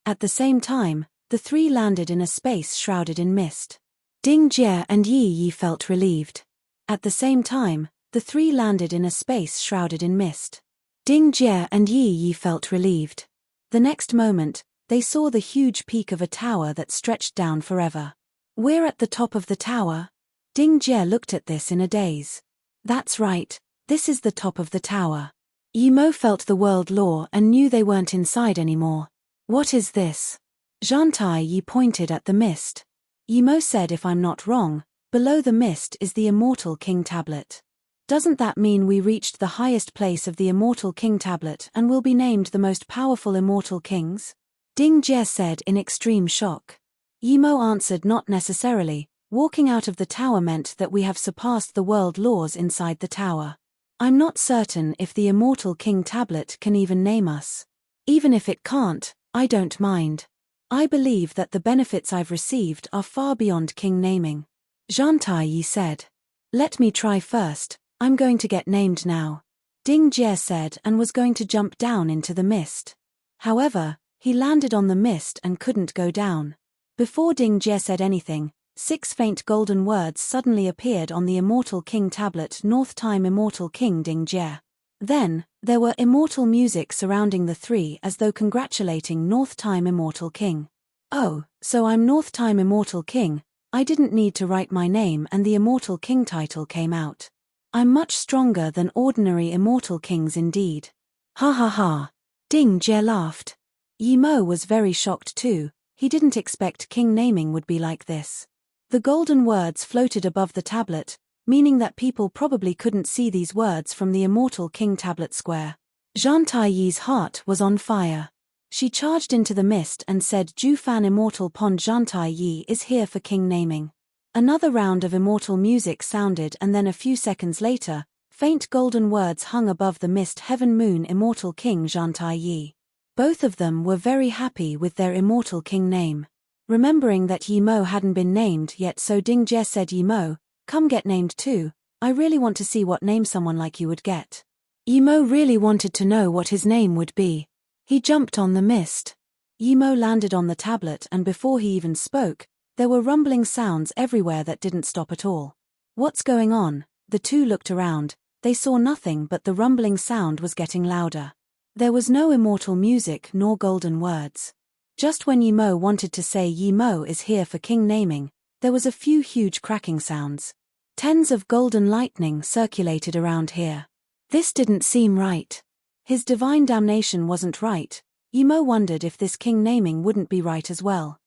At the same time, the three landed in a space shrouded in mist. Ding Jie and Yi Yi felt relieved. At the same time, the three landed in a space shrouded in mist. Ding Jie and Yi Yi felt relieved. The next moment, they saw the huge peak of a tower that stretched down forever. We're at the top of the tower? Ding Jie looked at this in a daze. That's right, this is the top of the tower. Imo felt the world law and knew they weren't inside anymore. What is this? Zhantai Yi pointed at the mist. Imo said if I'm not wrong, below the mist is the Immortal King Tablet. Doesn't that mean we reached the highest place of the Immortal King Tablet and will be named the most powerful Immortal Kings? Ding Jie said in extreme shock. Imo answered not necessarily, walking out of the tower meant that we have surpassed the world laws inside the tower. I'm not certain if the Immortal King Tablet can even name us. Even if it can't, I don't mind. I believe that the benefits I've received are far beyond king naming. Zhantai Yi said. Let me try first, I'm going to get named now. Ding Jie said and was going to jump down into the mist. However, he landed on the mist and couldn't go down. Before Ding Jie said anything, 6 faint golden words suddenly appeared on the Immortal King Tablet. North Time Immortal King Ding Jie. Then, there were immortal music surrounding the three as though congratulating North Time Immortal King. Oh, so I'm North Time Immortal King, I didn't need to write my name and the Immortal King title came out. I'm much stronger than ordinary Immortal Kings indeed. Ha ha ha. Ding Jie laughed. Imo was very shocked too, he didn't expect king naming would be like this. The golden words floated above the tablet, meaning that people probably couldn't see these words from the Immortal King Tablet square. Zhantai Yi's heart was on fire. She charged into the mist and said Jufan Immortal Pond Zhantai Yi is here for king naming. Another round of immortal music sounded and then a few seconds later, faint golden words hung above the mist Heaven Moon Immortal King Zhantai Yi. Both of them were very happy with their Immortal King name. Remembering that Yimo hadn't been named yet, so Ding Jie said Yimo, come get named too, I really want to see what name someone like you would get. Yimo really wanted to know what his name would be. He jumped on the mist. Yimo landed on the tablet and before he even spoke, there were rumbling sounds everywhere that didn't stop at all. What's going on? The two looked around, they saw nothing but the rumbling sound was getting louder. There was no immortal music nor golden words. Just when Yimo wanted to say Yimo is here for king naming, there was a few huge cracking sounds. Tens of golden lightning circulated around here. This didn't seem right. His divine damnation wasn't right. Yimo wondered if this king naming wouldn't be right as well.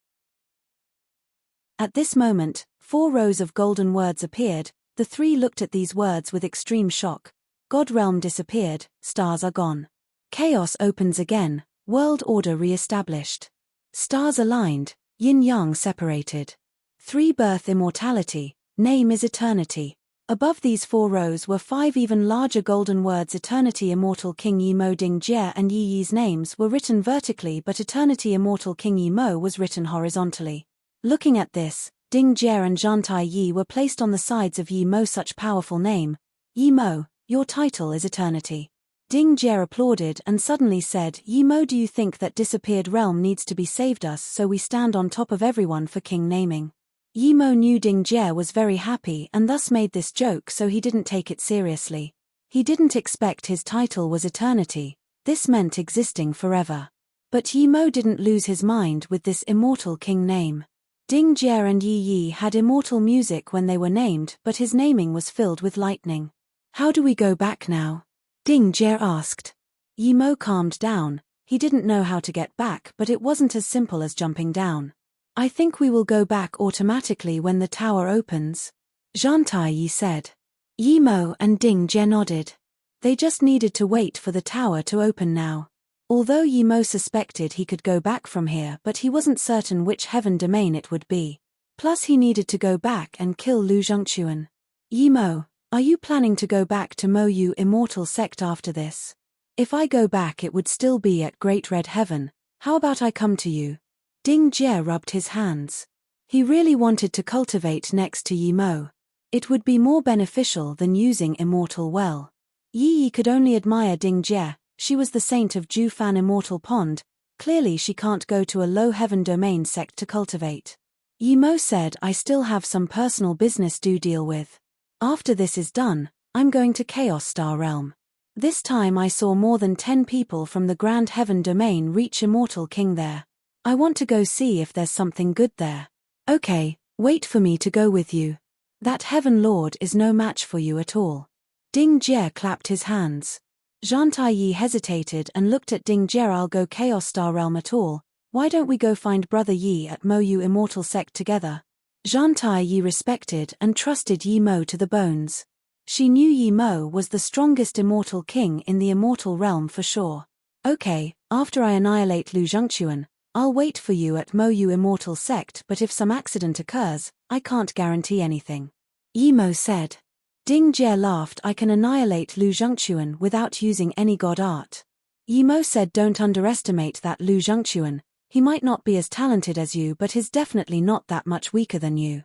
At this moment, 4 rows of golden words appeared. The three looked at these words with extreme shock. God realm disappeared, stars are gone. Chaos opens again, world order re-established. Stars aligned, yin-yang separated. 3 birth immortality, name is eternity. Above these 4 rows were 5 even larger golden words. Eternity Immortal King Yimo. Ding Jie and Yi Yi's names were written vertically, but Eternity Immortal King Yimo was written horizontally. Looking at this, Ding Jie and Zhantai Yi were placed on the sides of Yimo. Such powerful name. Yimo, your title is Eternity. Ding Jie applauded and suddenly said, Yimo, do you think that disappeared realm needs to be saved us so we stand on top of everyone for king naming? Yimo knew Ding Jie was very happy and thus made this joke, so he didn't take it seriously. He didn't expect his title was Eternity. This meant existing forever. But Yimo didn't lose his mind with this immortal king name. Ding Jie and Yi Yi had immortal music when they were named, but his naming was filled with lightning. How do we go back now? Ding Jie asked. Yimo calmed down. He didn't know how to get back, but it wasn't as simple as jumping down. I think we will go back automatically when the tower opens, Zhantai Yi said. Yimo and Ding Jie nodded. They just needed to wait for the tower to open now. Although Yi Mo suspected he could go back from here, but he wasn't certain which heaven domain it would be. Plus he needed to go back and kill Lu Zhongquan. Yi Mo, are you planning to go back to Mo Yu Immortal Sect after this? If I go back it would still be at Great Red Heaven. How about I come to you? Ding Jie rubbed his hands. He really wanted to cultivate next to Yi Mo. It would be more beneficial than using Immortal Well. Yi Yi could only admire Ding Jie. She was the saint of Jufan Immortal Pond. Clearly she can't go to a low heaven domain sect to cultivate. Yi Mo said, I still have some personal business to deal with. After this is done, I'm going to Chaos Star Realm. This time I saw more than 10 people from the Grand Heaven domain reach Immortal King there. I want to go see if there's something good there. Okay, wait for me to go with you. That Heaven Lord is no match for you at all. Ding Jie clapped his hands. Zhan Taiyi hesitated and looked at Ding Jie. I'll go Chaos Star Realm at all. Why don't we go find Brother Yi at Mo Yu Immortal Sect together? Zhan Taiyi respected and trusted Yi Mo to the bones. She knew Yi Mo was the strongest Immortal King in the Immortal Realm for sure. Okay, after I annihilate Lu Zhongquan, I'll wait for you at Mo Yu Immortal Sect, but if some accident occurs, I can't guarantee anything. Yi Mo said. Ding Jie laughed. I can annihilate Lu Zhongquan without using any god art. Yi Mo said, don't underestimate that Lu Zhongquan. He might not be as talented as you, but he's definitely not that much weaker than you.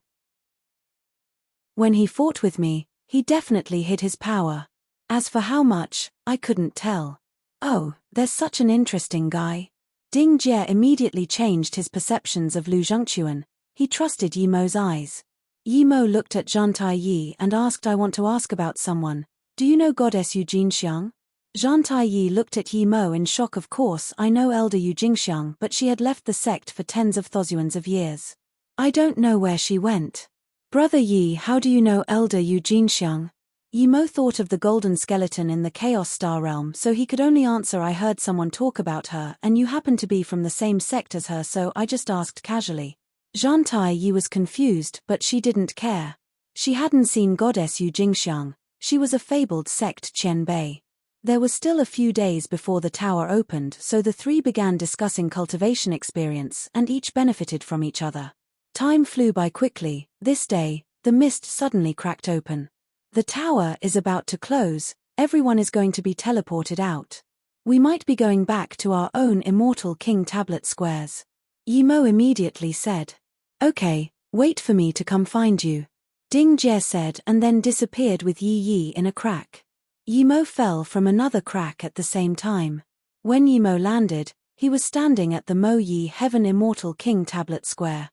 When he fought with me, he definitely hid his power. As for how much, I couldn't tell. Oh, there's such an interesting guy. Ding Jie immediately changed his perceptions of Lu Zhongquan. He trusted Yi Mo's eyes. Yi Mo looked at Zhan Taiyi and asked, I want to ask about someone. Do you know Goddess Yu Jingxiang? Zhan Taiyi looked at Yi Mo in shock. Of course I know Elder Yu Jingxiang, but she had left the sect for tens of thousands of years. I don't know where she went. Brother Yi, how do you know Elder Yu Jingxiang? Yi Mo thought of the golden skeleton in the Chaos Star Realm, so he could only answer, I heard someone talk about her and you happen to be from the same sect as her, so I just asked casually. Zhan Taiyi was confused, but she didn't care. She hadn't seen Goddess Yu Jingxiang. She was a fabled sect Qianbei. There was still a few days before the tower opened, so the three began discussing cultivation experience and each benefited from each other. Time flew by quickly. This day, the mist suddenly cracked open. The tower is about to close. Everyone is going to be teleported out. We might be going back to our own Immortal King tablet squares. Yi Mo immediately said. Okay, wait for me to come find you. Ding Jie said and then disappeared with Yi Yi in a crack. Yi Mo fell from another crack at the same time. When Yi Mo landed, he was standing at the Mo Yi Heaven Immortal King tablet square.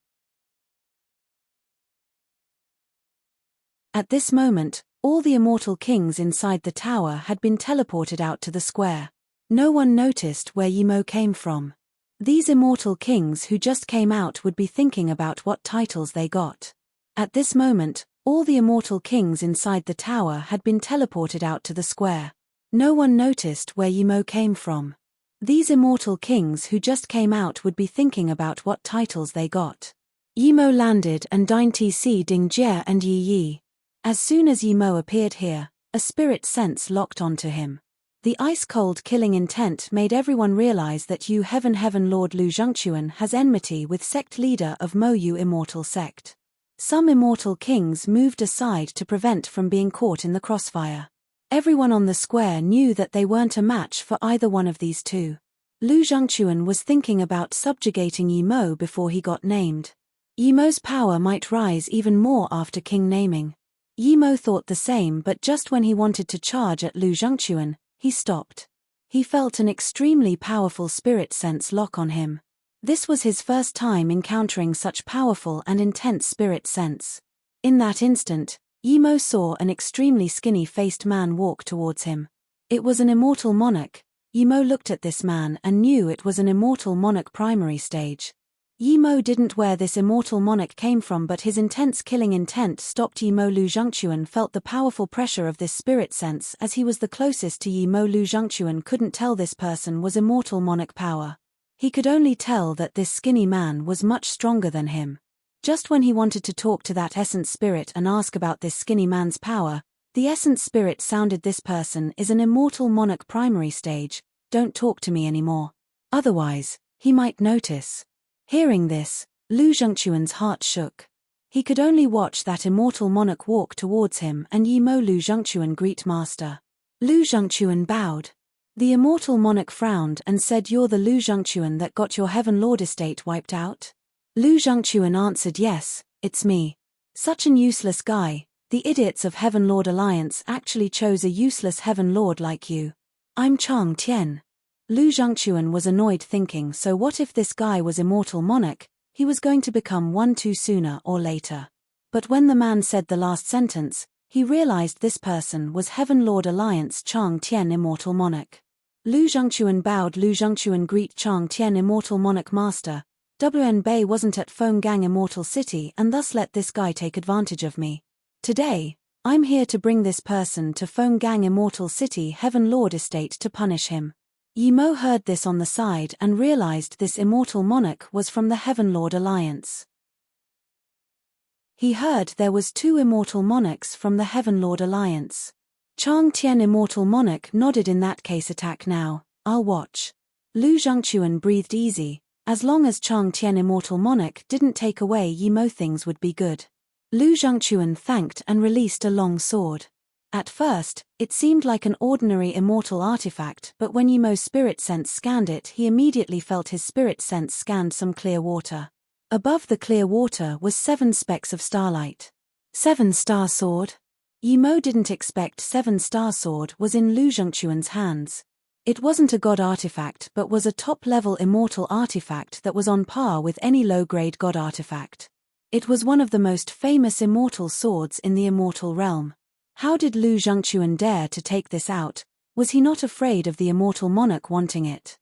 At this moment, all the immortal kings inside the tower had been teleported out to the square. No one noticed where Yi Mo came from. These immortal kings who just came out would be thinking about what titles they got. At this moment, all the immortal kings inside the tower had been teleported out to the square. No one noticed where Yi Mo came from. These immortal kings who just came out would be thinking about what titles they got. Yi Mo landed and dined TC Ding Jie and Yi Yi. As soon as Yi Mo appeared here, a spirit sense locked onto him. The ice-cold killing intent made everyone realize that Yu Heaven Lord Lu Zhongquan has enmity with sect leader of Mo Yu Immortal Sect. Some immortal kings moved aside to prevent from being caught in the crossfire. Everyone on the square knew that they weren't a match for either one of these two. Lu Zhongquan was thinking about subjugating Yi Mo before he got named. Yi Mo's power might rise even more after king naming. Yi Mo thought the same, but just when he wanted to charge at Lu Zhongquan, he stopped. He felt an extremely powerful spirit sense lock on him. This was his first time encountering such powerful and intense spirit sense. In that instant, Yi Mo saw an extremely skinny-faced man walk towards him. It was an immortal monarch. Yi Mo looked at this man and knew it was an immortal monarch primary stage. Yi Mo didn't where this immortal monarch came from, but his intense killing intent stopped Yi Mo. Lu Zhongquan felt the powerful pressure of this spirit sense as he was the closest to Yi Mo. Lu Zhongquan couldn't tell this person was immortal monarch power. He could only tell that this skinny man was much stronger than him. Just when he wanted to talk to that essence spirit and ask about this skinny man's power, the essence spirit sounded, this person is an immortal monarch primary stage. don't talk to me anymore. Otherwise, he might notice. Hearing this, Lu Zhengquan's heart shook. He could only watch that immortal monarch walk towards him and Yi Mo Lu Zhengquan greet master. Lu Zhengquan bowed. The immortal monarch frowned and said, "You're the Lu Zhengquan that got your Heaven Lord estate wiped out?" Lu Zhengquan answered, "Yes, it's me. Such an useless guy. The idiots of Heaven Lord Alliance actually chose a useless Heaven Lord like you. I'm Chang Tian." Lu Zhengquan was annoyed, thinking, so what if this guy was immortal monarch? He was going to become one too sooner or later. But when the man said the last sentence, he realized this person was Heaven Lord Alliance Chang Tian immortal monarch. Lu Zhengquan bowed. Lu Zhengquan greet Chang Tian immortal monarch master. WN Bei wasn't at Feng Gang immortal city and thus let this guy take advantage of me. Today, I'm here to bring this person to Feng Gang immortal city Heaven Lord estate to punish him. Yi Mo heard this on the side and realized this immortal monarch was from the Heaven Lord Alliance. He heard there was 2 immortal monarchs from the Heaven Lord Alliance. Chang Tian immortal monarch nodded. In that case, attack now, I'll watch. Lu Zhengquan breathed easy. As long as Chang Tian immortal monarch didn't take away Yi Mo, things would be good. Lu Zhengquan thanked and released a long sword. At first, it seemed like an ordinary immortal artifact, but when Yi Mo's spirit sense scanned it, he immediately felt his spirit sense scanned some clear water. Above the clear water was 7 specks of starlight. 7-star sword? Yi Mo didn't expect 7-star sword was in Lu Zhengquan's hands. It wasn't a god artifact but was a top-level immortal artifact that was on par with any low-grade god artifact. It was one of the most famous immortal swords in the immortal realm. How did Lu Zhengquan dare to take this out? Was he not afraid of the immortal monarch wanting it?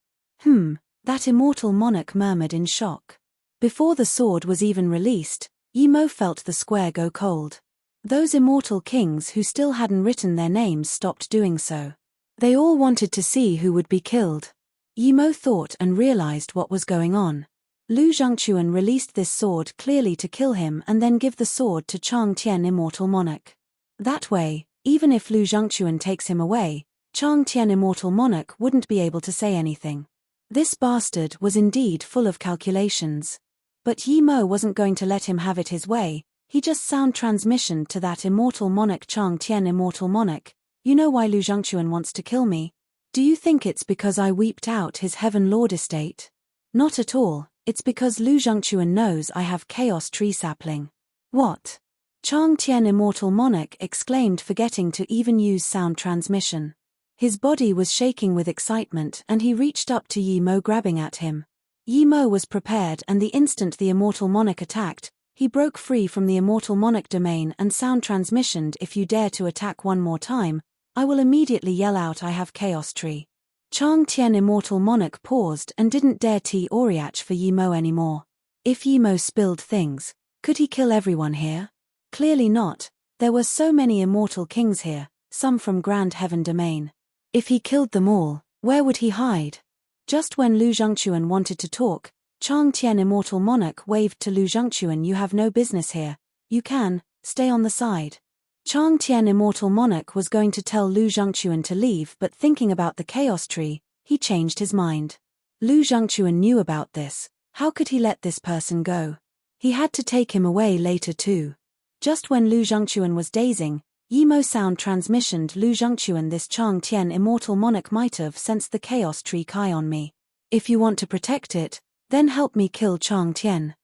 That immortal monarch murmured in shock. Before the sword was even released, Yi Mo felt the square go cold. Those immortal kings who still hadn't written their names stopped doing so. They all wanted to see who would be killed. Yi Mo thought and realized what was going on. Lu Zhengquan released this sword clearly to kill him and then give the sword to Chang Tian immortal monarch. That way, even if Lu Zhengquan takes him away, Chang Tian immortal monarch wouldn't be able to say anything. This bastard was indeed full of calculations. But Yi Mo wasn't going to let him have it his way. He just sound transmissioned to that immortal monarch, Chang Tian immortal monarch. "You know why Lu Zhengquan wants to kill me? Do you think it's because I wiped out his Heaven Lord estate? Not at all, it's because Lu Zhengquan knows I have chaos tree sapling." "What?" Chang Tian immortal monarch exclaimed, forgetting to even use sound transmission. His body was shaking with excitement and he reached up to Yi Mo, grabbing at him. Yi Mo was prepared, and the instant the immortal monarch attacked, he broke free from the immortal monarch domain and sound transmissioned, "If you dare to attack one more time, I will immediately yell out I have chaos tree." Chang Tian immortal monarch paused and didn't dare to reach for Yi Mo anymore. If Yi Mo spilled things, could he kill everyone here? Clearly not. There were so many immortal kings here, some from Grand Heaven domain. If he killed them all, where would he hide? Just when Lu Zhengquan wanted to talk, Chang Tian immortal monarch waved to Lu Zhengquan, "You have no business here. You can stay on the side." Chang Tian immortal monarch was going to tell Lu Zhengquan to leave, but thinking about the chaos tree, he changed his mind. Lu Zhengquan knew about this. How could he let this person go? He had to take him away later too. Just when Lu Zhengquan was dazing, Yi Mo sound transmissioned Lu Zhengquan, "This Chang Tian immortal monarch might have sensed the chaos tree Kai on me. If you want to protect it, then help me kill Chang Tian."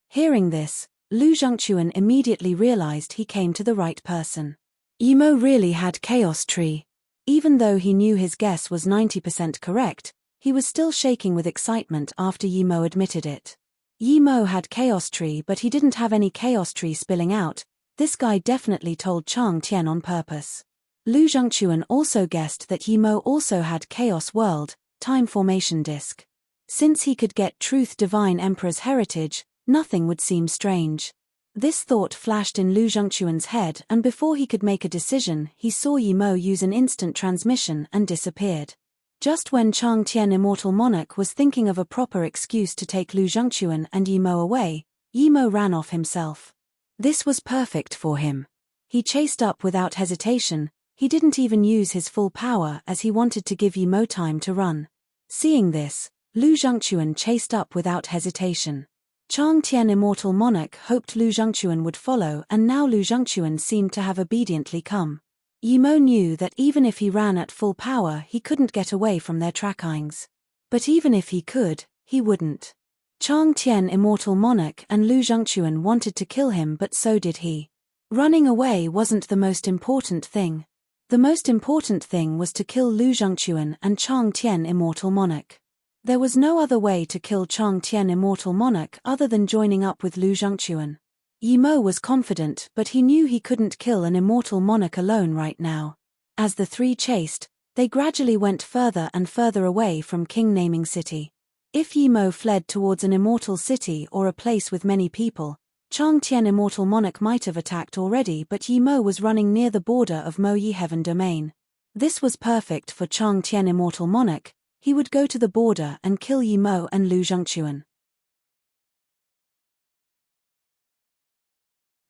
Hearing this, Lu Zhengquan immediately realized he came to the right person. Yi Mo really had chaos tree. Even though he knew his guess was 90% correct, he was still shaking with excitement after Yi Mo admitted it. Yi Mo had chaos tree, but he didn't have any chaos tree spilling out. This guy definitely told Chang Tian on purpose. Lu Zhengquan also guessed that Yi Mo also had chaos world, time formation disk. Since he could get truth divine emperor's heritage, nothing would seem strange. This thought flashed in Lu Zhengquan's head, and before he could make a decision, he saw Yi Mo use an instant transmission and disappeared. Just when Chang Tian immortal monarch was thinking of a proper excuse to take Lu Zhengquan and Yi Mo away, Yi Mo ran off himself. This was perfect for him. He chased up without hesitation. He didn't even use his full power as he wanted to give Yi Mo time to run. Seeing this, Lu Zhengquan chased up without hesitation. Chang Tian Immortal Monarch hoped Lu Zhengquan would follow, and now Lu Zhengquan seemed to have obediently come. Yi Mo knew that even if he ran at full power he couldn't get away from their trackings. But even if he could, he wouldn't. Chang Tian Immortal Monarch and Lu Zhengquan wanted to kill him, but so did he. Running away wasn't the most important thing. The most important thing was to kill Lu Zhengquan and Chang Tian Immortal Monarch. There was no other way to kill Chang Tian Immortal Monarch other than joining up with Lu Zhengquan. Yi Mo was confident, but he knew he couldn't kill an immortal monarch alone right now. As the three chased, they gradually went further and further away from King Naming City. If Yi Mo fled towards an immortal city or a place with many people, Chang Tian Immortal Monarch might have attacked already, but Yi Mo was running near the border of Mo Yi Heaven Domain. This was perfect for Chang Tian Immortal Monarch. He would go to the border and kill Yi Mo and Lu Zhengquan.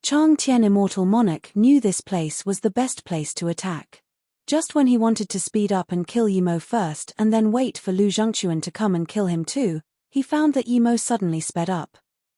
Chang Tian Immortal Monarch knew this place was the best place to attack. Just when he wanted to speed up and kill Yi Mo first and then wait for Lu Zhengquan to come and kill him too, he found that Yi Mo suddenly sped up.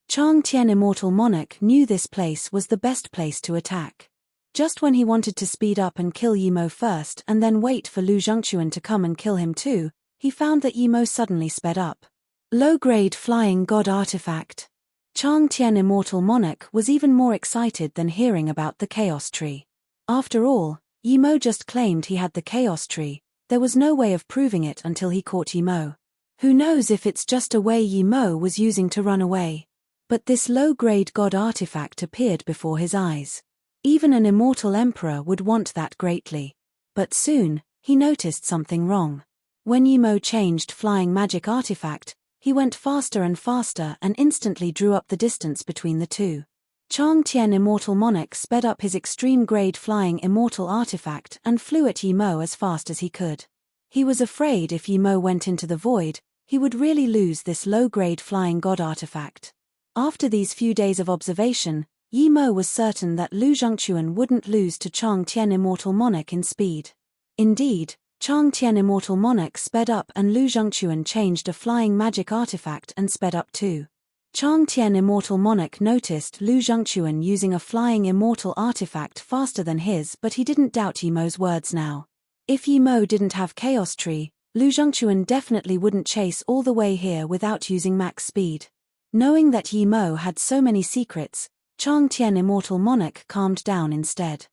Chang Tian Immortal Monarch knew this place was the best place to attack. Just when he wanted to speed up and kill Yi Mo first and then wait for Lu Zhengquan to come and kill him too, he found that Yi Mo suddenly sped up. Low-grade Flying God Artifact. Chang Tian Immortal Monarch was even more excited than hearing about the Chaos Tree. After all, Yi Mo just claimed he had the Chaos Tree. There was no way of proving it until he caught Yi Mo. Who knows if it's just a way Yi Mo was using to run away. But this low-grade god artifact appeared before his eyes. Even an immortal emperor would want that greatly. But soon, he noticed something wrong. When Yi Mo changed Flying Magic Artifact, he went faster and faster and instantly drew up the distance between the two. Chang Tian Immortal Monarch sped up his extreme-grade Flying Immortal Artifact and flew at Yi Mo as fast as he could. He was afraid if Yi Mo went into the void, he would really lose this low-grade Flying God Artifact. After these few days of observation, Yi Mo was certain that Lu Zhengquan wouldn't lose to Chang Tian Immortal Monarch in speed. Indeed, Chang Tian Immortal Monarch sped up and Lu Zhengquan changed a Flying Magic Artifact and sped up too. Chang Tian Immortal Monarch noticed Lu Zhengquan using a Flying Immortal Artifact faster than his, but he didn't doubt Yi Mo's words now. If Yi Mo didn't have Chaos Tree, Lu Zhengquan definitely wouldn't chase all the way here without using max speed. Knowing that Yi Mo had so many secrets, Chang Tian Immortal Monarch calmed down instead.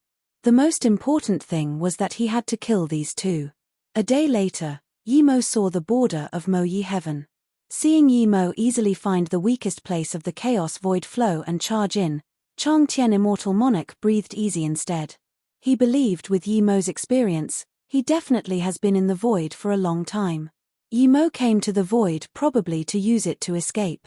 The most important thing was that he had to kill these two. A day later, Yi Mo saw the border of Mo Yi Heaven. Seeing Yi Mo easily find the weakest place of the Chaos Void flow and charge in, Chang Tian Immortal Monarch breathed easy instead. He believed with Yi Mo's experience, he definitely has been in the void for a long time. Yi Mo came to the void probably to use it to escape.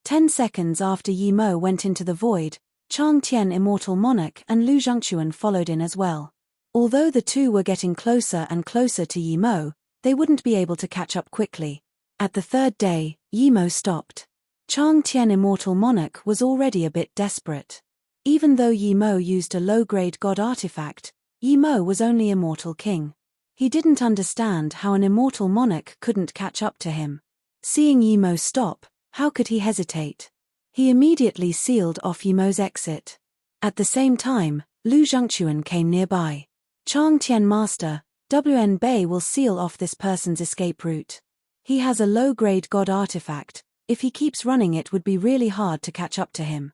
10 seconds after Yi Mo went into the void, Chang Tian Immortal Monarch and Lu Zhengquan followed in as well. Although the two were getting closer and closer to Yi Mo, they wouldn't be able to catch up quickly. At the third day, Yi Mo stopped. Chang Tian Immortal Monarch was already a bit desperate. Even though Yi Mo used a low-grade god artifact, Yi Mo was only Immortal King. He didn't understand how an immortal monarch couldn't catch up to him. Seeing Yi Mo stop, how could he hesitate? He immediately sealed off Yi Mo's exit. At the same time, Lu Zhengquan came nearby. Chang Tian Master, WN Bei will seal off this person's escape route. He has a low-grade god artifact. If he keeps running it would be really hard to catch up to him.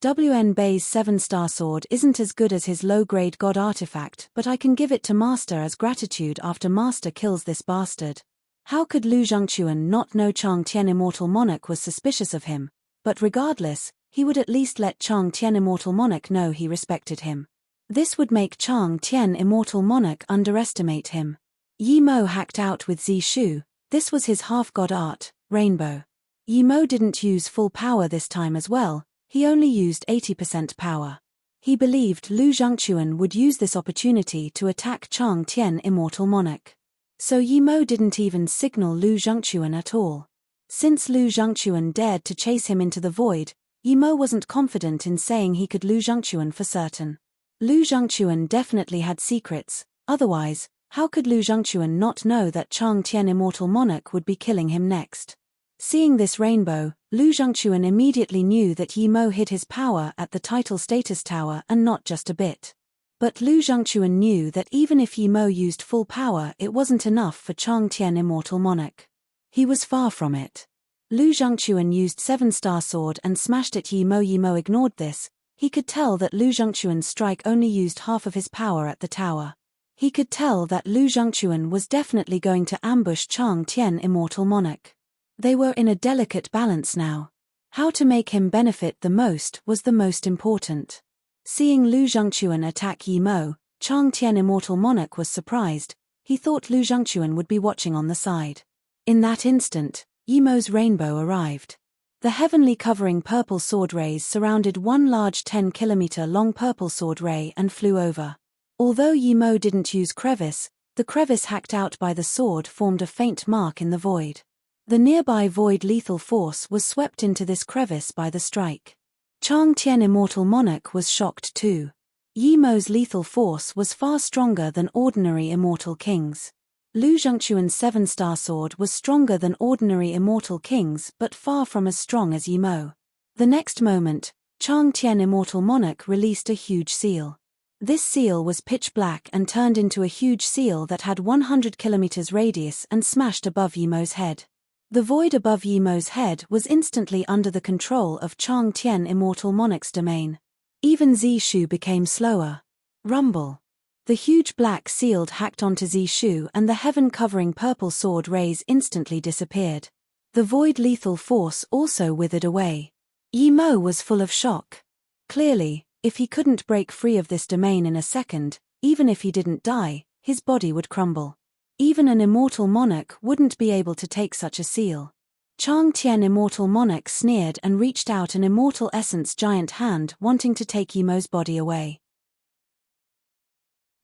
WN Bei's 7-star sword isn't as good as his low-grade god artifact, but I can give it to Master as gratitude after Master kills this bastard. How could Lu Zhengquan not know Chang Tian Immortal Monarch was suspicious of him? But regardless, he would at least let Chang Tian Immortal Monarch know he respected him. This would make Chang Tian Immortal Monarch underestimate him. Yi Mo hacked out with Zishu. This was his half-god art, Rainbow. Yi Mo didn't use full power this time as well, he only used 80% power. He believed Lu Zhengquan would use this opportunity to attack Chang Tian Immortal Monarch. So Yi Mo didn't even signal Lu Zhengquan at all. Since Lu Zhengquan dared to chase him into the void, Yi Mo wasn't confident in saying he could Lu Zhengquan for certain. Lu Zhengquan definitely had secrets, otherwise, how could Lu Zhengquan not know that Chang Tian Immortal Monarch would be killing him next? Seeing this rainbow, Lu Zhengquan immediately knew that Yi Mo hid his power at the title status tower and not just a bit. But Lu Zhengquan knew that even if Yi Mo used full power, it wasn't enough for Chang Tian Immortal Monarch. He was far from it. Lu Zhengquan used 7-star sword and smashed at Yi Mo. Yi Mo ignored this. He could tell that Lu Zhengquan's strike only used half of his power at the tower. He could tell that Lu Zhengquan was definitely going to ambush Chang Tian Immortal Monarch. They were in a delicate balance now. How to make him benefit the most was the most important. Seeing Lu Zhengquan attack Yi Mo, Chang Tian Immortal Monarch was surprised. He thought Lu Zhengquan would be watching on the side. In that instant, Yi Mo's rainbow arrived. The heavenly covering purple sword rays surrounded one large 10-kilometer-long purple sword ray and flew over. Although Yi Mo didn't use crevice, the crevice hacked out by the sword formed a faint mark in the void. The nearby void lethal force was swept into this crevice by the strike. Chang Tian Immortal Monarch was shocked too. Yi Mo's lethal force was far stronger than ordinary Immortal Kings. Lu Zhengquan's 7-star sword was stronger than ordinary Immortal Kings but far from as strong as Yi Mo. The next moment, Chang Tian Immortal Monarch released a huge seal. This seal was pitch black and turned into a huge seal that had 100 kilometers radius and smashed above Yi Mo's head. The void above Yi Mo's head was instantly under the control of Chang Tian Immortal Monarch's domain. Even Zishu became slower. Rumble. The huge black seal hacked onto Zishu and the heaven-covering purple sword rays instantly disappeared. The void lethal force also withered away. Yi Mo was full of shock. Clearly, if he couldn't break free of this domain in a second, even if he didn't die, his body would crumble. Even an immortal monarch wouldn't be able to take such a seal. Chang Tian Immortal Monarch sneered and reached out an immortal essence giant hand wanting to take Yi Mo's body away.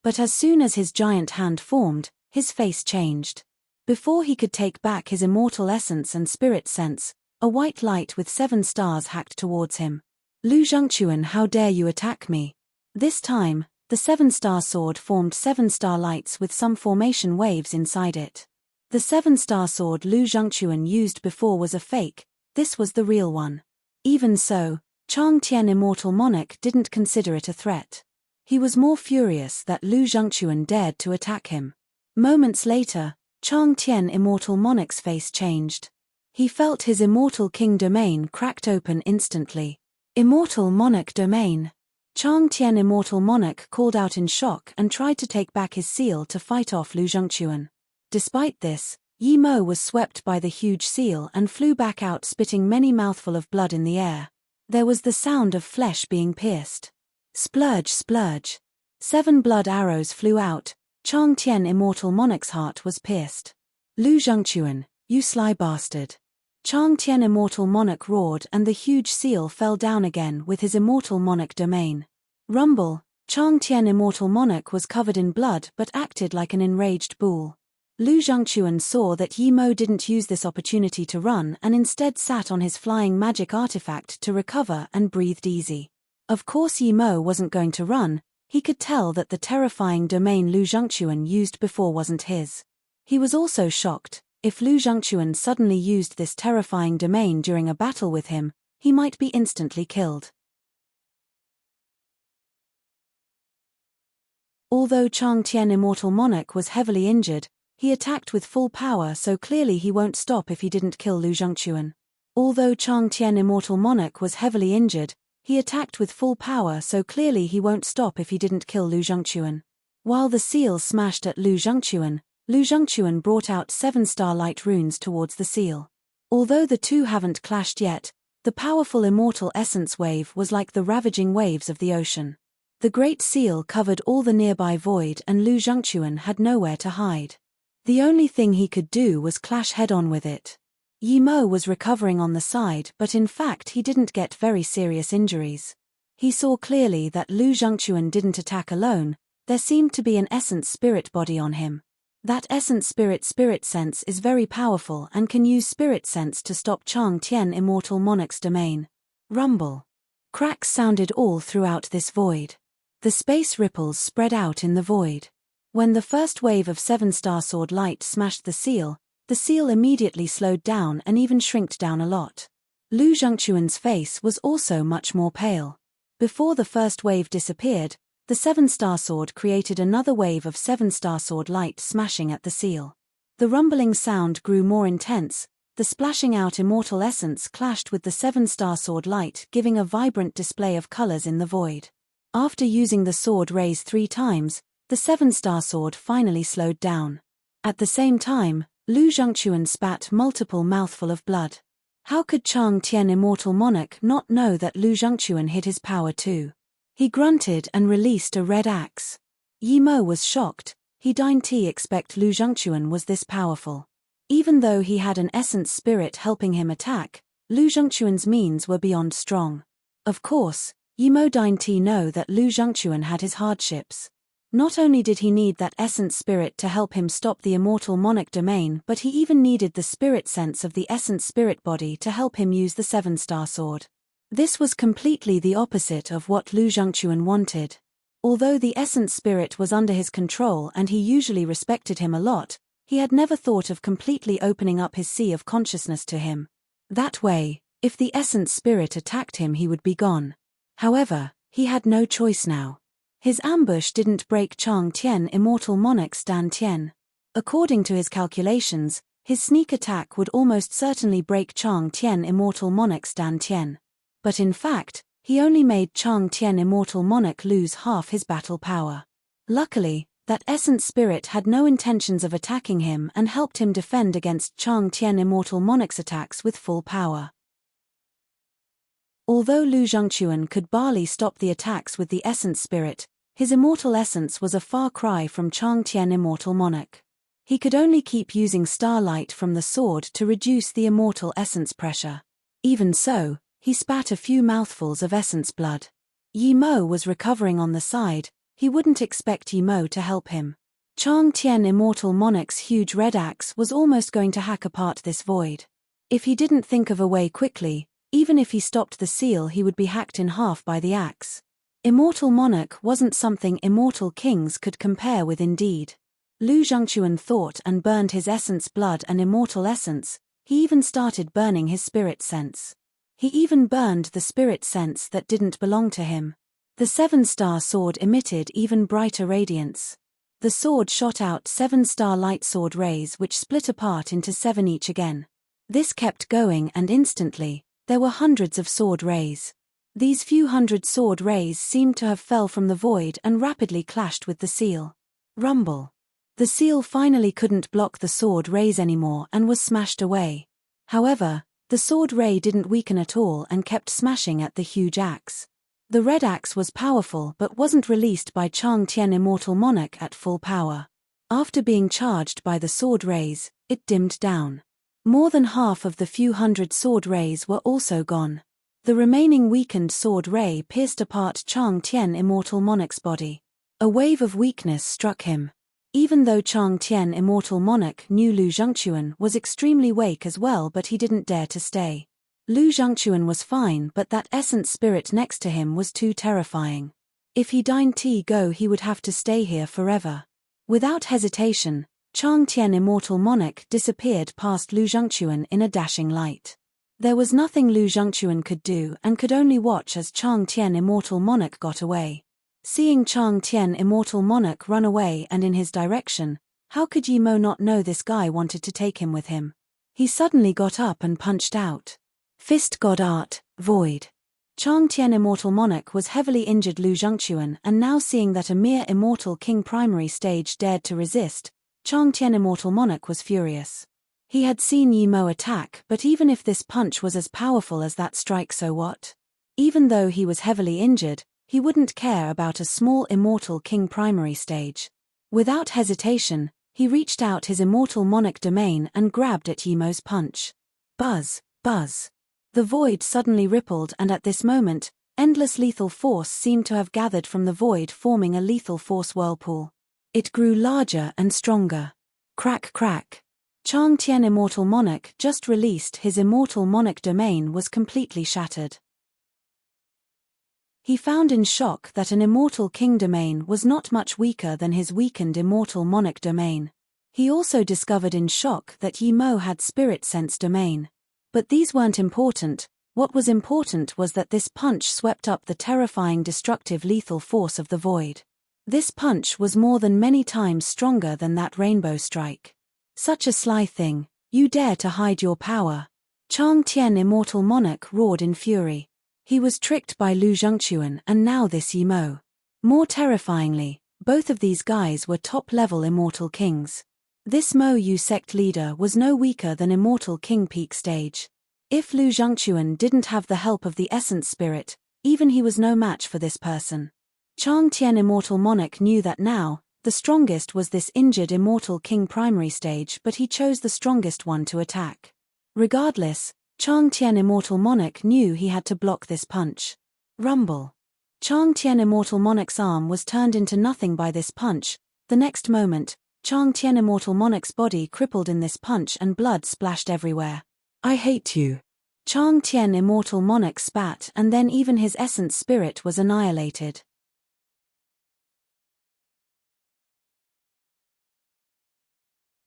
But as soon as his giant hand formed, his face changed. Before he could take back his immortal essence and spirit sense, a white light with 7 stars hacked towards him. Lu Zhengquan, how dare you attack me? This time, the 7-star sword formed 7 starlights with some formation waves inside it. The 7-star sword Lu Zhengquan used before was a fake, this was the real one. Even so, Chang Tian Immortal Monarch didn't consider it a threat. He was more furious that Lu Zhengquan dared to attack him. Moments later, Chang Tian Immortal Monarch's face changed. He felt his Immortal King domain cracked open instantly. Immortal Monarch domain. Chang Tian Immortal Monarch called out in shock and tried to take back his seal to fight off Lu Zhengquan. Despite this, Yi Mo was swept by the huge seal and flew back out spitting many mouthful of blood in the air. There was the sound of flesh being pierced. Splurge, splurge. 7 blood arrows flew out. Chang Tian Immortal Monarch's heart was pierced. Lu Zhengquan, you sly bastard. Chang Tian Immortal Monarch roared and the huge seal fell down again with his Immortal Monarch domain. Rumble. Chang Tian Immortal Monarch was covered in blood but acted like an enraged bull. Lu Zhengquan saw that Yi Mo didn't use this opportunity to run and instead sat on his flying magic artifact to recover and breathed easy. Of course Yi Mo wasn't going to run. He could tell that the terrifying domain Lu Zhengquan used before wasn't his. He was also shocked. If Lu Zhengquan suddenly used this terrifying domain during a battle with him, he might be instantly killed. Although Chang Tian Immortal Monarch was heavily injured, he attacked with full power, so clearly he won't stop if he didn't kill Lu Zhengquan. Although Chang Tian Immortal Monarch was heavily injured, he attacked with full power, so clearly he won't stop if he didn't kill Lu Zhengquan. While the seal smashed at Lu Zhengquan brought out 7 starlight runes towards the seal. Although the two haven't clashed yet, the powerful immortal essence wave was like the ravaging waves of the ocean. The great seal covered all the nearby void and Lu Zhengquan had nowhere to hide. The only thing he could do was clash head-on with it. Yi Mo was recovering on the side, but in fact he didn't get very serious injuries. He saw clearly that Lu Zhengquan didn't attack alone. There seemed to be an essence spirit body on him. That essence spirit sense is very powerful and can use spirit sense to stop Chang Tian Immortal Monarch's domain. Rumble. Cracks sounded all throughout this void. The space ripples spread out in the void. When the first wave of 7-star sword light smashed the seal immediately slowed down and even shrinked down a lot. Lu Zhengquan's face was also much more pale. Before the first wave disappeared, the 7-star sword created another wave of 7-star sword light smashing at the seal. The rumbling sound grew more intense, the splashing out immortal essence clashed with the 7-star sword light, giving a vibrant display of colors in the void. After using the sword rays 3 times, the 7-star sword finally slowed down. At the same time, Lu Zhengquan spat multiple mouthful of blood. How could Chang Tian Immortal Monarch not know that Lu Zhengquan hid his power too? He grunted and released a red axe. Yi Mo was shocked. He didn't expect Lu Zhengquan was this powerful. Even though he had an essence spirit helping him attack, Lu Zhengquan's means were beyond strong. Of course, Yi Mo didn't know that Lu Zhengquan had his hardships. Not only did he need that essence spirit to help him stop the immortal monarch domain, but he even needed the spirit sense of the essence spirit body to help him use the 7-star sword. This was completely the opposite of what Lu Zhengquan wanted. Although the essence spirit was under his control and he usually respected him a lot, he had never thought of completely opening up his sea of consciousness to him. That way, if the essence spirit attacked him, he would be gone. However, he had no choice now. His ambush didn't break Chang Tian Immortal Monarch's Dan Tian. According to his calculations, his sneak attack would almost certainly break Chang Tian Immortal Monarch's Dan Tian. But in fact, he only made Chang Tian Immortal Monarch lose half his battle power. Luckily, that essence spirit had no intentions of attacking him and helped him defend against Chang Tian Immortal Monarch's attacks with full power. Although Lu Zhengquan could barely stop the attacks with the essence spirit, his immortal essence was a far cry from Chang Tian Immortal Monarch. He could only keep using starlight from the sword to reduce the immortal essence pressure. Even so, he spat a few mouthfuls of essence blood. Yi Mo was recovering on the side. He wouldn't expect Yi Mo to help him. Chang Tian Immortal Monarch's huge red axe was almost going to hack apart this void. If he didn't think of a way quickly, even if he stopped the seal, he would be hacked in half by the axe. Immortal Monarch wasn't something immortal kings could compare with indeed. Lu Zhengquan thought and burned his essence blood and immortal essence. He even started burning his spirit sense. He even burned the spirit sense that didn't belong to him. The 7-star sword emitted even brighter radiance. The sword shot out 7-star light sword rays which split apart into 7 each again. This kept going and instantly, there were hundreds of sword rays. These few hundred sword rays seemed to have fell from the void and rapidly clashed with the seal. Rumble. The seal finally couldn't block the sword rays anymore and was smashed away. However, the sword ray didn't weaken at all and kept smashing at the huge axe. The red axe was powerful but wasn't released by Chang Tian Immortal Monarch at full power. After being charged by the sword rays, it dimmed down. More than half of the few hundred sword rays were also gone. The remaining weakened sword ray pierced apart Chang Tian Immortal Monarch's body. A wave of weakness struck him. Even though Chang Tian Immortal Monarch knew Lu Zhengquan was extremely weak as well, but he didn't dare to stay. Lu Zhengquan was fine, but that essence spirit next to him was too terrifying. If he didn't go, he would have to stay here forever. Without hesitation, Chang Tian Immortal Monarch disappeared past Lu Zhengquan in a dashing light. There was nothing Lu Zhengquan could do and could only watch as Chang Tian Immortal Monarch got away. Seeing Chang Tian Immortal Monarch run away and in his direction, how could Yi Mo not know this guy wanted to take him with him? He suddenly got up and punched out. Fist God Art, Void. Chang Tian Immortal Monarch was heavily injured Lu Zhengquan, and now seeing that a mere immortal king primary stage dared to resist, Chang Tian Immortal Monarch was furious. He had seen Yi Mo attack, but even if this punch was as powerful as that strike, so what? Even though he was heavily injured, he wouldn't care about a small immortal king primary stage. Without hesitation, he reached out his immortal monarch domain and grabbed at Yi Mo's punch. Buzz, buzz. The void suddenly rippled, and at this moment, endless lethal force seemed to have gathered from the void, forming a lethal force whirlpool. It grew larger and stronger. Crack crack. Chang Tian Immortal Monarch, just released his immortal monarch domain, was completely shattered. He found in shock that an immortal king domain was not much weaker than his weakened immortal monarch domain. He also discovered in shock that Yi Mo had spirit sense domain. But these weren't important. What was important was that this punch swept up the terrifying destructive lethal force of the void. This punch was more than many times stronger than that rainbow strike. Such a sly thing, you dare to hide your power. Chang Tian immortal monarch roared in fury. He was tricked by Lu Zhengquan and now this Yi Mo. More terrifyingly, both of these guys were top-level immortal kings. This Mo Yu sect leader was no weaker than immortal king peak stage. If Lu Zhengquan didn't have the help of the essence spirit, even he was no match for this person. Chang Tian immortal monarch knew that now, the strongest was this injured immortal king primary stage, but he chose the strongest one to attack. Regardless, Chang Tian immortal monarch knew he had to block this punch. Rumble. Chang Tian immortal monarch's arm was turned into nothing by this punch. The next moment, Chang Tian immortal monarch's body crippled in this punch and blood splashed everywhere. I hate you. Chang Tian immortal monarch spat, and then even his essence spirit was annihilated.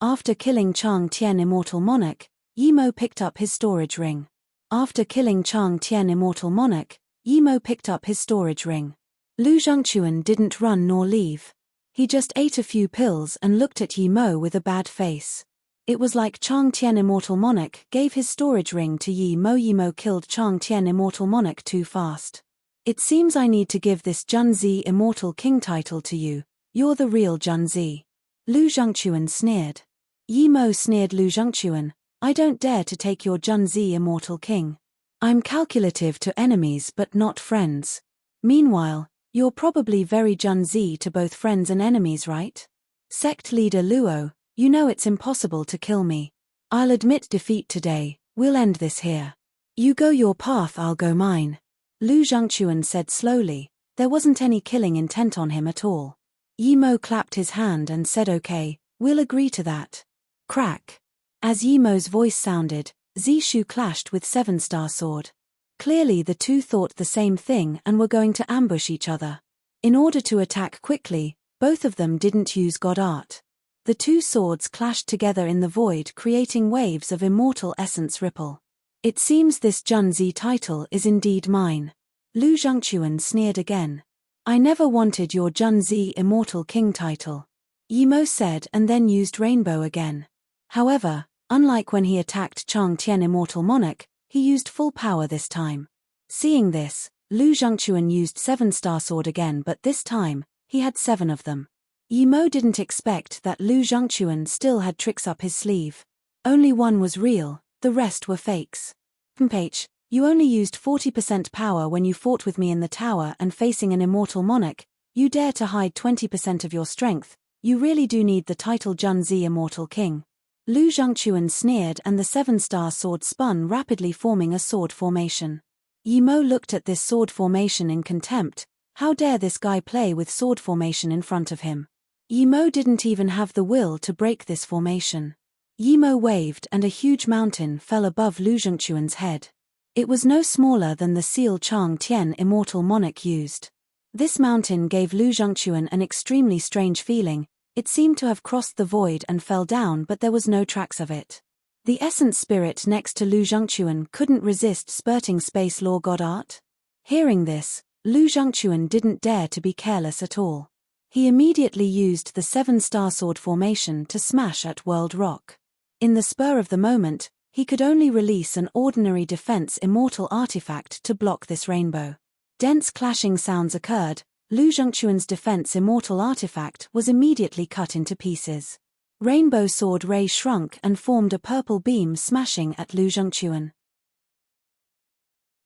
After killing Chang Tian immortal monarch, Yi Mo picked up his storage ring. After killing Chang Tian immortal monarch, Yi Mo picked up his storage ring. Lu Zhengquan didn't run nor leave. He just ate a few pills and looked at Yi Mo with a bad face. It was like Chang Tian immortal monarch gave his storage ring to Yi Mo. Yi Mo killed Chang Tian immortal monarch too fast. It seems I need to give this Junzi immortal king title to you. You're the real Junzi. Lu Zhengquan sneered. Yi Mo sneered Lu Zhengquan. I don't dare to take your Junzi immortal king. I'm calculative to enemies but not friends. Meanwhile, you're probably very Junzi to both friends and enemies, right? Sect leader Luo, you know it's impossible to kill me. I'll admit defeat today, we'll end this here. You go your path, I'll go mine. Lu Zhengquan said slowly. There wasn't any killing intent on him at all. Yi Mo clapped his hand and said okay, we'll agree to that. Crack. As Yi Mo's voice sounded, Zishu clashed with Seven-Star Sword. Clearly the two thought the same thing and were going to ambush each other. In order to attack quickly, both of them didn't use God Art. The two swords clashed together in the void, creating waves of immortal essence ripple. It seems this Junzi title is indeed mine. Lu Zhengquan sneered again. I never wanted your Junzi immortal king title. Yi Mo said and then used rainbow again. However, unlike when he attacked Chang Tian immortal monarch, he used full power this time. Seeing this, Lu Zhengquan used Seven-Star Sword again, but this time, he had 7 of them. Yi Mo didn't expect that Lu Zhengquan still had tricks up his sleeve. Only one was real, the rest were fakes. Mph, you only used 40% power when you fought with me in the tower and facing an immortal monarch. You dare to hide 20% of your strength. You really do need the title Junzi immortal king. Lu Zhengquan sneered and the Seven-Star Sword spun rapidly, forming a sword formation. Yi Mo looked at this sword formation in contempt. How dare this guy play with sword formation in front of him? Yi Mo didn't even have the will to break this formation. Yi Mo waved and a huge mountain fell above Lu Zhengquan's head. It was no smaller than the seal Chang Tian immortal monarch used. This mountain gave Lu Zhengquan an extremely strange feeling. It seemed to have crossed the void and fell down, but there was no tracks of it. The essence spirit next to Lu Zhengquan couldn't resist spurting space law God Art. Hearing this, Lu Zhengquan didn't dare to be careless at all. He immediately used the Seven-Star Sword formation to smash at World Rock. In the spur of the moment, he could only release an ordinary defense immortal artifact to block this rainbow. Dense clashing sounds occurred. Lu Zhengquan's defense immortal artifact was immediately cut into pieces. Rainbow Sword Ray shrunk and formed a purple beam smashing at Lu Zhengquan.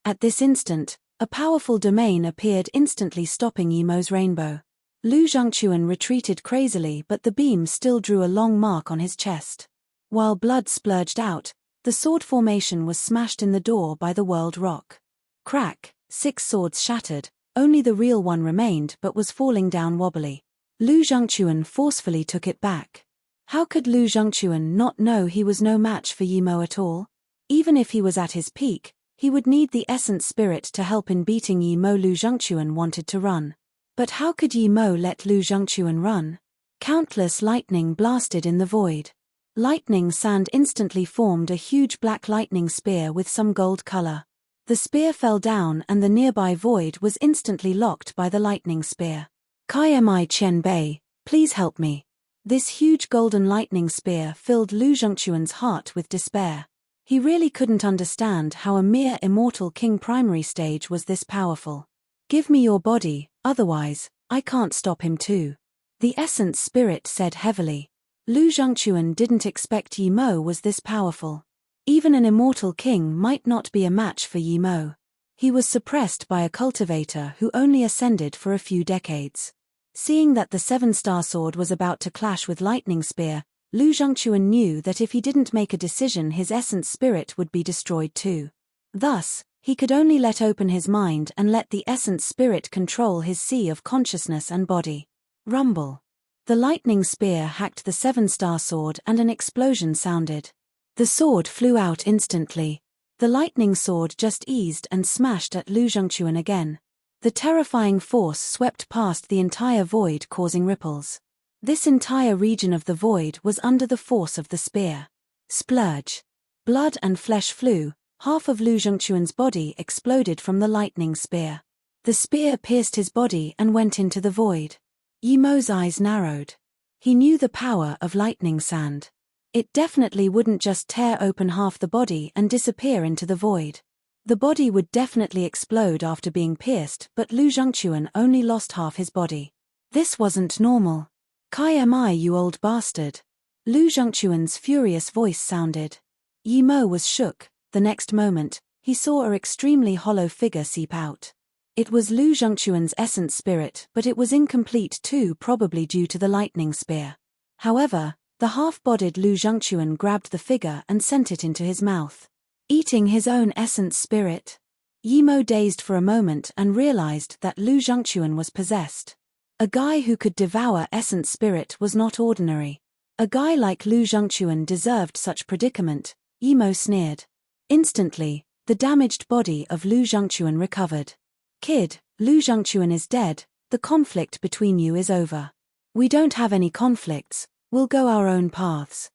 At this instant, a powerful domain appeared, instantly stopping Yi Mo's rainbow. Lu Zhengquan retreated crazily, but the beam still drew a long mark on his chest. While blood splurged out, the sword formation was smashed in the door by the World Rock. Crack, 6 swords shattered. Only the real one remained but was falling down wobbly. Lu Zhengquan forcefully took it back. How could Lu Zhengquan not know he was no match for Yi Mo at all? Even if he was at his peak, He would need the essence spirit to help in beating Yi Mo. Lu Zhengquan wanted to run. But how could Yi Mo let Lu Zhengquan run? Countless lightning blasted in the void. Lightning sand instantly formed a huge black lightning spear with some gold color. The spear fell down and the nearby void was instantly locked by the lightning spear. Kai Mi Chen Bei, please help me. This huge golden lightning spear filled Lu Zhengquan's heart with despair. He really couldn't understand how a mere immortal king primary stage was this powerful. Give me your body, otherwise, I can't stop him too. The essence spirit said heavily. Lu Zhengquan didn't expect Yi Mo was this powerful. Even an immortal king might not be a match for Yi Mo. He was suppressed by a cultivator who only ascended for a few decades. Seeing that the 7-star sword was about to clash with lightning spear, Lu Zhengquan knew that if he didn't make a decision his essence spirit would be destroyed too. Thus, he could only let open his mind and let the essence spirit control his sea of consciousness and body. Rumble. The lightning spear hacked the 7-star sword and an explosion sounded. The sword flew out instantly. The lightning sword just eased and smashed at Lu Zhengquan again. The terrifying force swept past the entire void causing ripples. This entire region of the void was under the force of the spear. Splurge. Blood and flesh flew, half of Lu Zhengquan's body exploded from the lightning spear. The spear pierced his body and went into the void. Yi Mo's eyes narrowed. He knew the power of lightning sand. It definitely wouldn't just tear open half the body and disappear into the void. The body would definitely explode after being pierced, but Lu Zhengquan only lost half his body. This wasn't normal. Kai Mi, you old bastard. Lu Zhengquan's furious voice sounded. Yi Mo was shook. The next moment, he saw an extremely hollow figure seep out. It was Lu Zhengquan's essence spirit, but it was incomplete too, probably due to the lightning spear. However, the half-bodied Lu Zhengquan grabbed the figure and sent it into his mouth. Eating his own essence spirit. Yi Mo dazed for a moment and realized that Lu Zhengquan was possessed. A guy who could devour essence spirit was not ordinary. A guy like Lu Zhengquan deserved such predicament, Yi Mo sneered. Instantly, the damaged body of Lu Zhengquan recovered. Kid, Lu Zhengquan is dead, the conflict between you is over. We don't have any conflicts, we'll go our own paths.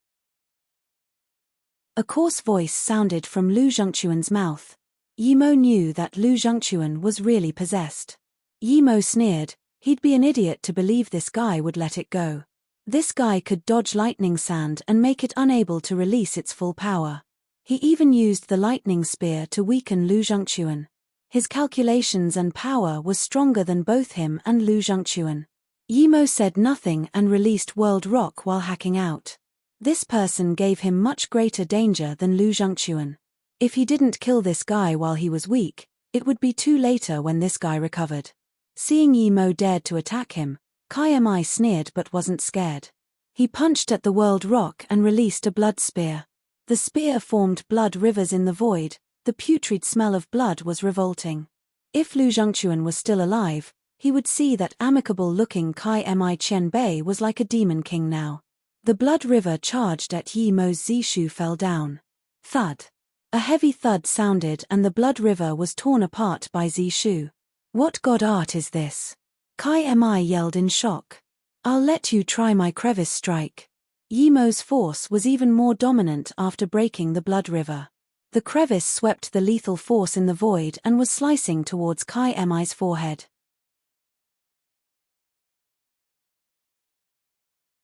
A coarse voice sounded from Lu Zhengquan's mouth. Yi Mo knew that Lu Zhengquan was really possessed. Yi Mo sneered. He'd be an idiot to believe this guy would let it go. This guy could dodge lightning sand and make it unable to release its full power. He even used the lightning spear to weaken Lu Zhengquan. His calculations and power was stronger than both him and Lu Zhengquan. Yi Mo said nothing and released World Rock while hacking out. This person gave him much greater danger than Lu Zhengquan. If he didn't kill this guy while he was weak, it would be too later when this guy recovered. Seeing Yi Mo dared to attack him, Kai Mi sneered but wasn't scared. He punched at the World Rock and released a blood spear. The spear formed blood rivers in the void. The putrid smell of blood was revolting. If Lu Zhengquan was still alive, he would see that amicable-looking Kai Mi Chen Bei was like a demon king now. The blood river charged at Yi Mo's Zishu fell down. Thud. A heavy thud sounded and the blood river was torn apart by Zishu. What god art is this? Kai Mi yelled in shock. I'll let you try my crevice strike. Yi Mo's force was even more dominant after breaking the blood river. The crevice swept the lethal force in the void and was slicing towards Kai Mi's forehead.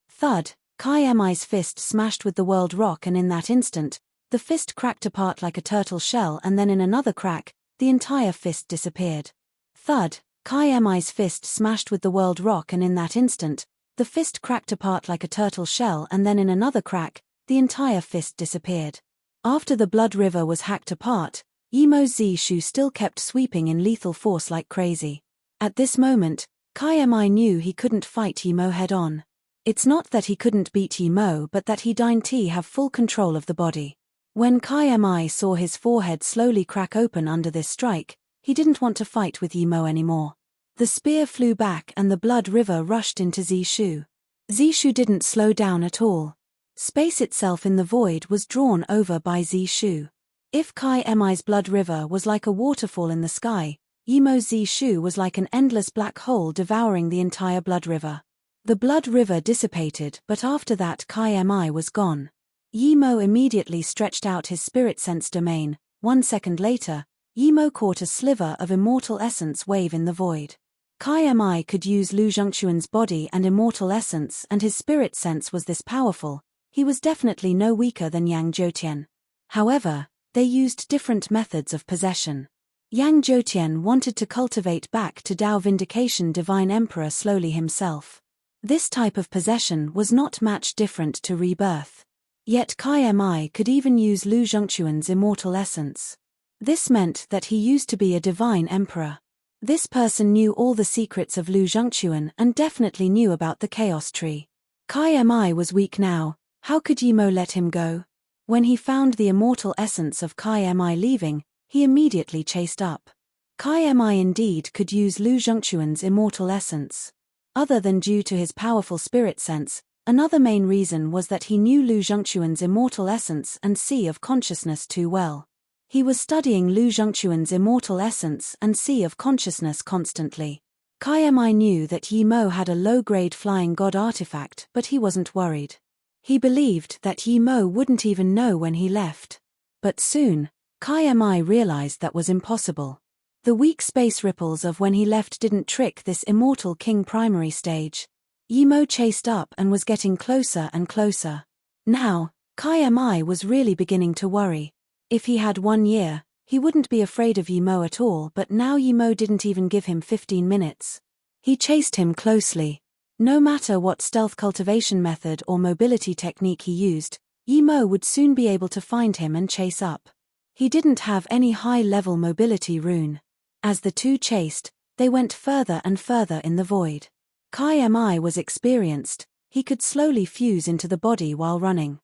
Thud. Kai Mi's fist smashed with the World Rock and in that instant, the fist cracked apart like a turtle shell and then in another crack, the entire fist disappeared. Thud. Kai Mi's fist smashed with the World Rock and in that instant, the fist cracked apart like a turtle shell and then in another crack, the entire fist disappeared. After the blood river was hacked apart, Yi Mo's Zishu still kept sweeping in lethal force like crazy. At this moment, Kai Mi knew he couldn't fight Yi Mo head-on. It's not that he couldn't beat Yi Mo but that he didn't have full control of the body. When Kai Mi saw his forehead slowly crack open under this strike, he didn't want to fight with Yi Mo anymore. The spear flew back and the blood river rushed into Zishu. Zishu didn't slow down at all. Space itself in the void was drawn over by Zishu. If Kai Mi's blood river was like a waterfall in the sky, Yimo Zishu was like an endless black hole devouring the entire blood river. The blood river dissipated, but after that Kai Mi was gone. Yimo immediately stretched out his spirit sense domain. 1 second later, Yimo caught a sliver of immortal essence wave in the void. Kai Mi could use Lu Zhongquan's body and immortal essence, and his spirit sense was this powerful. He was definitely no weaker than Yang Zhoutian. However, they used different methods of possession. Yang Zhoutian wanted to cultivate back to Dao Vindication Divine Emperor slowly himself. This type of possession was not much different to rebirth. Yet Kai Mi could even use Lu Zhongquan's immortal essence. This meant that he used to be a divine emperor. This person knew all the secrets of Lu Zhongquan and definitely knew about the chaos tree. Kai Mi was weak now. How could Yimo let him go? When he found the immortal essence of Kai Mi leaving, he immediately chased up. Kai Mi indeed could use Lu Zhongquan's immortal essence. Other than due to his powerful spirit sense, another main reason was that he knew Lu Zhongquan's immortal essence and sea of consciousness too well. He was studying Lu Zhongquan's immortal essence and sea of consciousness constantly. Kai Mi knew that Yimo had a low-grade flying god artifact, but he wasn't worried. He believed that Yimo wouldn't even know when he left. But soon, Kai Mi realized that was impossible. The weak space ripples of when he left didn't trick this immortal king primary stage. Yimo chased up and was getting closer and closer. Now, Kai Mi was really beginning to worry. If he had 1 year, he wouldn't be afraid of Yimo at all, but now Yimo didn't even give him 15 minutes. He chased him closely. No matter what stealth cultivation method or mobility technique he used, Yimo would soon be able to find him and chase up. He didn't have any high-level mobility rune. As the two chased, they went further and further in the void. Kai Mi was experienced. He could slowly fuse into the body while running.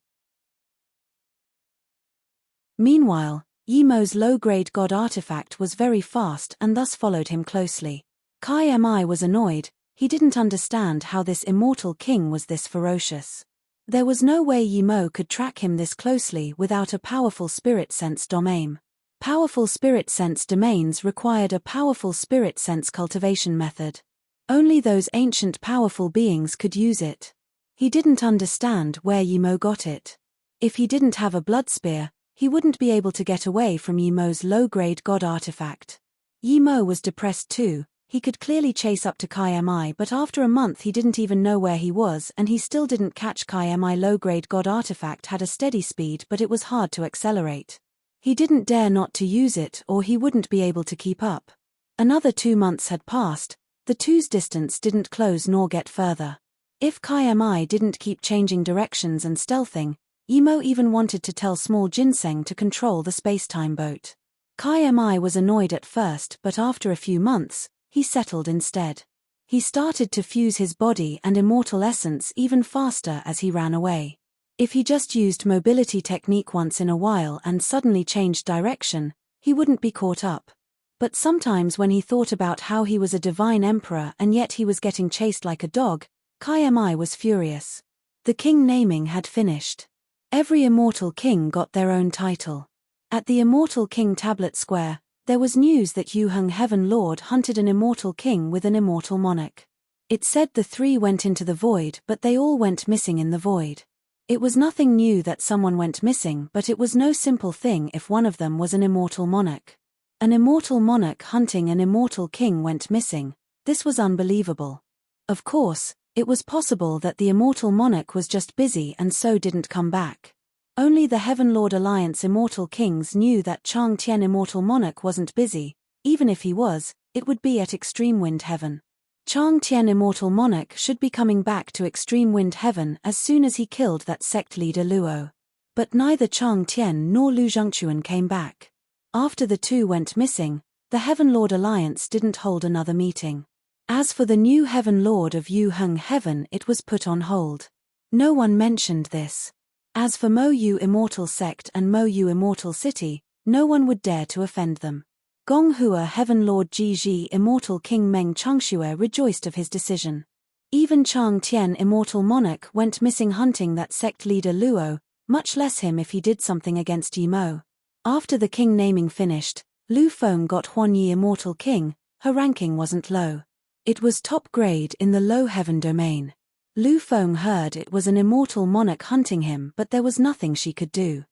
Meanwhile, Yimo's low-grade god artifact was very fast and thus followed him closely. Kai Mi was annoyed. He didn't understand how this immortal king was this ferocious. There was no way Yimo could track him this closely without a powerful spirit sense domain. Powerful spirit sense domains required a powerful spirit sense cultivation method. Only those ancient powerful beings could use it. He didn't understand where Yimo got it. If he didn't have a blood spear, he wouldn't be able to get away from Yimo's low-grade god artifact. Yimo was depressed too. He could clearly chase up to Kai Mi, but after a month he didn't even know where he was, and he still didn't catch Kai Mi. Low-grade god artifact had a steady speed, but it was hard to accelerate. He didn't dare not to use it, or he wouldn't be able to keep up. Another 2 months had passed. The two's distance didn't close nor get further. If Kai Mi didn't keep changing directions and stealthing, Yimo even wanted to tell small ginseng to control the space-time boat. Kai Mi was annoyed at first, but after a few months, he settled instead. He started to fuse his body and immortal essence even faster as he ran away. If he just used mobility technique once in a while and suddenly changed direction, he wouldn't be caught up. But sometimes when he thought about how he was a divine emperor and yet he was getting chased like a dog, Kai Mi was furious. The king naming had finished. Every immortal king got their own title. At the Immortal King Tablet Square, there was news that Yu Heng Heaven Lord hunted an immortal king with an immortal monarch. It said the 3 went into the void, but they all went missing in the void. It was nothing new that someone went missing, but it was no simple thing if one of them was an immortal monarch. An immortal monarch hunting an immortal king went missing. This was unbelievable. Of course, it was possible that the immortal monarch was just busy and so didn't come back. Only the Heaven Lord Alliance immortal kings knew that Chang Tian immortal monarch wasn't busy. Even if he was, it would be at Extreme Wind Heaven. Chang Tian immortal monarch should be coming back to Extreme Wind Heaven as soon as he killed that sect leader Luo. But neither Chang Tian nor Lu Zhongquan came back. After the 2 went missing, the Heaven Lord Alliance didn't hold another meeting. As for the new Heaven Lord of Yu Heng Heaven, it was put on hold. No one mentioned this. As for Mo Yu Immortal Sect and Mo Yu Immortal City, no one would dare to offend them. Gong Hua Heaven Lord Ji Ji Immortal King Meng Changxue rejoiced of his decision. Even Chang Tian Immortal Monarch went missing hunting that sect leader Luo, much less him if he did something against Yimo. After the king naming finished, Lu Feng got Huan Yi Immortal King. Her ranking wasn't low. It was top grade in the low heaven domain. Lu Feng heard it was an immortal monarch hunting him, but there was nothing she could do.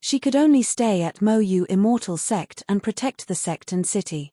She could only stay at Mo Yu Immortal Sect and protect the sect and city.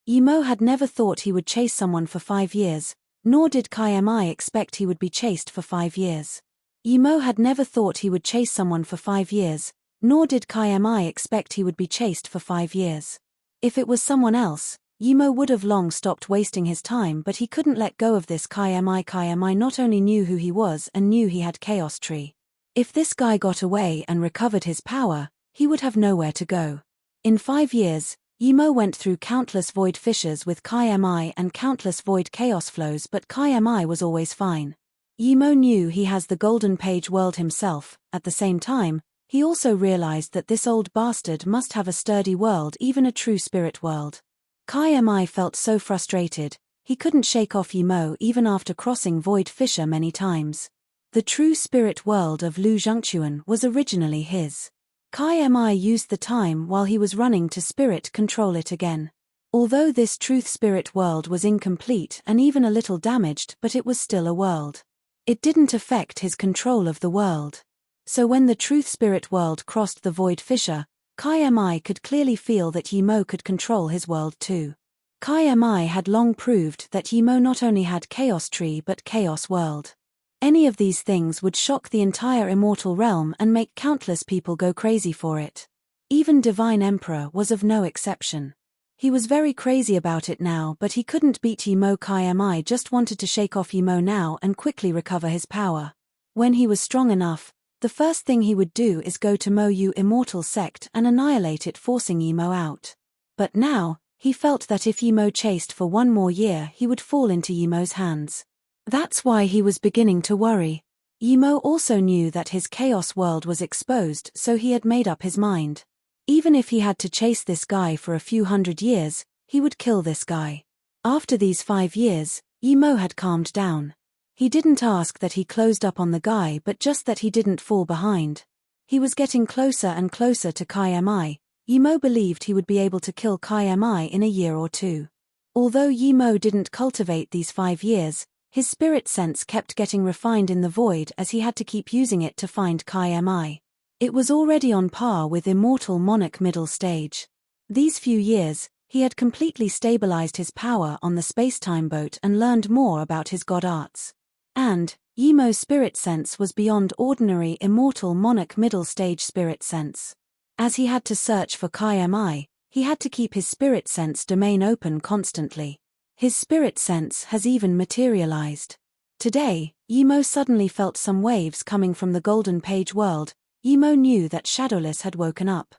Yi Mo had never thought he would chase someone for 5 years, nor did Kai Mi expect he would be chased for 5 years. Yi Mo had never thought he would chase someone for 5 years, nor did Kai Mi expect he would be chased for 5 years. If it was someone else, Yi Mo would have long stopped wasting his time, but he couldn't let go of this Kai Mi. Kai Mi not only knew who he was and knew he had Chaos Tree. If this guy got away and recovered his power, he would have nowhere to go. In 5 years, Yi Mo went through countless void fissures with Kai Mi and countless void chaos flows, but Kai Mi was always fine. Yi Mo knew he has the Golden Page world himself. At the same time, he also realized that this old bastard must have a sturdy world, even a true spirit world. Kai Mi felt so frustrated, he couldn't shake off Yi Mo even after crossing void fissure many times. The true spirit world of Lu Zhengquan was originally his. Kai Mi used the time while he was running to spirit control it again. Although this truth spirit world was incomplete and even a little damaged, but it was still a world. It didn't affect his control of the world. So when the truth spirit world crossed the void fissure, Kai Mi could clearly feel that Yi Mo could control his world too. Kai Mi had long proved that Yi Mo not only had Chaos Tree but Chaos World. Any of these things would shock the entire immortal realm and make countless people go crazy for it. Even Divine Emperor was of no exception. He was very crazy about it now, but he couldn't beat Yi Mo. Kai Mi just wanted to shake off Yi Mo now and quickly recover his power. When he was strong enough, the first thing he would do is go to Mo Yu Immortal Sect and annihilate it, forcing Yi Mo out. But now, he felt that if Yi Mo chased for 1 more year, he would fall into Yi Mo's hands. That's why he was beginning to worry. Yi Mo also knew that his chaos world was exposed, so he had made up his mind. Even if he had to chase this guy for a few 100 years, he would kill this guy. After these 5 years, Yi Mo had calmed down. He didn't ask that he closed up on the guy, but just that he didn't fall behind. He was getting closer and closer to Kai Mi. Yi Mo believed he would be able to kill Kai Mi in a year or 2. Although Yi Mo didn't cultivate these 5 years, his spirit sense kept getting refined in the void as he had to keep using it to find Kai Mi. It was already on par with Immortal Monarch middle stage. These few years, he had completely stabilized his power on the space-time boat and learned more about his god arts. And, Yi Mo's spirit sense was beyond ordinary Immortal Monarch middle stage spirit sense. As he had to search for Kai Mi, he had to keep his spirit sense domain open constantly. His spirit sense has even materialized. Today, Yi Mo suddenly felt some waves coming from the Golden Page world. Yi Mo knew that Shadowless had woken up.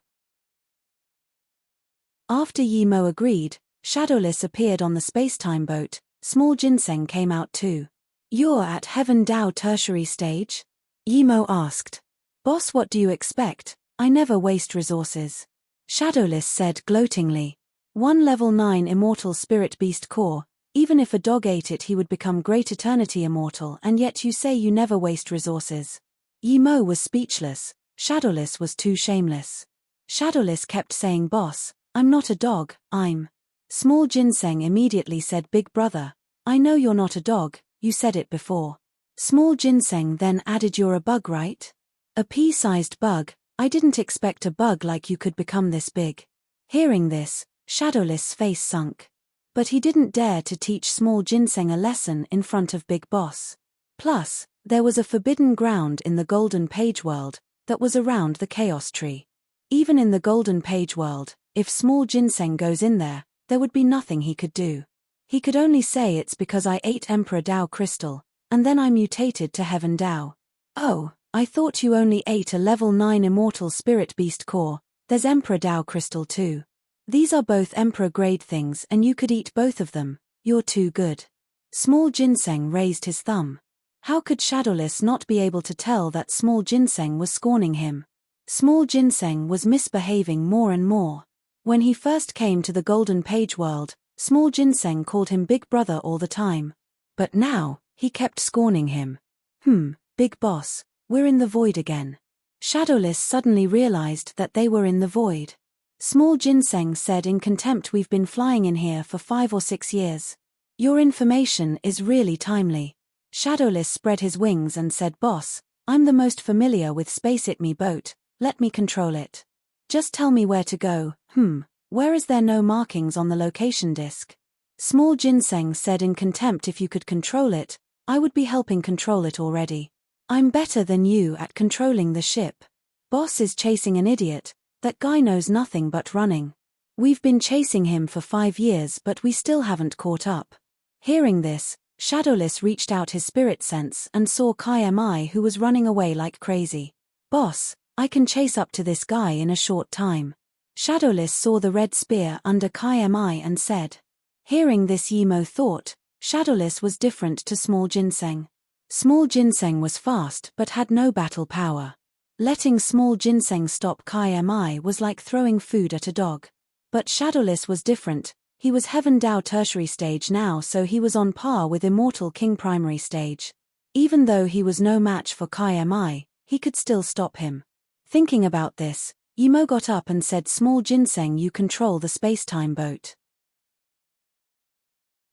After Yi Mo agreed, Shadowless appeared on the space-time boat. Small Ginseng came out too. "You're at Heaven Dao tertiary stage?" Yi Mo asked. "Boss, what do you expect? I never waste resources." Shadowless said gloatingly. 1 level 9 immortal spirit beast core, even if a dog ate it he would become great eternity immortal, and yet you say you never waste resources. Yi Mo was speechless. Shadowless was too shameless. Shadowless kept saying, "Boss, I'm not a dog, I'm..." Small Ginseng immediately said, "Big brother, I know you're not a dog, you said it before." Small Ginseng then added, "You're a bug, right? A pea-sized bug. I didn't expect a bug like you could become this big." Hearing this, Shadowless' face sunk. But he didn't dare to teach Small Ginseng a lesson in front of Big Boss. Plus, there was a forbidden ground in the Golden Page world that was around the Chaos Tree. Even in the Golden Page world, if Small Ginseng goes in there would be nothing he could do. He could only say, "It's because I ate Emperor Dao Crystal, and then I mutated to Heaven Dao." "Oh, I thought you only ate a level 9 immortal spirit beast core. There's Emperor Dao Crystal too. These are both Emperor grade things and you could eat both of them. You're too good." Small Ginseng raised his thumb. How could Shadowless not be able to tell that Small Ginseng was scorning him? Small Ginseng was misbehaving more and more. When he first came to the Golden Page world, Small Ginseng called him Big Brother all the time. But now, he kept scorning him. Big boss, we're in the void again. Shadowless suddenly realized that they were in the void. Small Ginseng said in contempt, we've been flying in here for 5 or 6 years. Your information is really timely. Shadowless spread his wings and said, boss, I'm the most familiar with Space It Me boat, let me control it. Just tell me where to go. Where is there no markings on the location disk? Small Ginseng said in contempt, if you could control it, I would be helping control it already. I'm better than you at controlling the ship. Boss is chasing an idiot, that guy knows nothing but running. We've been chasing him for 5 years but we still haven't caught up. Hearing this, Shadowless reached out his spirit sense and saw Kai Mi, who was running away like crazy. Boss, I can chase up to this guy in a short time. Shadowless saw the red spear under Kai Mi and said. Hearing this, Yimo thought, Shadowless was different to Small Ginseng. Small Ginseng was fast but had no battle power. Letting Small Ginseng stop Kai Mi was like throwing food at a dog. But Shadowless was different, he was Heaven Dao tertiary stage now, so he was on par with Immortal King primary stage. Even though he was no match for Kai Mi, he could still stop him. Thinking about this, Yimo got up and said, Small Ginseng, you control the spacetime boat.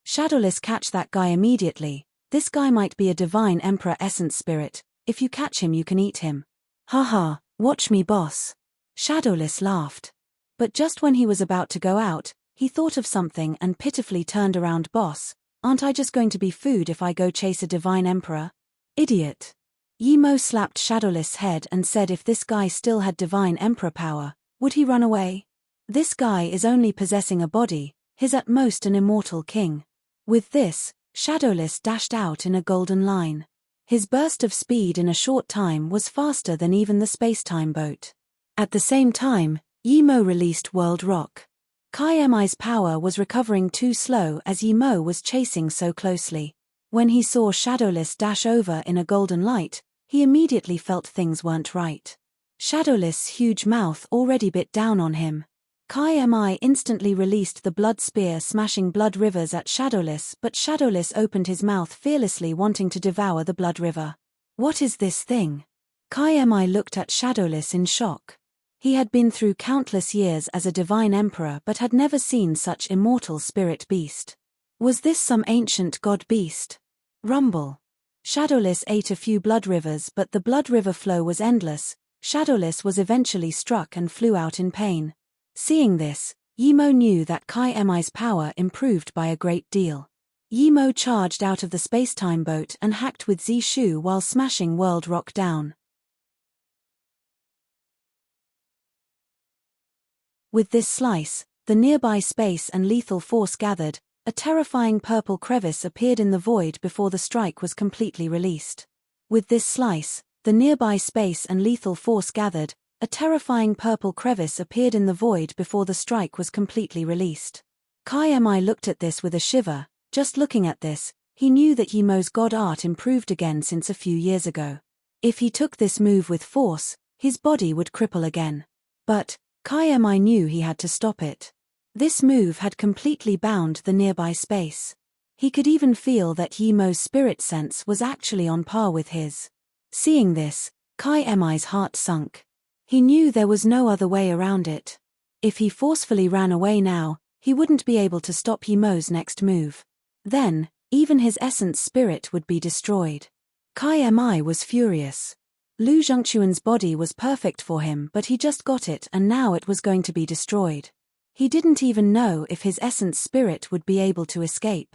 Shadowless, catch that guy immediately. This guy might be a divine emperor essence spirit, if you catch him you can eat him. Haha, watch me boss. Shadowless laughed. But just when he was about to go out, he thought of something and pitifully turned around. Boss, aren't I just going to be food if I go chase a divine emperor? Idiot. Yimo slapped Shadowless' head and said, if this guy still had divine emperor power, would he run away? This guy is only possessing a body, he's at most an immortal king. With this, Shadowless dashed out in a golden line. His burst of speed in a short time was faster than even the spacetime boat. At the same time, Yimo released World Rock. Kai Mi's power was recovering too slow as Yimo was chasing so closely. When he saw Shadowless dash over in a golden light, he immediately felt things weren't right. Shadowless' huge mouth already bit down on him. Kai Mi instantly released the blood spear, smashing blood rivers at Shadowless, but Shadowless opened his mouth fearlessly, wanting to devour the blood river. What is this thing? Kai Mi looked at Shadowless in shock. He had been through countless years as a divine emperor but had never seen such immortal spirit beast. Was this some ancient god beast? Rumble. Shadowless ate a few blood rivers, but the blood river flow was endless. Shadowless was eventually struck and flew out in pain. Seeing this, Yimo knew that Kai Mi's power improved by a great deal. Yimo charged out of the spacetime boat and hacked with Zishu while smashing World Rock down. With this slice, the nearby space and lethal force gathered, a terrifying purple crevice appeared in the void before the strike was completely released. With this slice, the nearby space and lethal force gathered, a terrifying purple crevice appeared in the void before the strike was completely released. Kai Mi looked at this with a shiver. Just looking at this, he knew that Yimo's god art improved again since a few years ago. If he took this move with force, his body would cripple again. But Kai Mi knew he had to stop it. This move had completely bound the nearby space. He could even feel that Yimo's spirit sense was actually on par with his. Seeing this, Kai Mi's heart sunk. He knew there was no other way around it. If he forcefully ran away now, he wouldn't be able to stop Yimo's next move. Then, even his essence spirit would be destroyed. Kai Mi was furious. Lu Zhengquan's body was perfect for him, but he just got it and now it was going to be destroyed. He didn't even know if his essence spirit would be able to escape.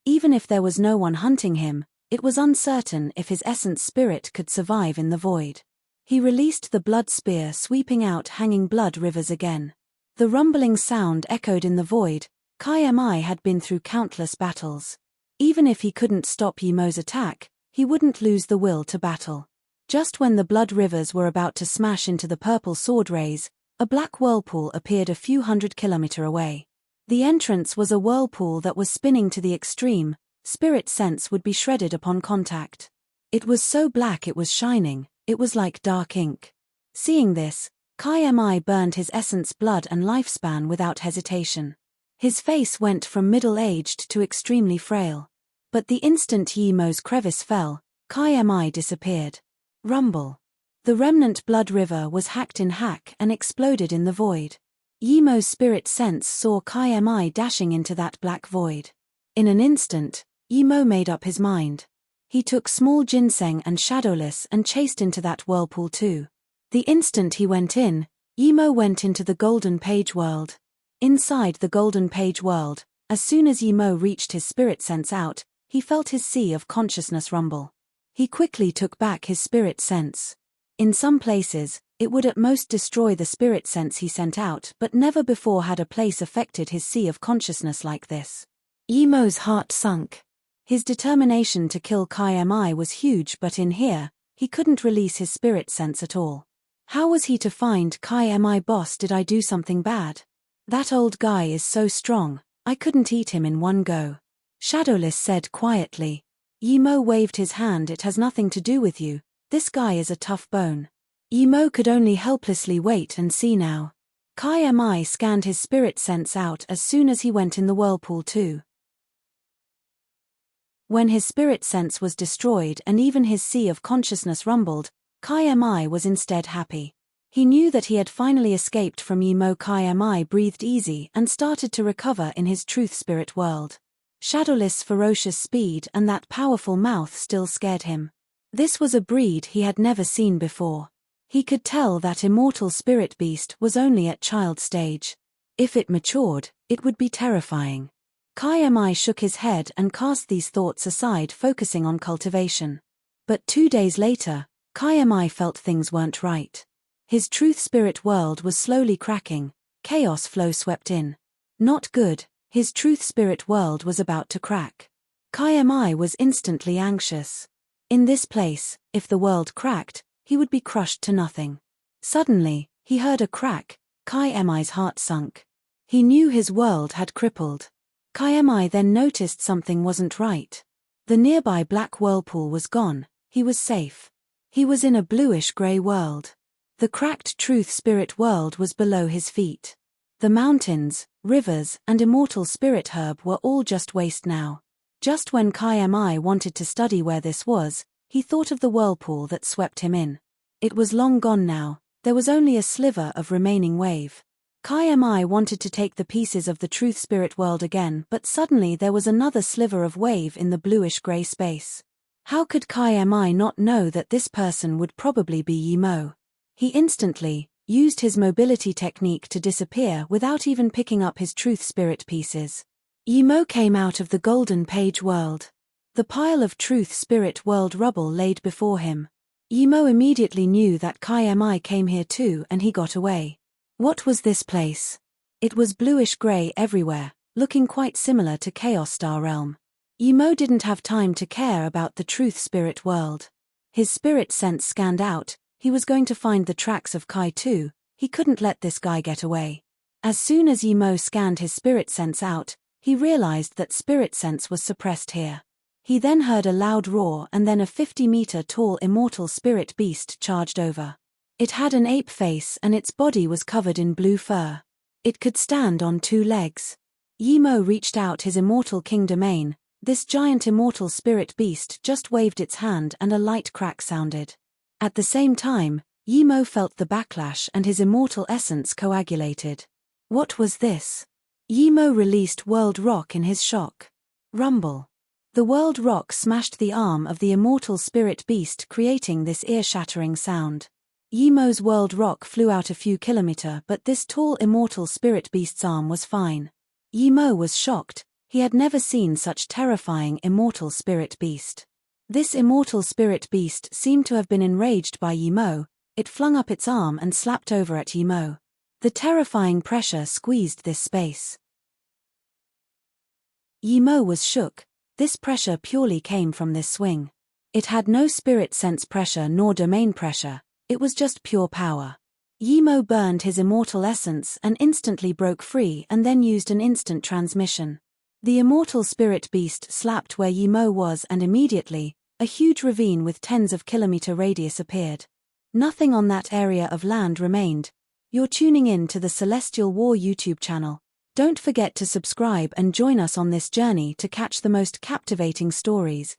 Even if there was no one hunting him, it was uncertain if his essence spirit could survive in the void. He released the blood spear, sweeping out hanging blood rivers again. The rumbling sound echoed in the void. Kai Mi had been through countless battles. Even if he couldn't stop Yimo's attack, he wouldn't lose the will to battle. Just when the blood rivers were about to smash into the purple sword rays, a black whirlpool appeared a few 100 kilometers away. The entrance was a whirlpool that was spinning to the extreme. Spirit sense would be shredded upon contact. It was so black it was shining. It was like dark ink. Seeing this, Kai Mi burned his essence blood and lifespan without hesitation. His face went from middle-aged to extremely frail. But the instant Yimo's crevice fell, Kai disappeared. Rumble. The remnant blood river was hacked in half and exploded in the void. Yemo's spirit sense saw Kai dashing into that black void. In an instant, Yemo made up his mind. He took small ginseng and shadowless and chased into that whirlpool too. The instant he went in, Yemo went into the golden page world. Inside the golden page world, as soon as Yemo reached his spirit sense out, he felt his sea of consciousness rumble. He quickly took back his spirit sense. In some places, it would at most destroy the spirit sense he sent out, but never before had a place affected his sea of consciousness like this. Yemo's heart sunk. His determination to kill Kai was huge, but in here, he couldn't release his spirit sense at all. How was he to find Kai? Boss, did I do something bad? That old guy is so strong, I couldn't eat him in one go. Shadowless said quietly. Yemo waved his hand. It has nothing to do with you, this guy is a tough bone. Yemo could only helplessly wait and see now. Kai scanned his spirit sense out as soon as he went in the whirlpool too. When his spirit sense was destroyed and even his sea of consciousness rumbled, Kai was instead happy. He knew that he had finally escaped from Yemo. Kai breathed easy and started to recover in his truth spirit world. Shadowless' ferocious speed and that powerful mouth still scared him. This was a breed he had never seen before. He could tell that immortal spirit beast was only at child stage. If it matured, it would be terrifying. Kai shook his head and cast these thoughts aside, focusing on cultivation. But 2 days later, Kai felt things weren't right. His truth spirit world was slowly cracking, chaos flow swept in. Not good, his truth spirit world was about to crack. Kai was instantly anxious. In this place, if the world cracked, he would be crushed to nothing. Suddenly, he heard a crack. Kai's heart sunk. He knew his world had crippled. Kai then noticed something wasn't right. The nearby black whirlpool was gone, he was safe. He was in a bluish-grey world. The cracked truth spirit world was below his feet. The mountains, rivers, and immortal spirit herb were all just waste now. Just when Kai wanted to study where this was, he thought of the whirlpool that swept him in. It was long gone now, there was only a sliver of remaining wave. Kai wanted to take the pieces of the truth spirit world again, but suddenly there was another sliver of wave in the bluish-grey space. How could Kai not know that this person would probably be Yemo? He instantly used his mobility technique to disappear without even picking up his truth spirit pieces. Yemo came out of the golden page world. The pile of truth spirit world rubble laid before him. Yemo immediately knew that Kai came here too, and he got away. What was this place? It was bluish-grey everywhere, looking quite similar to Chaos Star Realm. Yemo didn't have time to care about the truth spirit world. His spirit sense scanned out, he was going to find the tracks of Kai too, he couldn't let this guy get away. As soon as Yemo scanned his spirit sense out, he realized that spirit sense was suppressed here. He then heard a loud roar and then a 50-meter tall immortal spirit beast charged over. It had an ape face and its body was covered in blue fur. It could stand on 2 legs. Yemo reached out his immortal king domain. This giant immortal spirit beast just waved its hand and a light crack sounded. At the same time, Yemo felt the backlash and his immortal essence coagulated. What was this? Yemo released World Rock in his shock. Rumble. The World Rock smashed the arm of the immortal spirit beast, creating this ear-shattering sound. Yemo's World Rock flew out a few kilometers, but this tall immortal spirit beast's arm was fine. Yemo was shocked, he had never seen such terrifying immortal spirit beast. This immortal spirit beast seemed to have been enraged by Yemo, it flung up its arm and slapped over at Yemo. The terrifying pressure squeezed this space. Yemo was shook, this pressure purely came from this swing. It had no spirit sense pressure nor domain pressure. It was just pure power. Yemo burned his immortal essence and instantly broke free and then used an instant transmission. The immortal spirit beast slapped where Yemo was and immediately, a huge ravine with tens of kilometer radius appeared. Nothing on that area of land remained. You're tuning in to the Celestial War YouTube channel. Don't forget to subscribe and join us on this journey to catch the most captivating stories.